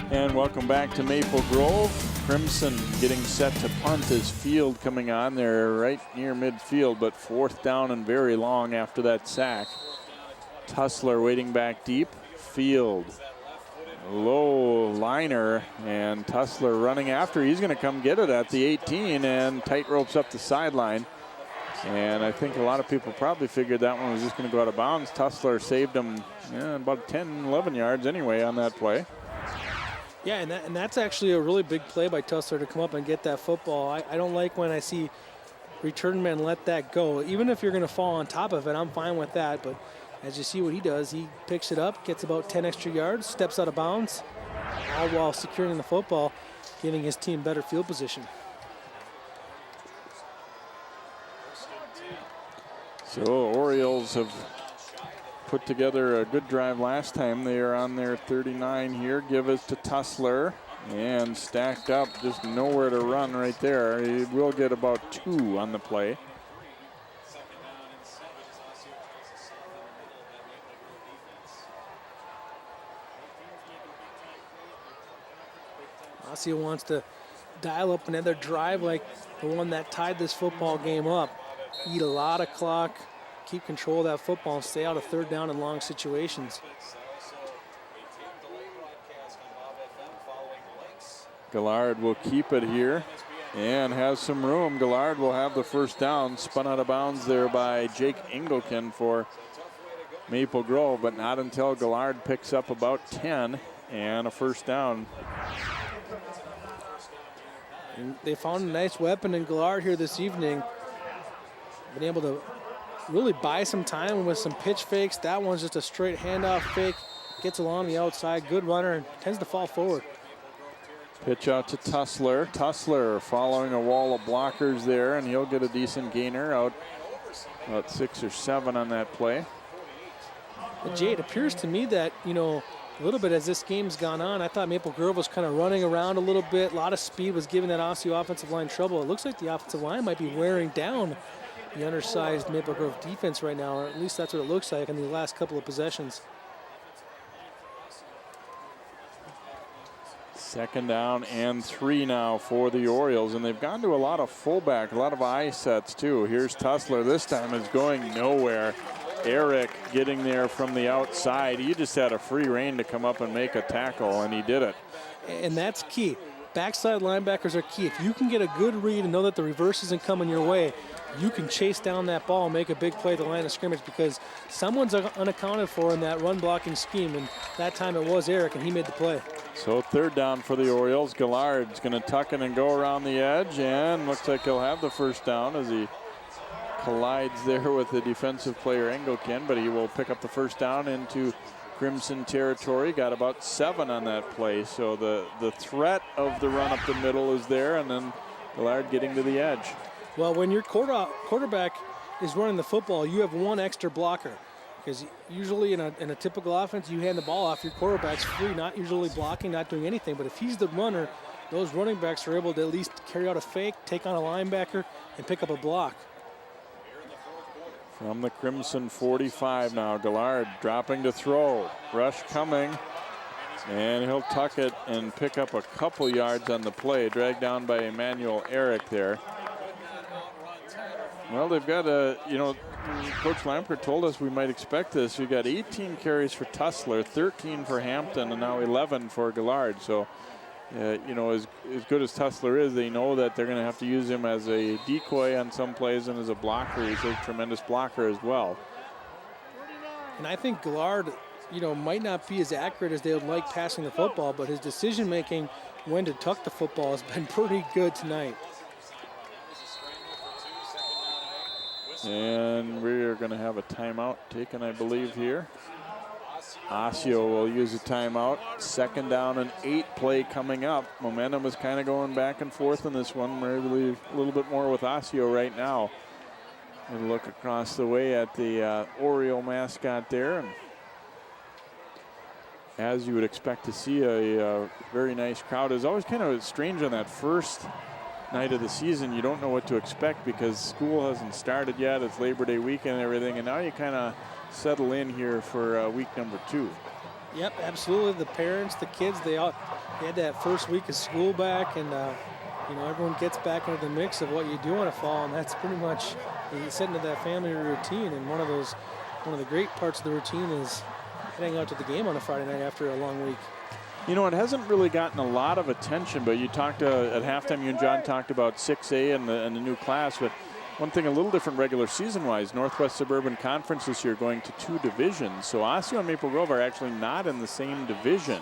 And welcome back to Maple Grove. Crimson getting set to punt as Field coming on there right near midfield, but 4th down and very long after that sack. Tussler waiting back deep. Field, low liner, and Tussler running after. He's going to come get it at the 18 and tight ropes up the sideline. And I think a lot of people probably figured that one was just going to go out of bounds. Tussler saved him about 10, 11 yards anyway on that play. Yeah, and that's actually a really big play by Tussler to come up and get that football. I don't like when I see return man let that go. Even if you're going to fall on top of it, I'm fine with that. But as you see what he does, he picks it up, gets about 10 extra yards, steps out of bounds, all while securing the football, giving his team better field position. So Orioles have put together a good drive last time. They are on their 39 here. Give it to Tussler. And stacked up, just nowhere to run right there. He will get about 2 on the play. Osseo wants to dial up another drive like the one that tied this football game up. Eat a lot of clock, keep control of that football, and stay out of third down and long situations. Gillard will keep it here and has some room. Gillard will have the first down. Spun out of bounds there by Jake Engelken for Maple Grove, but not until Gillard picks up about 10 and a first down. And they found a nice weapon in Gillard here this evening. Been able to really buy some time with some pitch fakes. That one's just a straight handoff fake. Gets along the outside, good runner, and tends to fall forward. Pitch out to Tussler. Tussler following a wall of blockers there, and he'll get a decent gainer out about 6 or 7 on that play. But Jay, it appears to me that, you know, a little bit as this game's gone on, I thought Maple Grove was kind of running around a little bit. A lot of speed was giving that Osseo offensive line trouble. It looks like the offensive line might be wearing down the undersized Maple Grove defense right now, or at least that's what it looks like in the last couple of possessions. Second down and 3 now for the Orioles, and they've gone to a lot of fullback, a lot of eye sets too. Here's Tussler. This time is going nowhere. Eric getting there from the outside. He just had a free rein to come up and make a tackle, and he did it. And that's key. Backside linebackers are key. If you can get a good read and know that the reverse isn't coming your way, you can chase down that ball and make a big play at the line of scrimmage, because someone's unaccounted for in that run blocking scheme, and that time it was Eric, and he made the play. So third down for the Orioles. Gillard's going to tuck it and go around the edge, and looks like he'll have the first down as he collides there with the defensive player Engelken, but he will pick up the first down into Crimson territory. Got about 7 on that play, so the threat of the run up the middle is there, and then Gillard getting to the edge. Well, when your quarterback is running the football, you have one extra blocker, because usually in a typical offense, you hand the ball off, your quarterback's free, not usually blocking, not doing anything. But if he's the runner, those running backs are able to at least carry out a fake, take on a linebacker, and pick up a block. From the Crimson 45 now, Gillard dropping to throw. Rush coming, and he'll tuck it and pick up a couple yards on the play, dragged down by Emmanuel Eric there. Well, they've got Coach Lampert told us we might expect this. We got 18 carries for Tussler, 13 for Hampton, and now 11 for Gillard. So, as good as Tussler is, they know that they're going to have to use him as a decoy on some plays and as a blocker. He's a tremendous blocker as well. And I think Gillard, might not be as accurate as they would like passing the football, but his decision-making when to tuck the football has been pretty good tonight. And we're going to have a timeout taken, I believe, here. Osseo will use a timeout. Second down and 8 play coming up. Momentum is kind of going back and forth in this one. We're really a little bit more with Osseo right now. And look across the way at the Oriole mascot there. And as you would expect to see, a very nice crowd. It's always kind of strange on that first night of the season. You don't know what to expect because school hasn't started yet. It's Labor Day weekend and everything, and now you kind of settle in here for week number 2. Yep, absolutely. The parents, the kids, they had that first week of school back, and everyone gets back into the mix of what you do in a fall, and that's pretty much you set into that family routine. And one of the great parts of the routine is heading out to the game on a Friday night after a long week. It hasn't really gotten a lot of attention, but you talked at halftime, you and John talked about 6A and the new class, but one thing a little different regular season-wise, Northwest Suburban Conference this year going to 2 divisions. So Osseo and Maple Grove are actually not in the same division.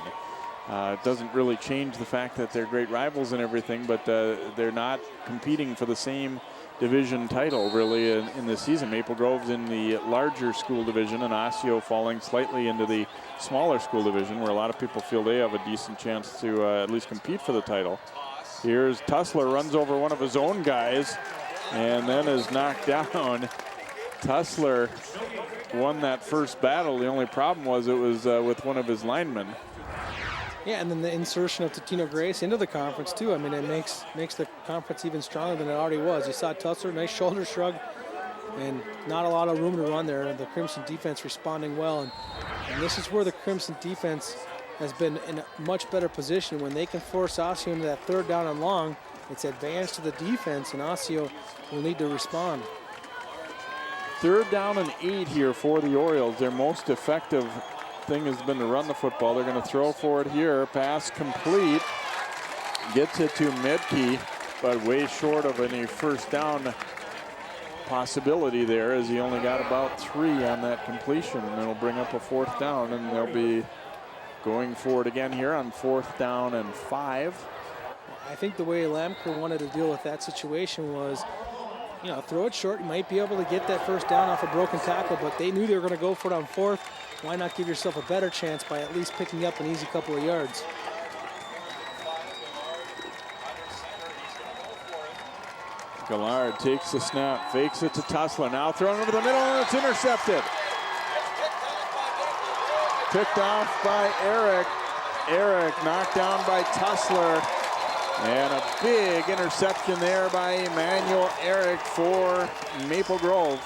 It doesn't really change the fact that they're great rivals and everything, but they're not competing for the same division title really in this season. Maple Grove's in the larger school division and Osseo falling slightly into the smaller school division where a lot of people feel they have a decent chance to at least compete for the title. Here's Tussler, runs over one of his own guys and then is knocked down. Tussler won that first battle. The only problem was it was with one of his linemen. Yeah, and then the insertion of Totino Grace into the conference too. I mean, it makes the conference even stronger than it already was. You saw Tussler, nice shoulder shrug, and not a lot of room to run there. The Crimson defense responding well, and this is where the Crimson defense has been in a much better position. When they can force Osseo into that third down and long, it's advantage to the defense, and Osseo will need to respond. 3rd down and 8 here for the Orioles. Their most effective thing has been to run the football. They're going to throw for it here. Pass complete. Gets it to Medke, but way short of any first down possibility there, as he only got about 3 on that completion, and it'll bring up a 4th down, and they'll be going for it again here on 4th down and 5. I think the way Lamker wanted to deal with that situation was, you know, throw it short. You might be able to get that first down off a broken tackle, but they knew they were going to go for it on 4th. Why not give yourself a better chance by at least picking up an easy couple of yards? Gallard takes the snap, fakes it to Tussler. Now thrown over the middle, and it's intercepted. Picked off by Eric. Eric knocked down by Tussler. And a big interception there by Emmanuel Eric for Maple Grove.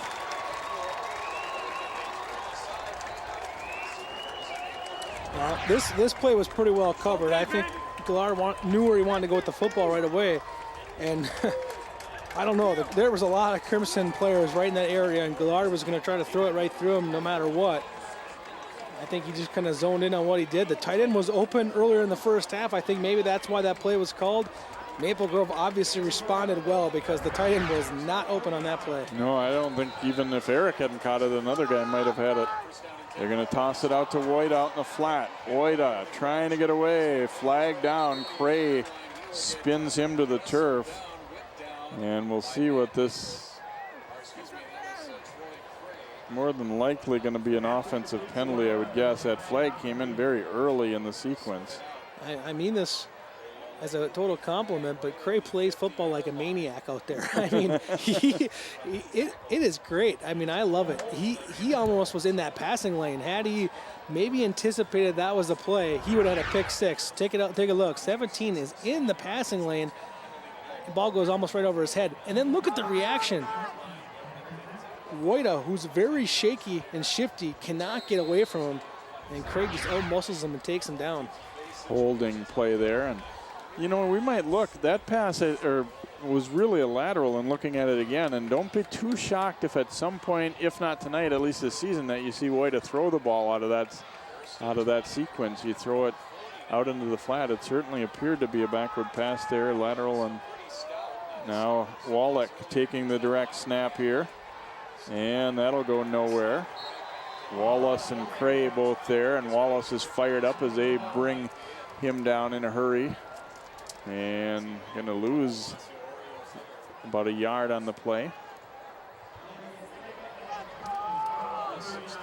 This play was pretty well covered. I think Gallard knew where he wanted to go with the football right away. And I don't know, there was a lot of Crimson players right in that area, and Gallard was going to try to throw it right through him no matter what. I think he just kind of zoned in on what he did. The tight end was open earlier in the first half. I think maybe that's why that play was called. Maple Grove obviously responded well because the tight end was not open on that play. No, I don't think even if Eric hadn't caught it, another guy might have had it. They're going to toss it out to Woida out in the flat. Woida trying to get away. Flag down. Cray spins him to the turf. And we'll see what this... More than likely going to be an offensive penalty, I would guess. That flag came in very early in the sequence. I mean this as a total compliment, but Cray plays football like a maniac out there. I mean, it is great. I mean, I love it. He almost was in that passing lane. Had he maybe anticipated that was the play, he would have had a pick 6. Take it out, take a look. 17 is in the passing lane. The ball goes almost right over his head. And then look at the reaction. Woida, who's very shaky and shifty, cannot get away from him. And Craig just out-muscles him and takes him down. Holding play there. And, you know, we might look, that pass was really a lateral, and looking at it again. And don't be too shocked if at some point, if not tonight, at least this season, that you see Woida throw the ball out of that sequence. You throw it out into the flat. It certainly appeared to be a backward pass there, lateral. And now Wallach taking the direct snap here. And that'll go nowhere. Wallace and Cray both there, and Wallace is fired up as they bring him down in a hurry. And gonna lose about a yard on the play.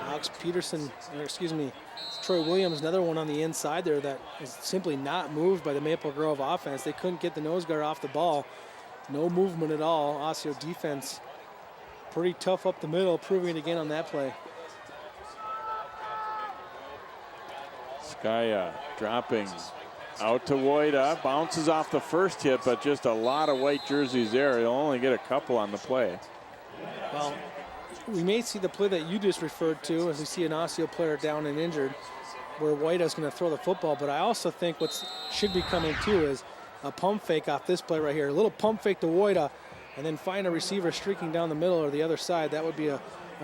Alex Peterson, or excuse me, Troy Williams, another one on the inside there that is simply not moved by the Maple Grove offense. They couldn't get the nose guard off the ball. No movement at all. Osseo defense pretty tough up the middle, proving it again on that play. Skaya dropping out to Woida, bounces off the first hit, but just a lot of white jerseys there. He'll only get a couple on the play. Well, we may see the play that you just referred to as we see an Osseo player down and injured, where Woida's going to throw the football. But I also think what should be coming too is a pump fake off this play right here. A little pump fake to Woida, and then find a receiver streaking down the middle or the other side. That would be a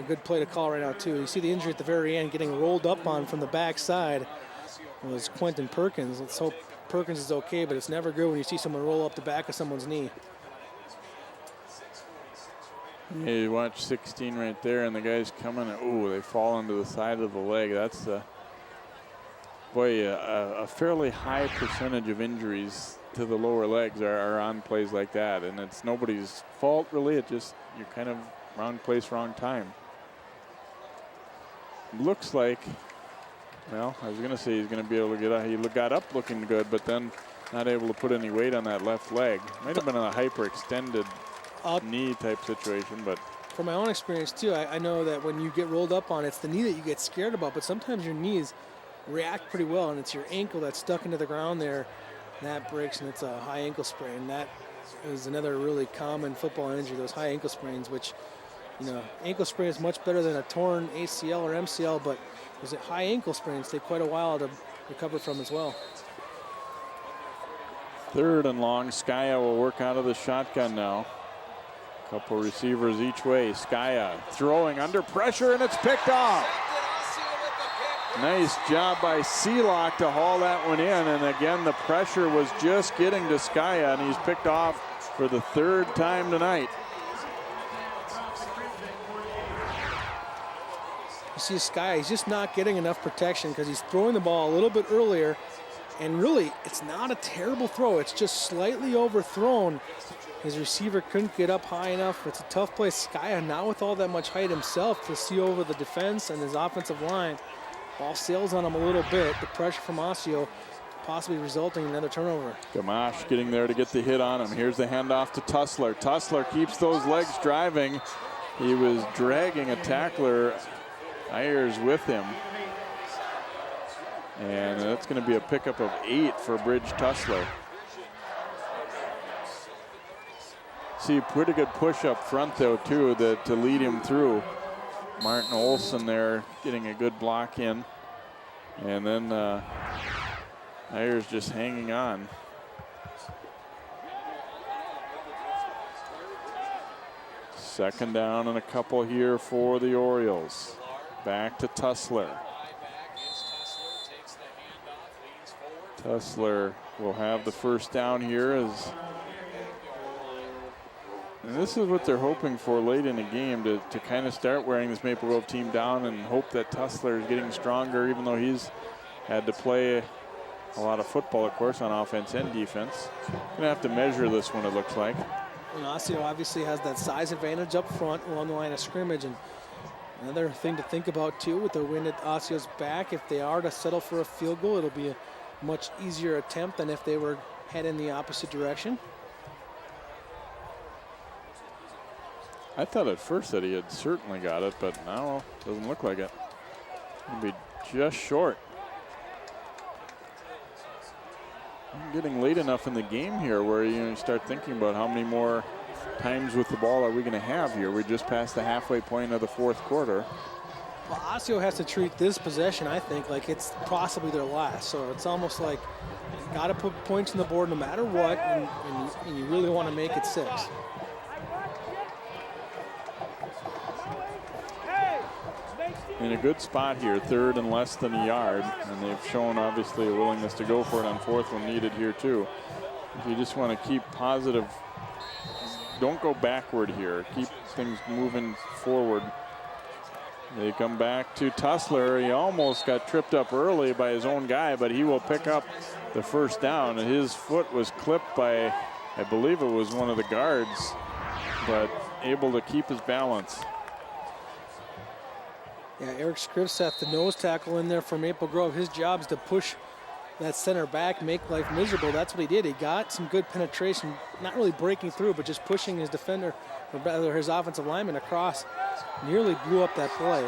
good play to call right now too. You see the injury at the very end getting rolled up on from the backside. It was Quentin Perkins. Let's hope Perkins is okay, but it's never good when you see someone roll up the back of someone's knee. Yeah, you watch 16 right there, and the guy's coming. Oh, they fall into the side of the leg. That's the boy, a fairly high percentage of injuries to the lower legs are on plays like that, and it's nobody's fault really. It just, you're kind of wrong place, wrong time. Looks like, well, I was going to say he's going to be able to get out. He got up looking good, but then not able to put any weight on that left leg. Might have been a hyperextended knee type situation, but. From my own experience too, I know that when you get rolled up on, it's the knee that you get scared about, but sometimes your knees react pretty well, and it's your ankle that's stuck into the ground there, and that breaks, and it's a high ankle sprain. That is another really common football injury, those high ankle sprains, which, you know, ankle sprain is much better than a torn ACL or MCL, but those high ankle sprains take quite a while to recover from as well. 3rd and long. Skya will work out of the shotgun now. Couple receivers each way. Skya throwing under pressure, and it's picked off. Nice job by Seelock to haul that one in, and again the pressure was just getting to Skya, and he's picked off for the 3rd time tonight. You see Skya, he's just not getting enough protection because he's throwing the ball a little bit earlier, and really it's not a terrible throw, it's just slightly overthrown. His receiver couldn't get up high enough. It's a tough play. Skya, not with all that much height himself, to see over the defense and his offensive line. Ball sails on him a little bit. The pressure from Osseo possibly resulting in another turnover. Gamache getting there to get the hit on him. Here's the handoff to Tussler. Tussler keeps those legs driving. He was dragging a tackler, Ayers, with him. And that's going to be a pickup of 8 for Bridge Tussler. See, pretty good push up front though too, to lead him through. Martin Olson there getting a good block in, and then Ayers just hanging on. Second down and a couple here for the Orioles. Back to Tussler. Tussler will have the first down here as. And this is what they're hoping for late in the game, to kind of start wearing this Maple Grove team down and hope that Tussler is getting stronger, even though he's had to play a lot of football, of course, on offense and defense. Gonna have to measure this one, it looks like. And Osseo obviously has that size advantage up front along the line of scrimmage. And another thing to think about too, with the wind at Osseo's back, if they are to settle for a field goal, it'll be a much easier attempt than if they were heading the opposite direction. I thought at first that he had certainly got it, but now it doesn't look like it. He'll be just short. Getting late enough in the game here where you start thinking about how many more times with the ball are we going to have here. We just passed the halfway point of the 4th quarter. Well, Osseo has to treat this possession, I think, like it's possibly their last. So it's almost like you got to put points on the board no matter what, and you really want to make it 6. In a good spot here, 3rd and less than a yard, and they've shown obviously a willingness to go for it on 4th when needed here too. If you just want to keep positive, don't go backward here, keep things moving forward. They come back to Tussler. He almost got tripped up early by his own guy, but he will pick up the first down, and his foot was clipped by, I believe it was one of the guards, but able to keep his balance. Yeah, Eric Scripseth, the nose tackle in there for Maple Grove. His job is to push that center back, make life miserable. That's what he did. He got some good penetration, not really breaking through, but just pushing his defender, or rather his offensive lineman across. Nearly blew up that play.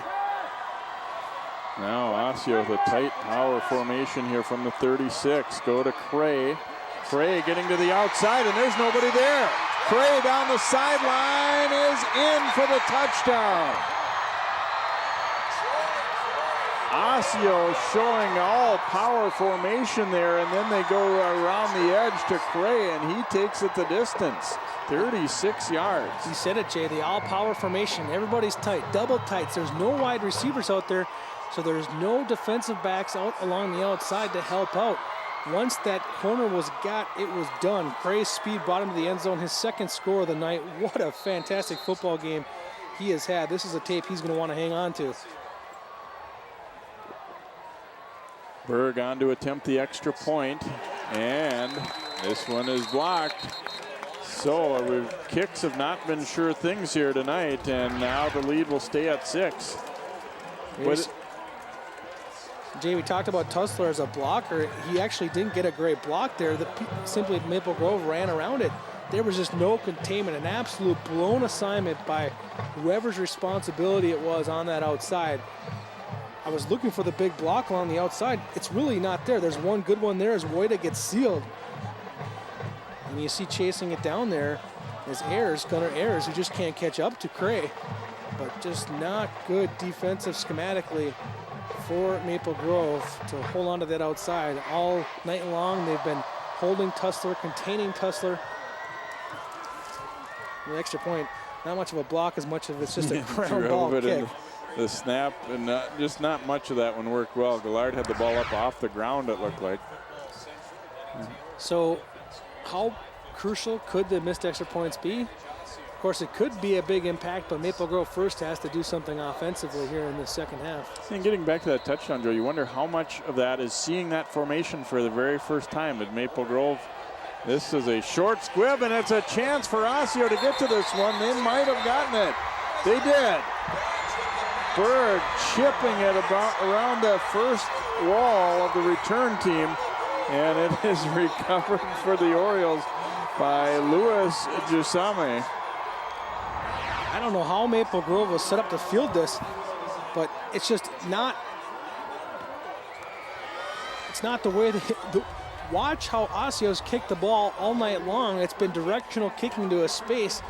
Now Osseo with a tight power formation here from the 36. Go to Cray. Cray getting to the outside, and there's nobody there. Cray down the sideline is in for the touchdown. Osseo showing all power formation there, and then they go around the edge to Cray, and he takes it the distance. 36 yards. You said it, Jay, the all-power formation. Everybody's tight, double tights. There's no wide receivers out there, so there's no defensive backs out along the outside to help out. Once that corner was got, it was done. Cray's speed brought him to the end zone, his 2nd score of the night. What a fantastic football game he has had. This is a tape he's going to want to hang on to. Berg on to attempt the extra point, and this one is blocked. So kicks have not been sure things here tonight, and now the lead will stay at 6. Jay, we talked about Tussler as a blocker. He actually didn't get a great block there. Simply Maple Grove ran around it. There was just no containment, an absolute blown assignment by whoever's responsibility it was on that outside. I was looking for the big block along the outside. It's really not there. There's one good one there as Wojda gets sealed. And you see chasing it down there is Gunnar Ayers, who just can't catch up to Cray. But just not good defensive schematically for Maple Grove to hold on to that outside. All night long, they've been holding Tussler, containing Tussler. The extra point, not much of a block as much as it's just a ground ball kick. The snap, and just not much of that one worked well. Gillard had the ball up off the ground, it looked like. So how crucial could the missed extra points be? Of course, it could be a big impact, but Maple Grove first has to do something offensively here in the second half. And getting back to that touchdown, Joe, you wonder how much of that is seeing that formation for the very first time at Maple Grove. This is a short squib, and it's a chance for Osseo to get to this one. They might have gotten it. They did. Berg chipping it around the first wall of the return team, and it is recovered for the Orioles by Louis Jusame. I don't know how Maple Grove was set up to field this, but it's just not. It's not the way that. Watch how Osseo's kicked the ball all night long. It's been directional kicking to a space.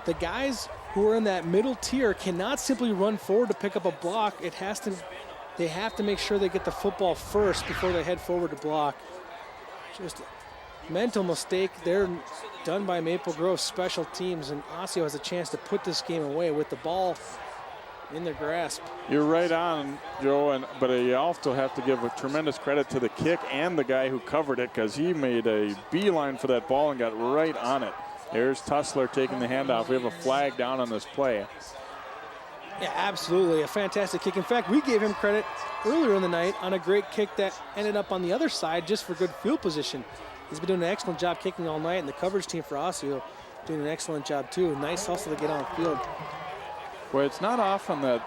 The guys who are in that middle tier cannot simply run forward to pick up a block. They have to make sure they get the football first before they head forward to block. Just mental mistake there done by Maple Grove special teams, and Osseo has a chance to put this game away with the ball in their grasp. You're right on, Joe, but you also have to give a tremendous credit to the kick and the guy who covered it, because he made a beeline for that ball and got right on it. There's Tussler taking the handoff. We have a flag down on this play. Yeah, absolutely. A fantastic kick. In fact, we gave him credit earlier in the night on a great kick that ended up on the other side just for good field position. He's been doing an excellent job kicking all night, and the coverage team for Osseo doing an excellent job too. Nice hustle to get on the field. Well, it's not often that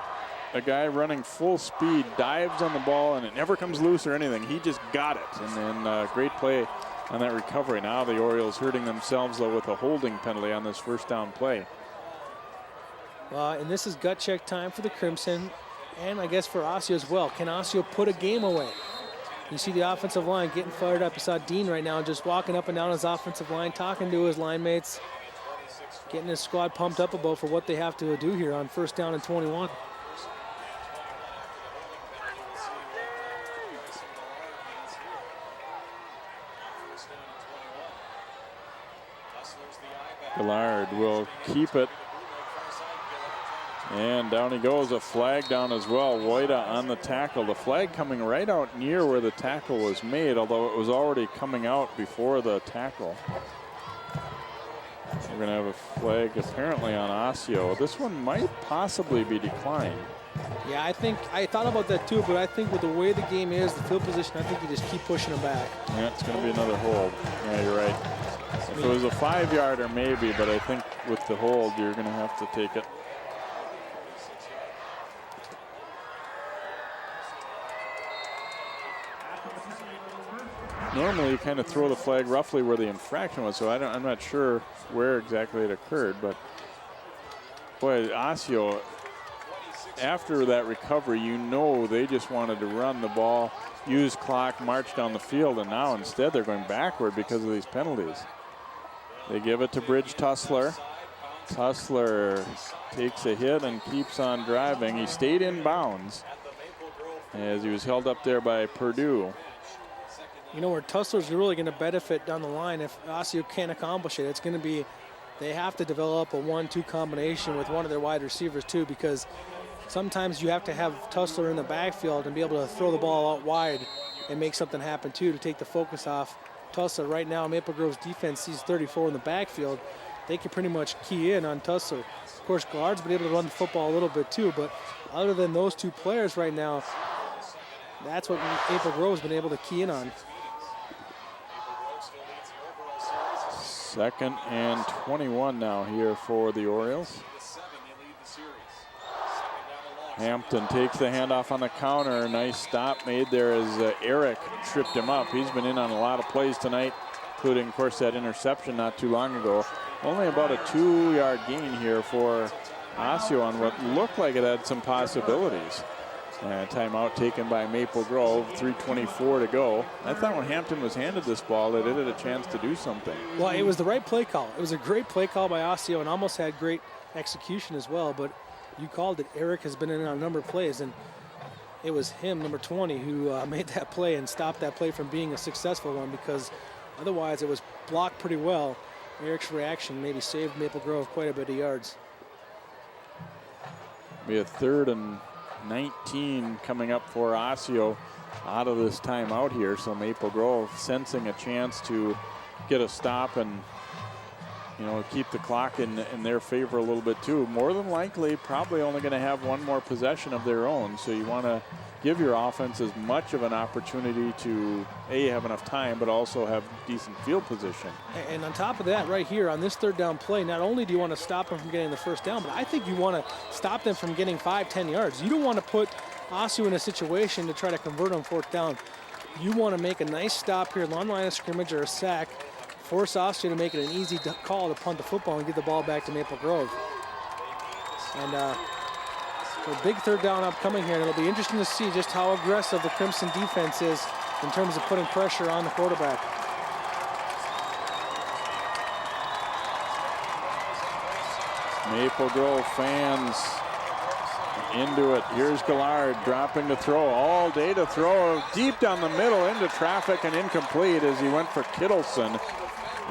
a guy running full speed dives on the ball and it never comes loose or anything. He just got it, and then great play on that recovery. Now the Orioles hurting themselves, though, with a holding penalty on this first down play. And this is gut check time for the Crimson, and I guess for Osseo as well. Can Osseo put a game away? You see the offensive line getting fired up. You saw Dean right now just walking up and down his offensive line, talking to his line mates, getting his squad pumped up about for what they have to do here on first down and 21. Gillard will keep it. And down he goes, a flag down as well. Wojda on the tackle. The flag coming right out near where the tackle was made, although it was already coming out before the tackle. We're going to have a flag apparently on Osseo. This one might possibly be declined. Yeah, I thought about that too, but I think with the way the game is, the field position, I think you just keep pushing them back. Yeah, it's going to be another hold. Yeah, you're right. If it was a 5-yarder, maybe, but I think with the hold, you're going to have to take it. Normally, you kind of throw the flag roughly where the infraction was, so I'm not sure where exactly it occurred. But boy, Osseo, after that recovery, you know they just wanted to run the ball, use clock, march down the field, and now instead they're going backward because of these penalties. They give it to Bridge Tussler. Tussler takes a hit and keeps on driving. He stayed in bounds as he was held up there by Purdue. You know where Tussler's really going to benefit down the line if Osseo can't accomplish it. It's going to be, they have to develop a 1-2 combination with one of their wide receivers too, because sometimes you have to have Tussler in the backfield and be able to throw the ball out wide and make something happen too, to take the focus off Tussler. Right now, Maple Grove's defense sees 34 in the backfield. They can pretty much key in on Tussler. Of course, Gillard's been able to run the football a little bit too, but other than those two players right now, That's what Maple Grove's been able to key in on. 2nd and 21 now here for the Orioles. Hampton takes the handoff on the counter. Nice stop made there as Eric tripped him up. He's been in on a lot of plays tonight, including, of course, that interception not too long ago. Only about a 2-yard gain here for Osseo on what looked like it had some possibilities. Timeout taken by Maple Grove, 3:24 to go. I thought when Hampton was handed this ball that it had a chance to do something. Well, it was the right play call. It was a great play call by Osseo and almost had great execution as well, but you called it. Eric has been in on a number of plays, and it was him, number 20, who made that play and stopped that play from being a successful one, because otherwise it was blocked pretty well. Eric's reaction maybe saved Maple Grove quite a bit of yards. Be a 3rd and 19 coming up for Osseo out of this timeout here, so Maple Grove sensing a chance to get a stop and keep the clock in their favor a little bit too. More than likely, probably only going to have one more possession of their own. So you want to give your offense as much of an opportunity to have enough time, but also have decent field position. And on top of that, right here on this 3rd down play, not only do you want to stop them from getting the 1st down, but I think you want to stop them from getting 5-10 yards. You don't want to put Osseo in a situation to try to convert on 4th down. You want to make a nice stop here along the line of scrimmage or a sack, force Osseo to make it an easy call to punt the football and get the ball back to Maple Grove. And a big 3rd down upcoming here, and it'll be interesting to see just how aggressive the Crimson defense is in terms of putting pressure on the quarterback. Maple Grove fans into it. Here's Gallard dropping to throw, all day to throw, deep down the middle into traffic and incomplete as he went for Kittleson.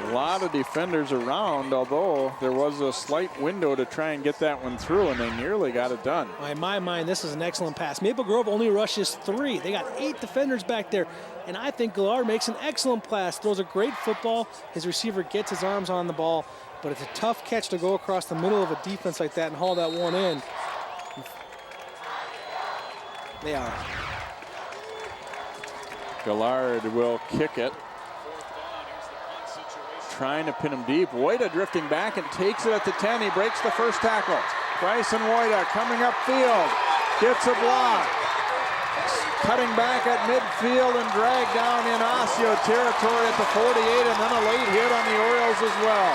A lot of defenders around, although there was a slight window to try and get that one through, and they nearly got it done. In my mind, this is an excellent pass. Maple Grove only rushes 3. They got 8 defenders back there, and I think Gallard makes an excellent pass. Throws a great football. His receiver gets his arms on the ball, but it's a tough catch to go across the middle of a defense like that and haul that one in. They are. Gallard will kick it. Trying to pin him deep. Woida drifting back and takes it at the 10. He breaks the 1st tackle. Bryson Woida coming upfield. Gets a block. Cutting back at midfield and dragged down in Osseo territory at the 48, and then a late hit on the Orioles as well.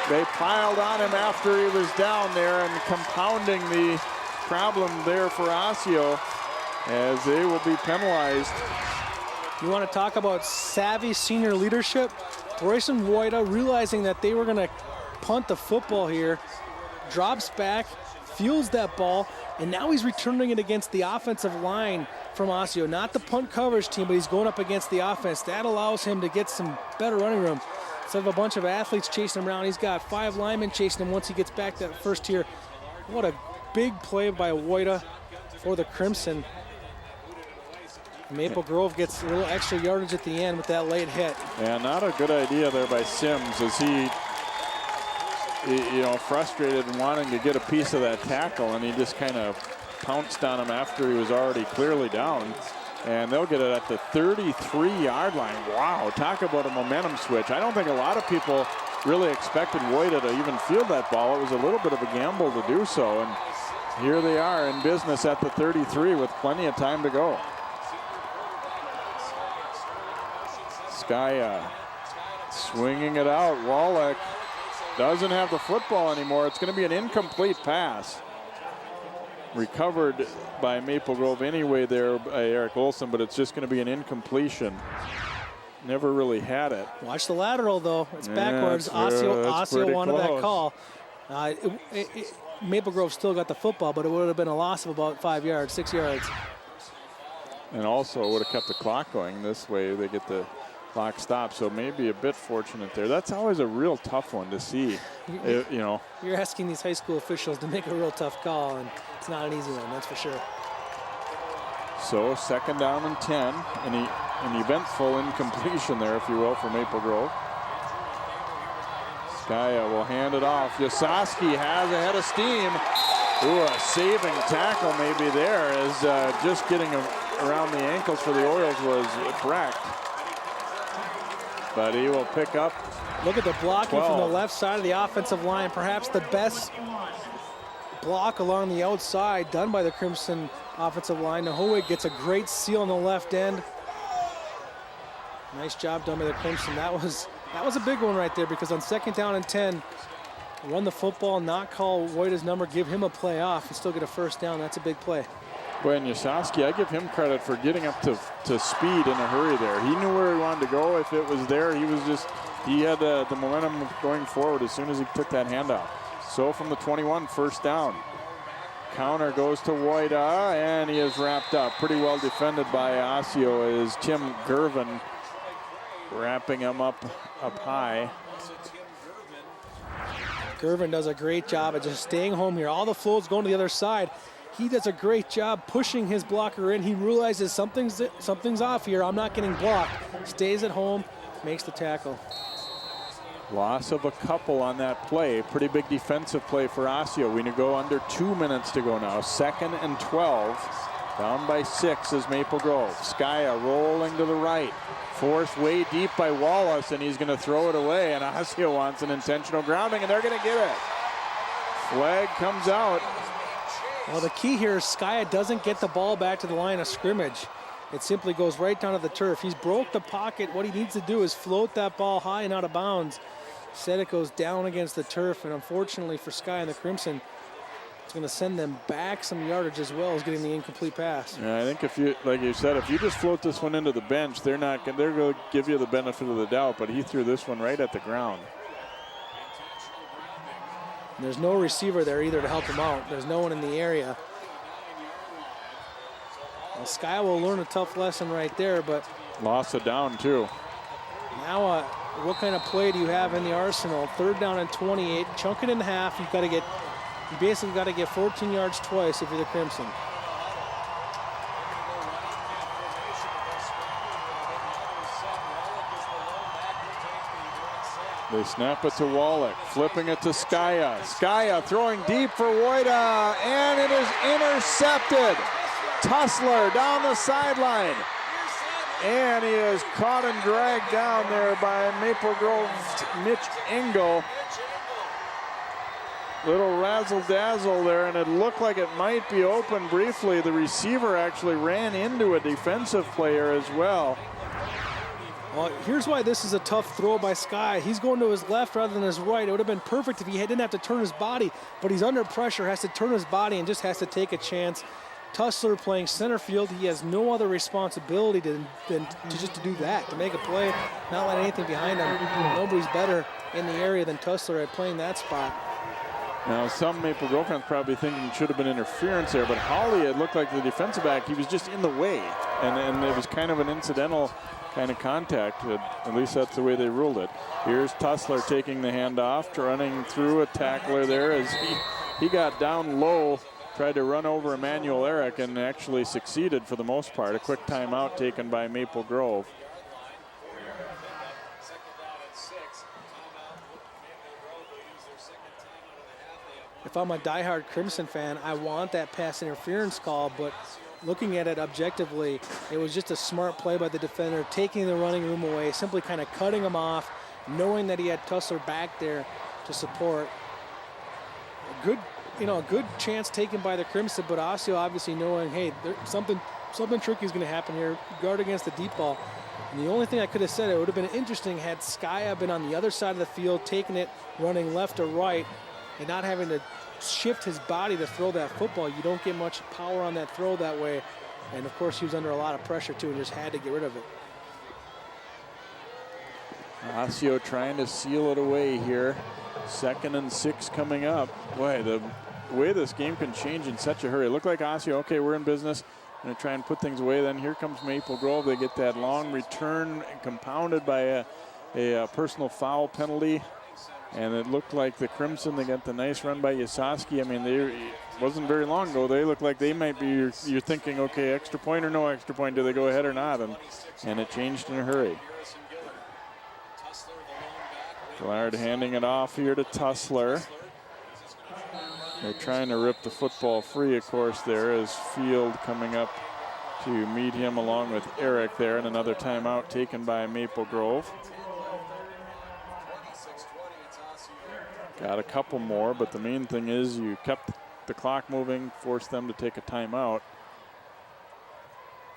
They piled on him after he was down there and compounding the problem there for Osseo as they will be penalized. You want to talk about savvy senior leadership? Bryson Woida, realizing that they were going to punt the football here, drops back, fields that ball, and now he's returning it against the offensive line from Osseo. Not the punt coverage team, but he's going up against the offense. That allows him to get some better running room. Instead of a bunch of athletes chasing him around, he's got 5 linemen chasing him once he gets back that first tier. What a big play by Woida for the Crimson. Maple Grove gets a little extra yardage at the end with that late hit. Yeah, not a good idea there by Sims as he frustrated and wanting to get a piece of that tackle, and he just kind of pounced on him after he was already clearly down. And they'll get it at the 33-yard line. Wow, talk about a momentum switch. I don't think a lot of people really expected Woida to even field that ball. It was a little bit of a gamble to do so, and here they are in business at the 33 with plenty of time to go. Skaya swinging it out. Wallach doesn't have the football anymore. It's going to be an incomplete pass. Recovered by Maple Grove anyway there by Eric Olson, but it's just going to be an incompletion. Never really had it. Watch the lateral, though. It's backwards. Osseo wanted that call. Maple Grove still got the football, but it would have been a loss of about 5 yards, 6 yards. And also would have kept the clock going. This way they get the clock stopped, so maybe a bit fortunate there. That's always a real tough one to see. You're asking these high school officials to make a real tough call, and it's not an easy one, that's for sure. So 2nd down and 10, an eventful incompletion there, if you will, for Maple Grove. Skaya will hand it off. Yasoski has a head of steam, Ooh, a saving tackle maybe there as just getting around the ankles for the Orioles was Brecht. But he will pick up. Look at the blocking 12. from the left side of the offensive line. Perhaps the best block along the outside done by the Crimson offensive line. Nahoe gets a great seal on the left end. Nice job done by the Crimson. That was a big one right there, because on 2nd down and 10, run the football, not call Wojda's number, give him a play off, and still get a 1st down. That's a big play. Boy, and Yasowski, I give him credit for getting up to speed in a hurry there. He knew where he wanted to go. If it was there, he had the momentum going forward as soon as he took that handoff. So from the 21, 1st down. Counter goes to Wojda, and he is wrapped up. Pretty well defended by Osseo as Tim Gervin wrapping him up high. Gervin does a great job of just staying home here. All the flows going to the other side. He does a great job pushing his blocker in. He realizes something's off here. I'm not getting blocked. Stays at home, makes the tackle. Loss of a couple on that play. Pretty big defensive play for Osseo. We go under 2 minutes to go now. 2nd and 12. Down by 6 is Maple Grove. Skya rolling to the right. Forced way deep by Wallace, and he's going to throw it away. And Osseo wants an intentional grounding, and they're going to get it. Flag comes out. Well, the key here is Skya doesn't get the ball back to the line of scrimmage. It simply goes right down to the turf. He's broke the pocket. What he needs to do is float that ball high and out of bounds. Instead, it goes down against the turf, and unfortunately for Skya and the Crimson, it's going to send them back some yardage as well as getting the incomplete pass. Yeah, I think if you, like you said, if you just float this one into the bench, they're going to give you the benefit of the doubt, but he threw this one right at the ground. And there's no receiver there either to help him out. There's no one in the area. Well, Skya will learn a tough lesson right there, but loss of down too. Now, what kind of play do you have in the arsenal? 3rd down and 28. Chunk it in half. You basically got to get 14 yards twice if you're the Crimson. They snap it to Wallach, flipping it to Skya. Skya throwing deep for Wojda, and it is intercepted. Tussler down the sideline. And he is caught and dragged down there by Maple Grove's Mitch Engel. Little razzle-dazzle there, and it looked like it might be open briefly. The receiver actually ran into a defensive player as well. Well, here's why this is a tough throw by Skya. He's going to his left rather than his right. It would have been perfect if he didn't have to turn his body, but he's under pressure, has to turn his body, and just has to take a chance. Tussler playing center field. He has no other responsibility than to do that, to make a play, not let anything behind him. Nobody's better in the area than Tussler at playing that spot. Now, some Maple Grove fans probably thinking it should have been interference there, but Hawley, it looked like the defensive back, he was just in the way, and it was kind of an incidental kind of contact. At least that's the way they ruled it. Here's Tussler taking the handoff, running through a tackler there as he got down low, tried to run over Emmanuel Eric, and actually succeeded for the most part. A quick timeout taken by Maple Grove. If I'm a diehard Crimson fan, I want that pass interference call, but looking at it objectively, it was just a smart play by the defender, taking the running room away, simply kind of cutting him off, knowing that he had Tussler back there to support. A good chance taken by the Crimson, but Osseo obviously knowing, hey, something tricky is going to happen here. Guard against the deep ball. And the only thing I could have said, it would have been interesting had Skya been on the other side of the field, taking it, running left or right, and not having to shift his body to throw that football. You don't get much power on that throw that way. And of course, he was under a lot of pressure too and just had to get rid of it. Osseo trying to seal it away here. 2nd and 6 coming up. Boy, the way this game can change in such a hurry. It looked like Osseo, okay, we're in business. Going to try and put things away. Then here comes Maple Grove. They get that long return compounded by a personal foul penalty. And it looked like the Crimson, they got the nice run by Yasowski. I mean, it wasn't very long ago. They look like they might be, you're thinking, okay, extra point or no extra point, do they go ahead or not? And it changed in a hurry. Gillard handing it off here to Tussler. They're trying to rip the football free, of course, there is Field coming up to meet him along with Eric there, and another timeout taken by Maple Grove. Got a couple more, but the main thing is you kept the clock moving, forced them to take a timeout.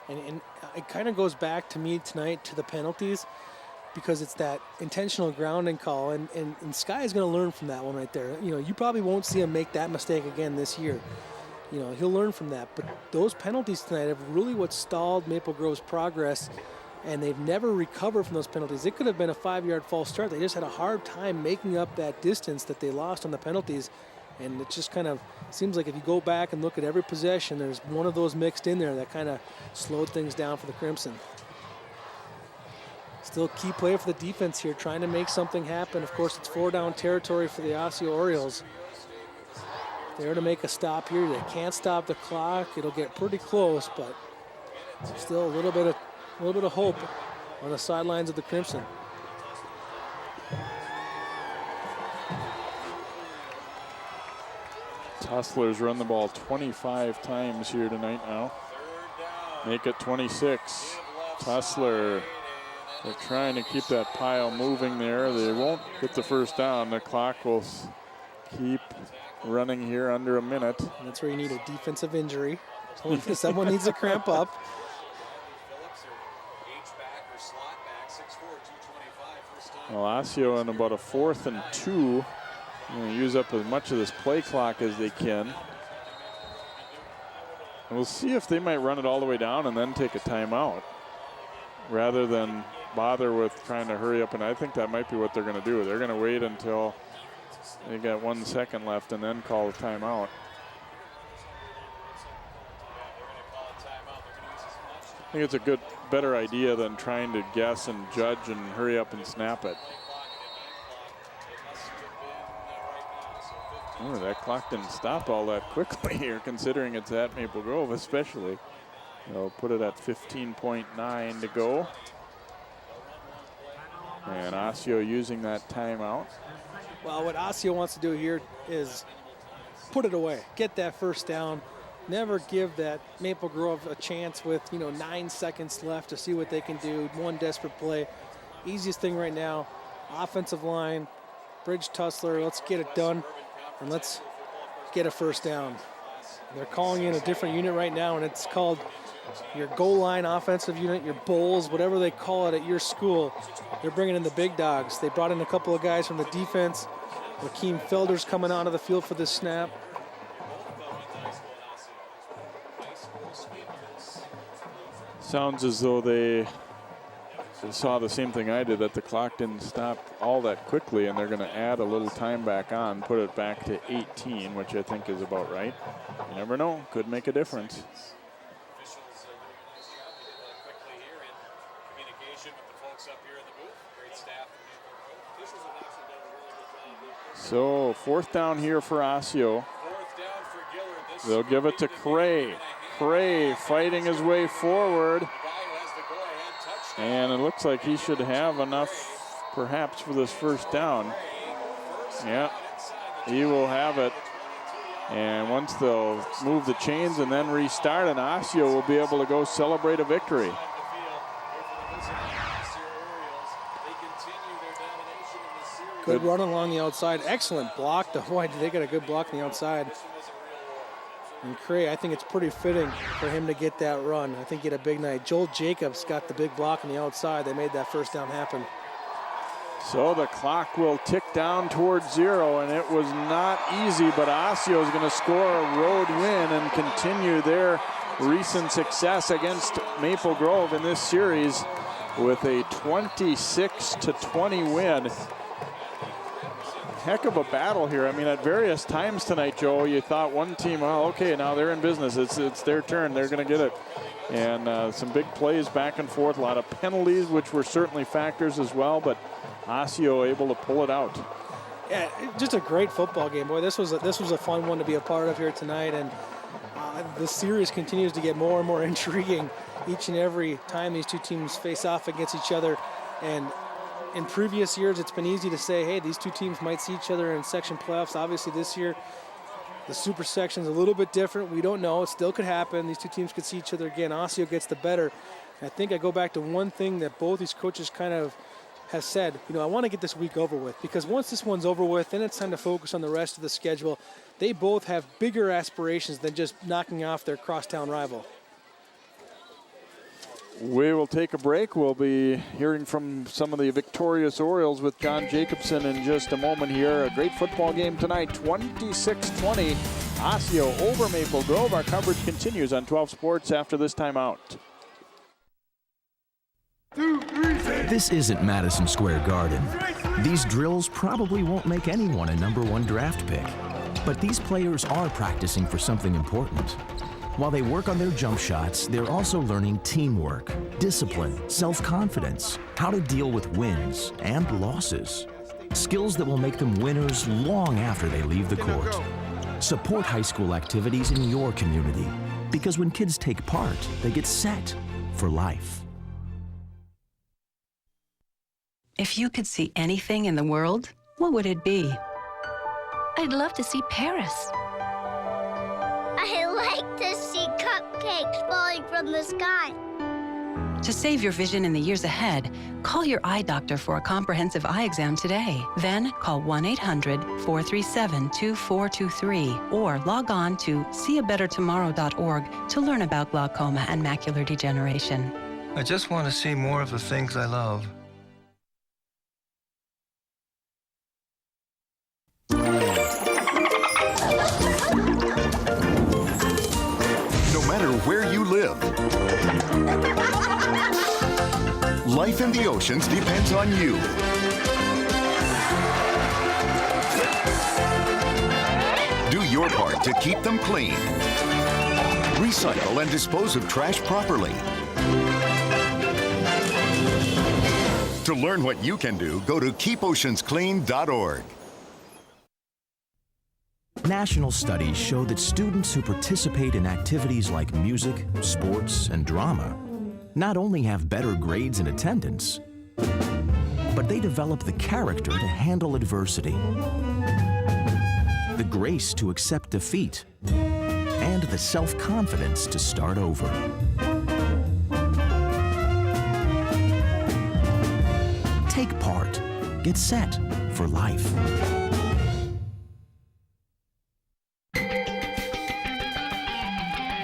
And it kind of goes back to me tonight to the penalties, because it's that intentional grounding call, and Sky is going to learn from that one right there. You know, you probably won't see him make that mistake again this year. You know, he'll learn from that. But those penalties tonight have really what stalled Maple Grove's progress, and they've never recovered from those penalties. It could have been a 5-yard false start. They just had a hard time making up that distance that they lost on the penalties. And it just kind of seems like if you go back and look at every possession, there's one of those mixed in there that kind of slowed things down for the Crimson. Still key play for the defense here, trying to make something happen. Of course, it's 4-down territory for the Osseo Orioles. There to make a stop here. They can't stop the clock. It'll get pretty close, but still a little bit of hope on the sidelines of the Crimson. Hustlers run the ball 25 times here tonight now. Make it 26. Hustler, they're trying to keep that pile moving there. They won't get the first down. The clock will keep running here under a minute. And that's where you need a defensive injury. Someone needs to cramp up. Well, Osseo in about a 4th and 2. Use up as much of this play clock as they can. And we'll see if they might run it all the way down and then take a timeout rather than bother with trying to hurry up. And I think that might be what they're going to do. They're going to wait until they got 1 second left and then call a timeout. I think it's a better idea than trying to guess and judge and hurry up and snap it. Oh, that clock didn't stop all that quickly here, considering it's at Maple Grove especially. They'll put it at 15.9 to go. And Osseo using that timeout. Well, what Osseo wants to do here is put it away, get that first down. Never give that Maple Grove a chance with 9 seconds left to see what they can do. One desperate play. Easiest thing right now, offensive line, Bridge Tussler, let's get it done. And let's get a first down. They're calling in a different unit right now, and it's called your goal line offensive unit, your Bulls, whatever they call it at your school. They're bringing in the big dogs. They brought in a couple of guys from the defense. Lakeem Felder's coming onto the field for this snap. Sounds as though they saw the same thing I did, that the clock didn't stop all that quickly, and they're going to add a little time back on, put it back to 18, which I think is about right. You never know, could make a difference. So 4th down here for Osseo. They'll give it to Cray. Cray fighting his way forward. And it looks like he should have enough, perhaps, for this first down. Yeah, he will have it. And once they'll move the chains and then restart, and Osseo will be able to go celebrate a victory. Good run along the outside. Excellent block. Boy, they got a good block on the outside. And Cray, I think it's pretty fitting for him to get that run. I think he had a big night. Joel Jacobs got the big block on the outside. They made that first down happen. So the clock will tick down towards 0, and it was not easy, but Osseo is going to score a road win and continue their recent success against Maple Grove in this series with a 26-20 win. Heck of a battle here. I mean, at various times tonight, Joe, you thought one team, well, okay, now they're in business. It's their turn. They're going to get it. And some big plays back and forth, a lot of penalties, which were certainly factors as well, but Osseo able to pull it out. Yeah, just a great football game. Boy, this was a fun one to be a part of here tonight, and the series continues to get more and more intriguing each and every time these two teams face off against each other. And in previous years, it's been easy to say, hey, these two teams might see each other in section playoffs. Obviously, this year, The super section's a little bit different. We don't know. It still could happen. These two teams could see each other again. Osseo gets the better. And I think I go back to one thing that both these coaches kind of has said, I want to get this week over with, because once this one's over with, then it's time to focus on the rest of the schedule. They both have bigger aspirations than just knocking off their crosstown rival. We will take a break. We'll be hearing from some of the victorious Orioles with John Jacobson in just a moment here. A great football game tonight, 26-20. Osseo over Maple Grove. Our coverage continues on 12 Sports after this timeout. This isn't Madison Square Garden. These drills probably won't make anyone a #1 draft pick. But these players are practicing for something important. While they work on their jump shots, they're also learning teamwork, discipline, self-confidence, how to deal with wins and losses. Skills that will make them winners long after they leave the court. Support high school activities in your community, because when kids take part, they get set for life. If you could see anything in the world, what would it be? I'd love to see Paris. I like to see cupcakes falling from the sky. To save your vision in the years ahead, call your eye doctor for a comprehensive eye exam today. Then call 1-800-437-2423 or log on to seeabettertomorrow.org to learn about glaucoma and macular degeneration. I just want to see more of the things I love. No matter where you live, life in the oceans depends on you. Do your part to keep them clean. Recycle and dispose of trash properly. To learn what you can do, go to keepoceansclean.org. National studies show that students who participate in activities like music, sports, and drama not only have better grades and attendance, but they develop the character to handle adversity, the grace to accept defeat, and the self-confidence to start over. Take part. Get set for life.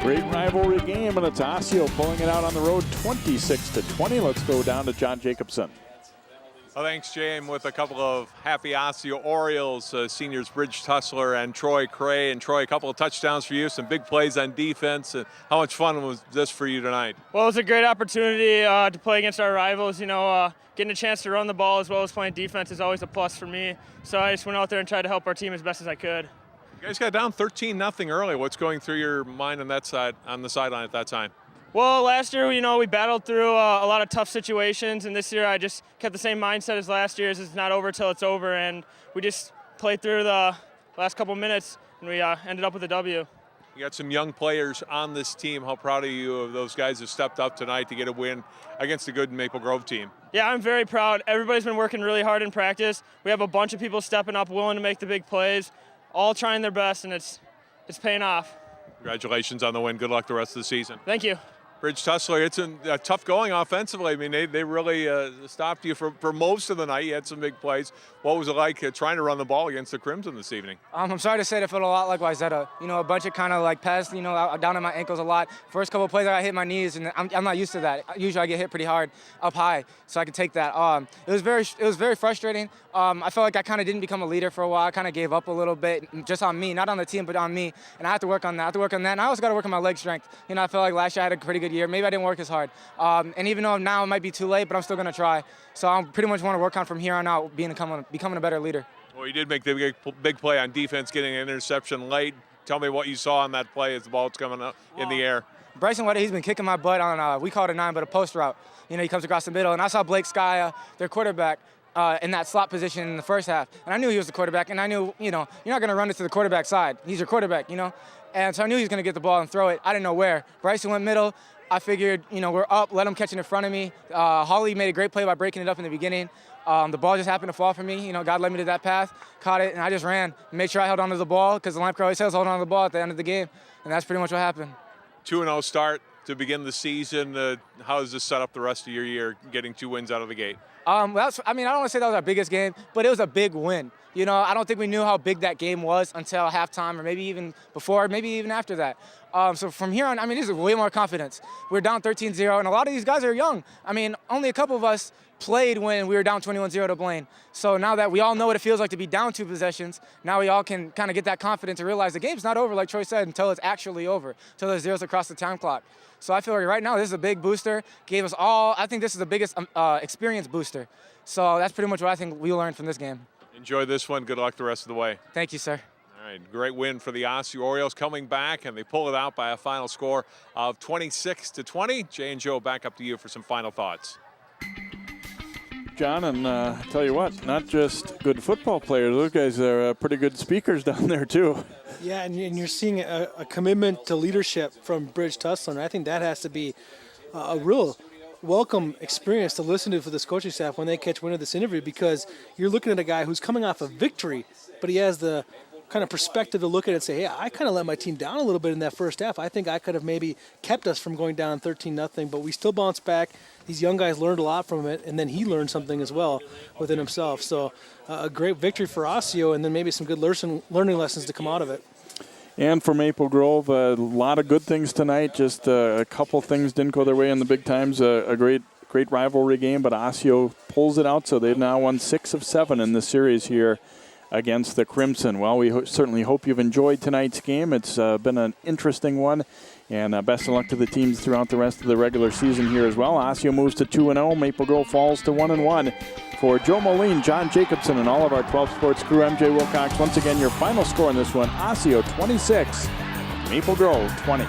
Great rivalry game, and it's Osseo pulling it out on the road 26-20. Let's go down to John Jacobson. Well, thanks, Jay. I'm with a couple of happy Osseo Orioles, seniors Bridge Tussler and Troy Cray. And Troy, a couple of touchdowns for you, some big plays on defense. And how much fun was this for you tonight? Well, it was a great opportunity to play against our rivals. Getting a chance to run the ball as well as playing defense is always a plus for me. So I just went out there and tried to help our team as best as I could. You guys got down 13-0 early. What's going through your mind on that side, on the sideline at that time? Well, last year, we battled through a lot of tough situations, and this year I just kept the same mindset as last year. It's not over till it's over, and we just played through the last couple minutes, and we ended up with a W. You got some young players on this team. How proud are you of those guys who stepped up tonight to get a win against a good Maple Grove team? Yeah, I'm very proud. Everybody's been working really hard in practice. We have a bunch of people stepping up, willing to make the big plays, all trying their best, and it's paying off. Congratulations on the win. Good luck the rest of the season. Thank you. Bridge Tussler, it's a tough going offensively. I mean, they really stopped you for most of the night. You had some big plays. What was it like trying to run the ball against the Crimson this evening? I'm sorry to say it felt a lot like Wayzata. A bunch of kind of like pass, down at my ankles a lot. First couple of plays, I hit my knees, and I'm not used to that. Usually I get hit pretty hard up high, so I can take that. It was very frustrating. I felt like I kind of didn't become a leader for a while. I kind of gave up a little bit, just on me, not on the team, but on me. And I have to work on that. And I also got to work on my leg strength. I felt like last year I had a pretty good year. Maybe I didn't work as hard. And even though now it might be too late, but I'm still going to try. So I pretty much want to work on from here on out, becoming a better leader. Well, you did make the big play on defense, getting an interception late. Tell me what you saw on that play as the ball's coming up in the air. Bryson Wetter, he's been kicking my butt on, we call it a 9, but a post route. He comes across the middle. And I saw Blake Skya, their quarterback, in that slot position in the first half. And I knew he was the quarterback, and I knew, you're not going to run it to the quarterback side. He's your quarterback, And so I knew he was going to get the ball and throw it. I didn't know where. Bryson went middle. I figured, we're up, let him catch it in front of me. Holly made a great play by breaking it up in the beginning. The ball just happened to fall for me. You know, God led me to that path, caught it, and I just ran. Made sure I held on to the ball because the line crew always says hold on to the ball at the end of the game, and that's pretty much what happened. 2-0 start to begin the season. How does this set up the rest of your year, getting 2 wins out of the gate? I don't want to say that was our biggest game, but it was a big win. You know, I don't think we knew how big that game was until halftime, or maybe even before, maybe even after that. So from here on, this is way more confidence. We're down 13-0, and a lot of these guys are young. Only a couple of us played when we were down 21-0 to Blaine. So now that we all know what it feels like to be down 2 possessions, now we all can kind of get that confidence to realize the game's not over, like Troy said, until it's actually over, until there's zeros across the time clock. So I feel like right now this is a big booster. Gave us all, I think this is the biggest experience booster. So that's pretty much what I think we learned from this game. Enjoy this one. Good luck the rest of the way. Thank you, sir. All right, great win for the Osseo Orioles, coming back, and they pull it out by a final score of 26-20. Jay and Joe, back up to you for some final thoughts. John, and tell you what, not just good football players, those guys are pretty good speakers down there too. Yeah, and you're seeing a commitment to leadership from Bridge Tussler, and I think that has to be a real welcome experience to listen to for this coaching staff when they catch wind of this interview, because you're looking at a guy who's coming off a victory, but he has the kind of perspective to look at it and say, hey, I kind of let my team down a little bit in that first half. I think I could have maybe kept us from going down 13-0, but we still bounced back. These young guys learned a lot from it, and then he learned something as well within himself. So a great victory for Osseo, and then maybe some good learning lessons to come out of it. And for Maple Grove, a lot of good things tonight. Just a couple things didn't go their way in the big times. A great rivalry game, but Osseo pulls it out, so they've now won 6 of 7 in the series here against the Crimson. Well, we certainly hope you've enjoyed tonight's game. It's been an interesting one, and best of luck to the teams throughout the rest of the regular season here as well. Osseo moves to 2-0. Maple Grove falls to 1-1. For Joe Moline, John Jacobson, and all of our 12 Sports crew, I'm Jay Wilcox. Once again, your final score in this one, Osseo 26, Maple Grove 20.